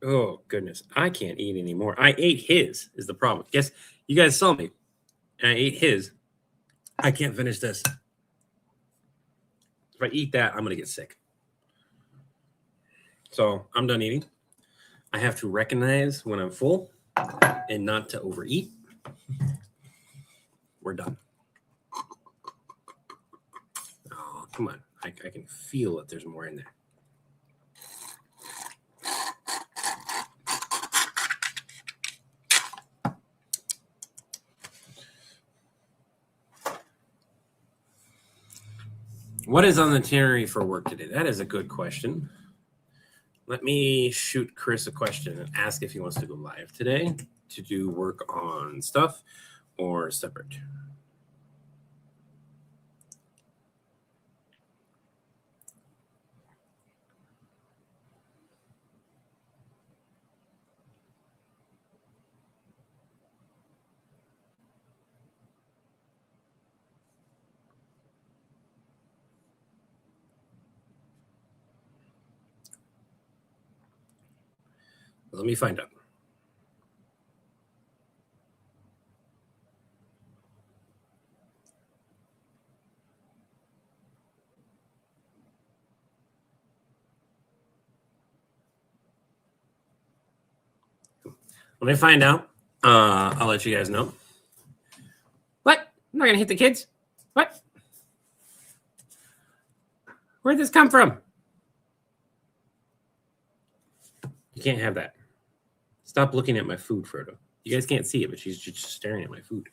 Oh goodness, I can't eat anymore. I ate his is the problem. Guess you guys saw me. And I ate his. I can't finish this. If I eat that, I'm gonna get sick. So I'm done eating. I have to recognize when I'm full and not to overeat. We're done. Oh, come on. I can feel that there's more in there. What is on the itinerary for work today? That is a good question. Let me shoot Chris a question and ask if he wants to go live today to do work on stuff or separate. Let me find out. When I find out, I'll let you guys know. What? I'm not gonna hit the kids. What? Where'd this come from? You can't have that. Stop looking at my food, Frodo. You guys can't see it, but she's just staring at my food.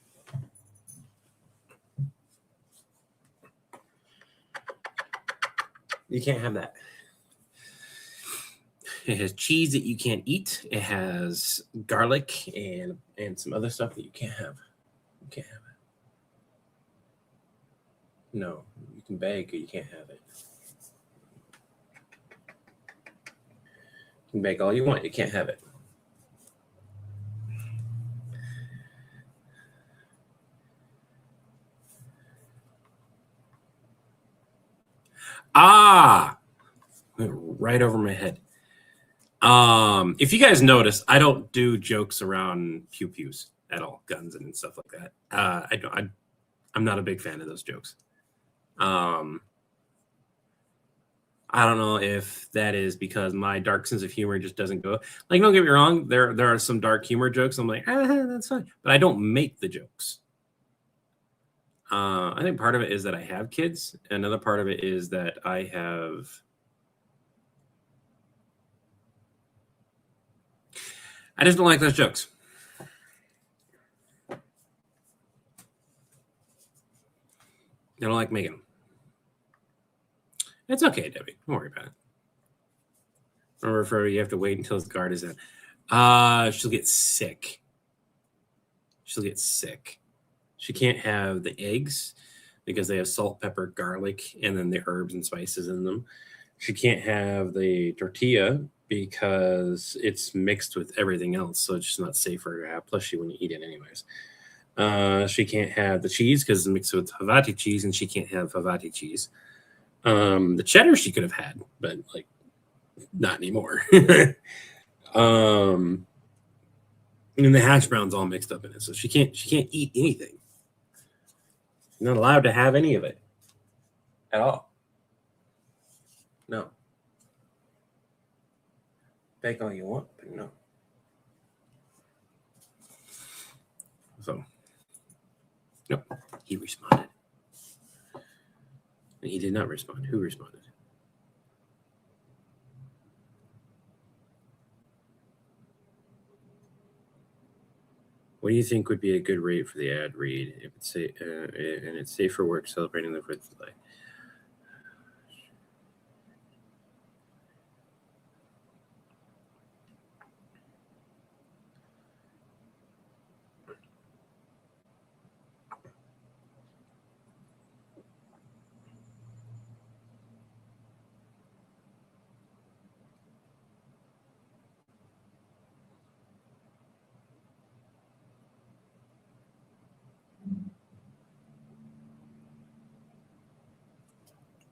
You can't have that. It has cheese that you can't eat. It has garlic and some other stuff that you can't have. You can't have it. No, you can beg, but you can't have it. You can beg all you want. You can't have it. Ah, went right over my head. If you guys notice, I don't do jokes around pew-pews at all, guns and stuff like that. I'm not a big fan of those jokes. I don't know if that is because my dark sense of humor just doesn't go. Like, don't get me wrong, there are some dark humor jokes. I'm like, that's fine, but I don't make the jokes. I think part of it is that I have kids. Another part of it is that I just don't like those jokes. I don't like making them. It's okay, Debbie. Don't worry about it. Remember, Frodo, you have to wait until his guard is in. She'll get sick. She'll get sick. She can't have the eggs because they have salt, pepper, garlic, and then the herbs and spices in them. She can't have the tortilla because it's mixed with everything else, so it's just not safe for her to have. Plus, she wouldn't eat it anyways. She can't have the cheese because it's mixed with Havarti cheese, and she can't have Havarti cheese. The cheddar she could have had, but like not anymore. And the hash brown's all mixed up in it, so she can't eat anything. She's not allowed to have any of it at all. No. Beg all you want, but no. So, nope. He responded. He did not respond. Who responded? What do you think would be a good rate for the ad read if it's and it's safe for work celebrating the 4th of July?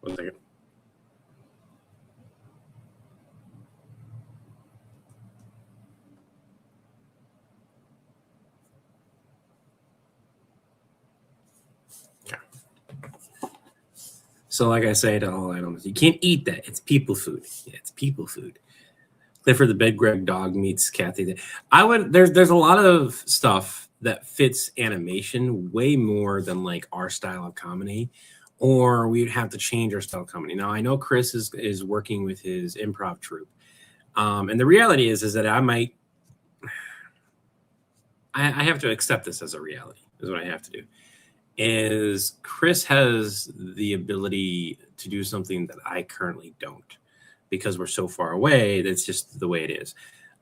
One second. So, like I say to all animals, you can't eat that. It's people food. Yeah, it's people food. Clifford the Big Red Dog meets Kathy. There's a lot of stuff that fits animation way more than like our style of comedy, or we'd have to change our style of comedy. Now I know Chris is working with his improv troupe, and the reality is that I have to accept this as a reality. Is what I have to do. Is Chris has the ability to do something that I currently don't because we're so far away. That's just the way it is.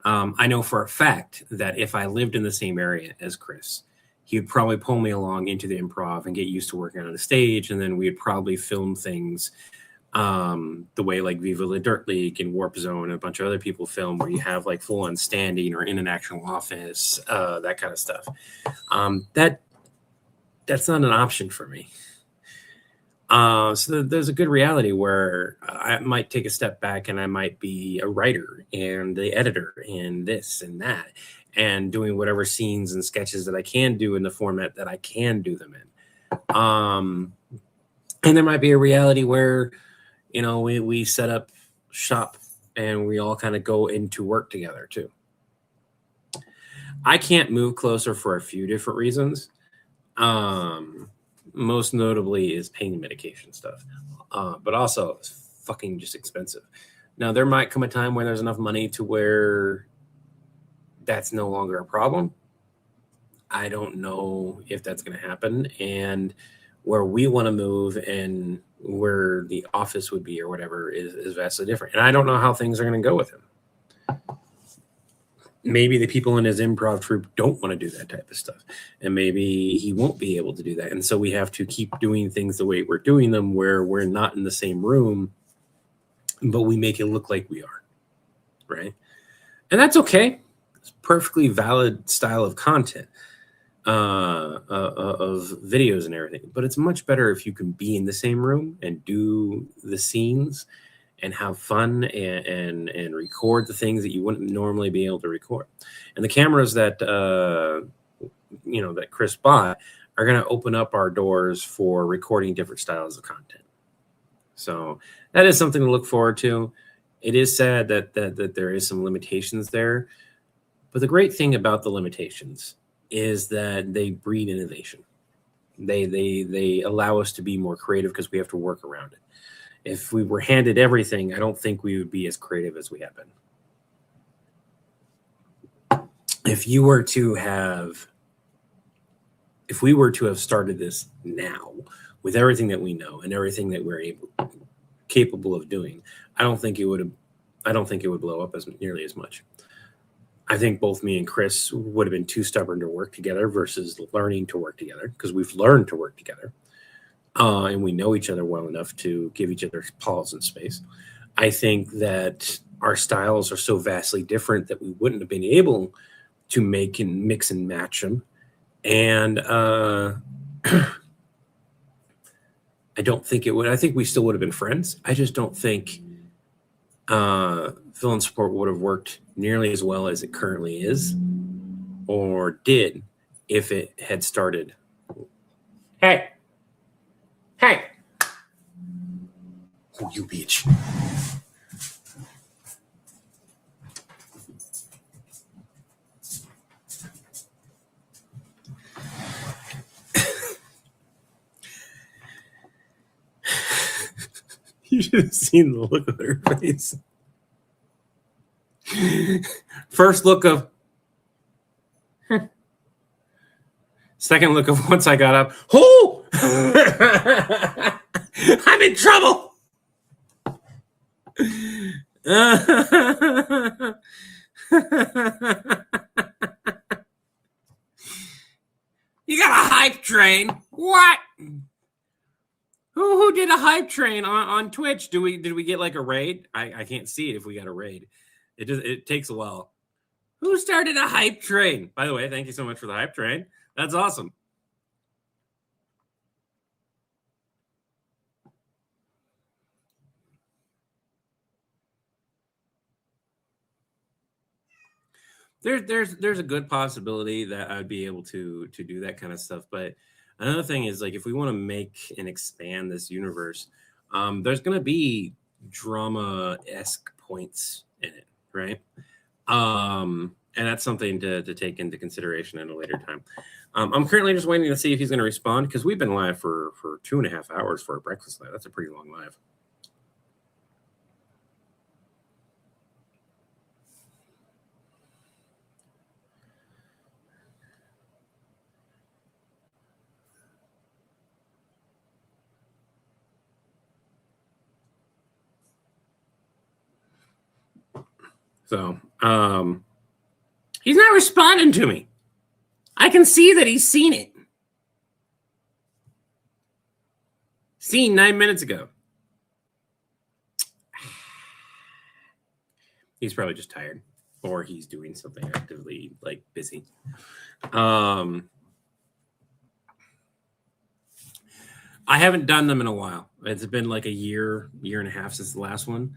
I know for a fact that if I lived in the same area as Chris, he would probably pull me along into the improv and get used to working on the stage. And then we'd probably film things the way like Viva La Dirt League and Warp Zone and a bunch of other people film where you have like full on standing or in an actual office, that kind of stuff. That's not an option for me. So there's a good reality where I might take a step back and I might be a writer and the editor and this and that and doing whatever scenes and sketches that I can do in the format that I can do them in. And there might be a reality where, you know, we set up shop and we all kind of go into work together too. I can't move closer for a few different reasons. Most notably is pain medication stuff, but also it's fucking just expensive. Now there might come a time where there's enough money to where that's no longer a problem. I don't know if that's going to happen, and where we want to move and where the office would be or whatever is vastly different. And I don't know how things are going to go with him. Maybe the people in his improv troupe don't want to do that type of stuff, and maybe he won't be able to do that. And so we have to keep doing things the way we're doing them, where we're not in the same room, but we make it look like we are, right? And that's okay. It's a perfectly valid style of content, of videos and everything. But it's much better if you can be in the same room and do the scenes and have fun and record the things that you wouldn't normally be able to record. And the cameras that that Chris bought are going to open up our doors for recording different styles of content. So that is something to look forward to. It is sad that there is some limitations there, but the great thing about the limitations is that they breed innovation. They allow us to be more creative because we have to work around it. If we were handed everything, I don't think we would be as creative as we have been. If we were to have started this now with everything that we know and everything that we're capable of doing, I don't think it would blow up as nearly as much. I think both me and Chris would have been too stubborn to work together versus learning to work together, because we've learned to work together. And we know each other well enough to give each other pause and space. I think that our styles are so vastly different that we wouldn't have been able to make and mix and match them. And I don't think it would. I think we still would have been friends. I just don't think Villain Support would have worked nearly as well as it currently is, or did, if it had started. Hey! Oh, you bitch. You should have seen the look on her face. First look of... Second look of once I got up. Oh! I'm in trouble! You got a hype train? What? Who did a hype train on Twitch? Did we get like a raid? I can't see it if we got a raid. It takes a while. Who started a hype train? By the way, thank you so much for the hype train. That's awesome. There's a good possibility that I'd be able to do that kind of stuff. But another thing is, like, if we want to make and expand this universe, there's going to be drama-esque points in it, right? And that's something to take into consideration at a later time. I'm currently just waiting to see if he's going to respond, because we've been live for 2.5 hours for a breakfast live. That's a pretty long live. So, he's not responding to me. I can see that he's seen it. Seen 9 minutes ago. He's probably just tired, or he's doing something actively, like, busy. I haven't done them in a while. It's been like a year and a half since the last one.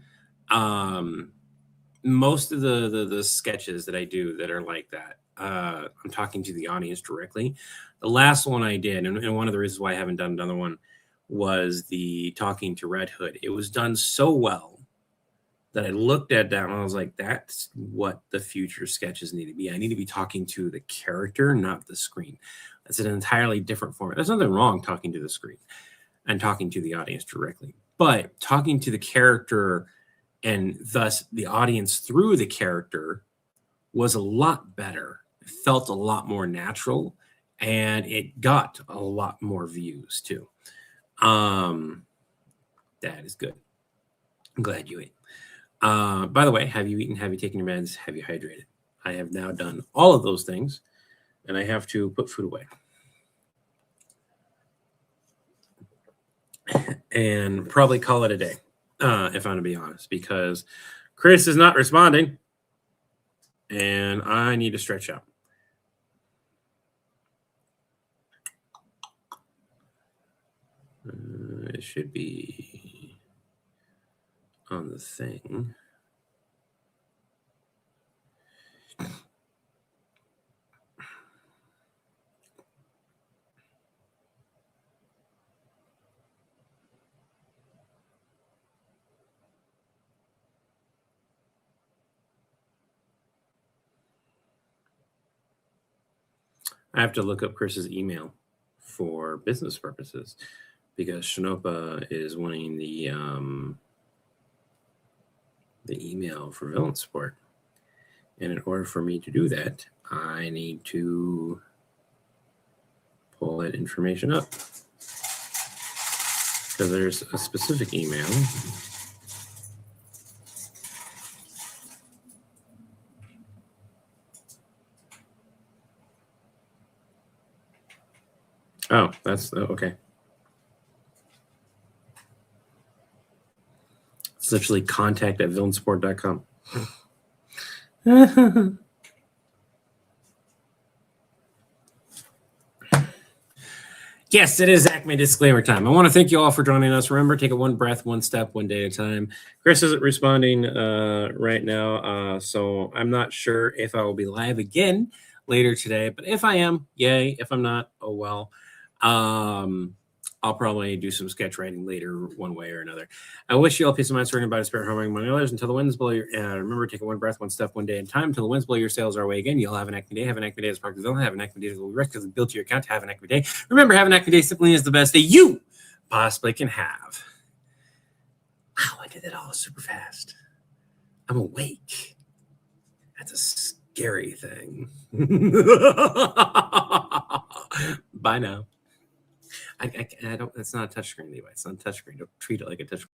Most of the sketches that I do that are like that, I'm talking to the audience directly. The last one I did, and one of the reasons why I haven't done another one, was the talking to Red Hood. It was done so well that I looked at down and I was like, that's what the future sketches need to be. I need to be talking to the character, not the screen. That's an entirely different format. There's nothing wrong talking to the screen and talking to the audience directly, but talking to the character and thus the audience through the character was a lot better. It felt a lot more natural, and it got a lot more views too. That is good. I'm glad you ate. By the way, have you eaten? Have you taken your meds? Have you hydrated? I have now done all of those things, and I have to put food away. And probably call it a day, if I'm going to be honest, because Chris is not responding, and I need to stretch out. It should be on the thing. I have to look up Chris's email for business purposes because Shinopa is wanting the email for villain support. And in order for me to do that, I need to pull that information up. Because there's a specific email. Oh, that's okay. It's literally contact@villainsupport.com. Yes, it is Acme disclaimer time. I want to thank you all for joining us. Remember, take it one breath, one step, one day at a time. Chris isn't responding right now, so I'm not sure if I will be live again later today. But if I am, yay. If I'm not, oh well. I'll probably do some sketch writing later, one way or another. I wish you all peace of mind, surrounded by the spirit, harmony among others. Until the winds blow your. Remember, take it one breath, one step, one day at a time. Until the winds blow your sails our way again. You'll have an Acme day. Have an Acme day as part of the villain. Have an Acme day as will be rest because it's built to your account. Have an Acme day. Remember, have an Acme day simply is the best day you possibly can have. Wow, I did that all super fast. I'm awake. That's a scary thing. Bye now. I don't. That's not a touchscreen, Levi. It's not a touchscreen. Don't treat it like a touchscreen.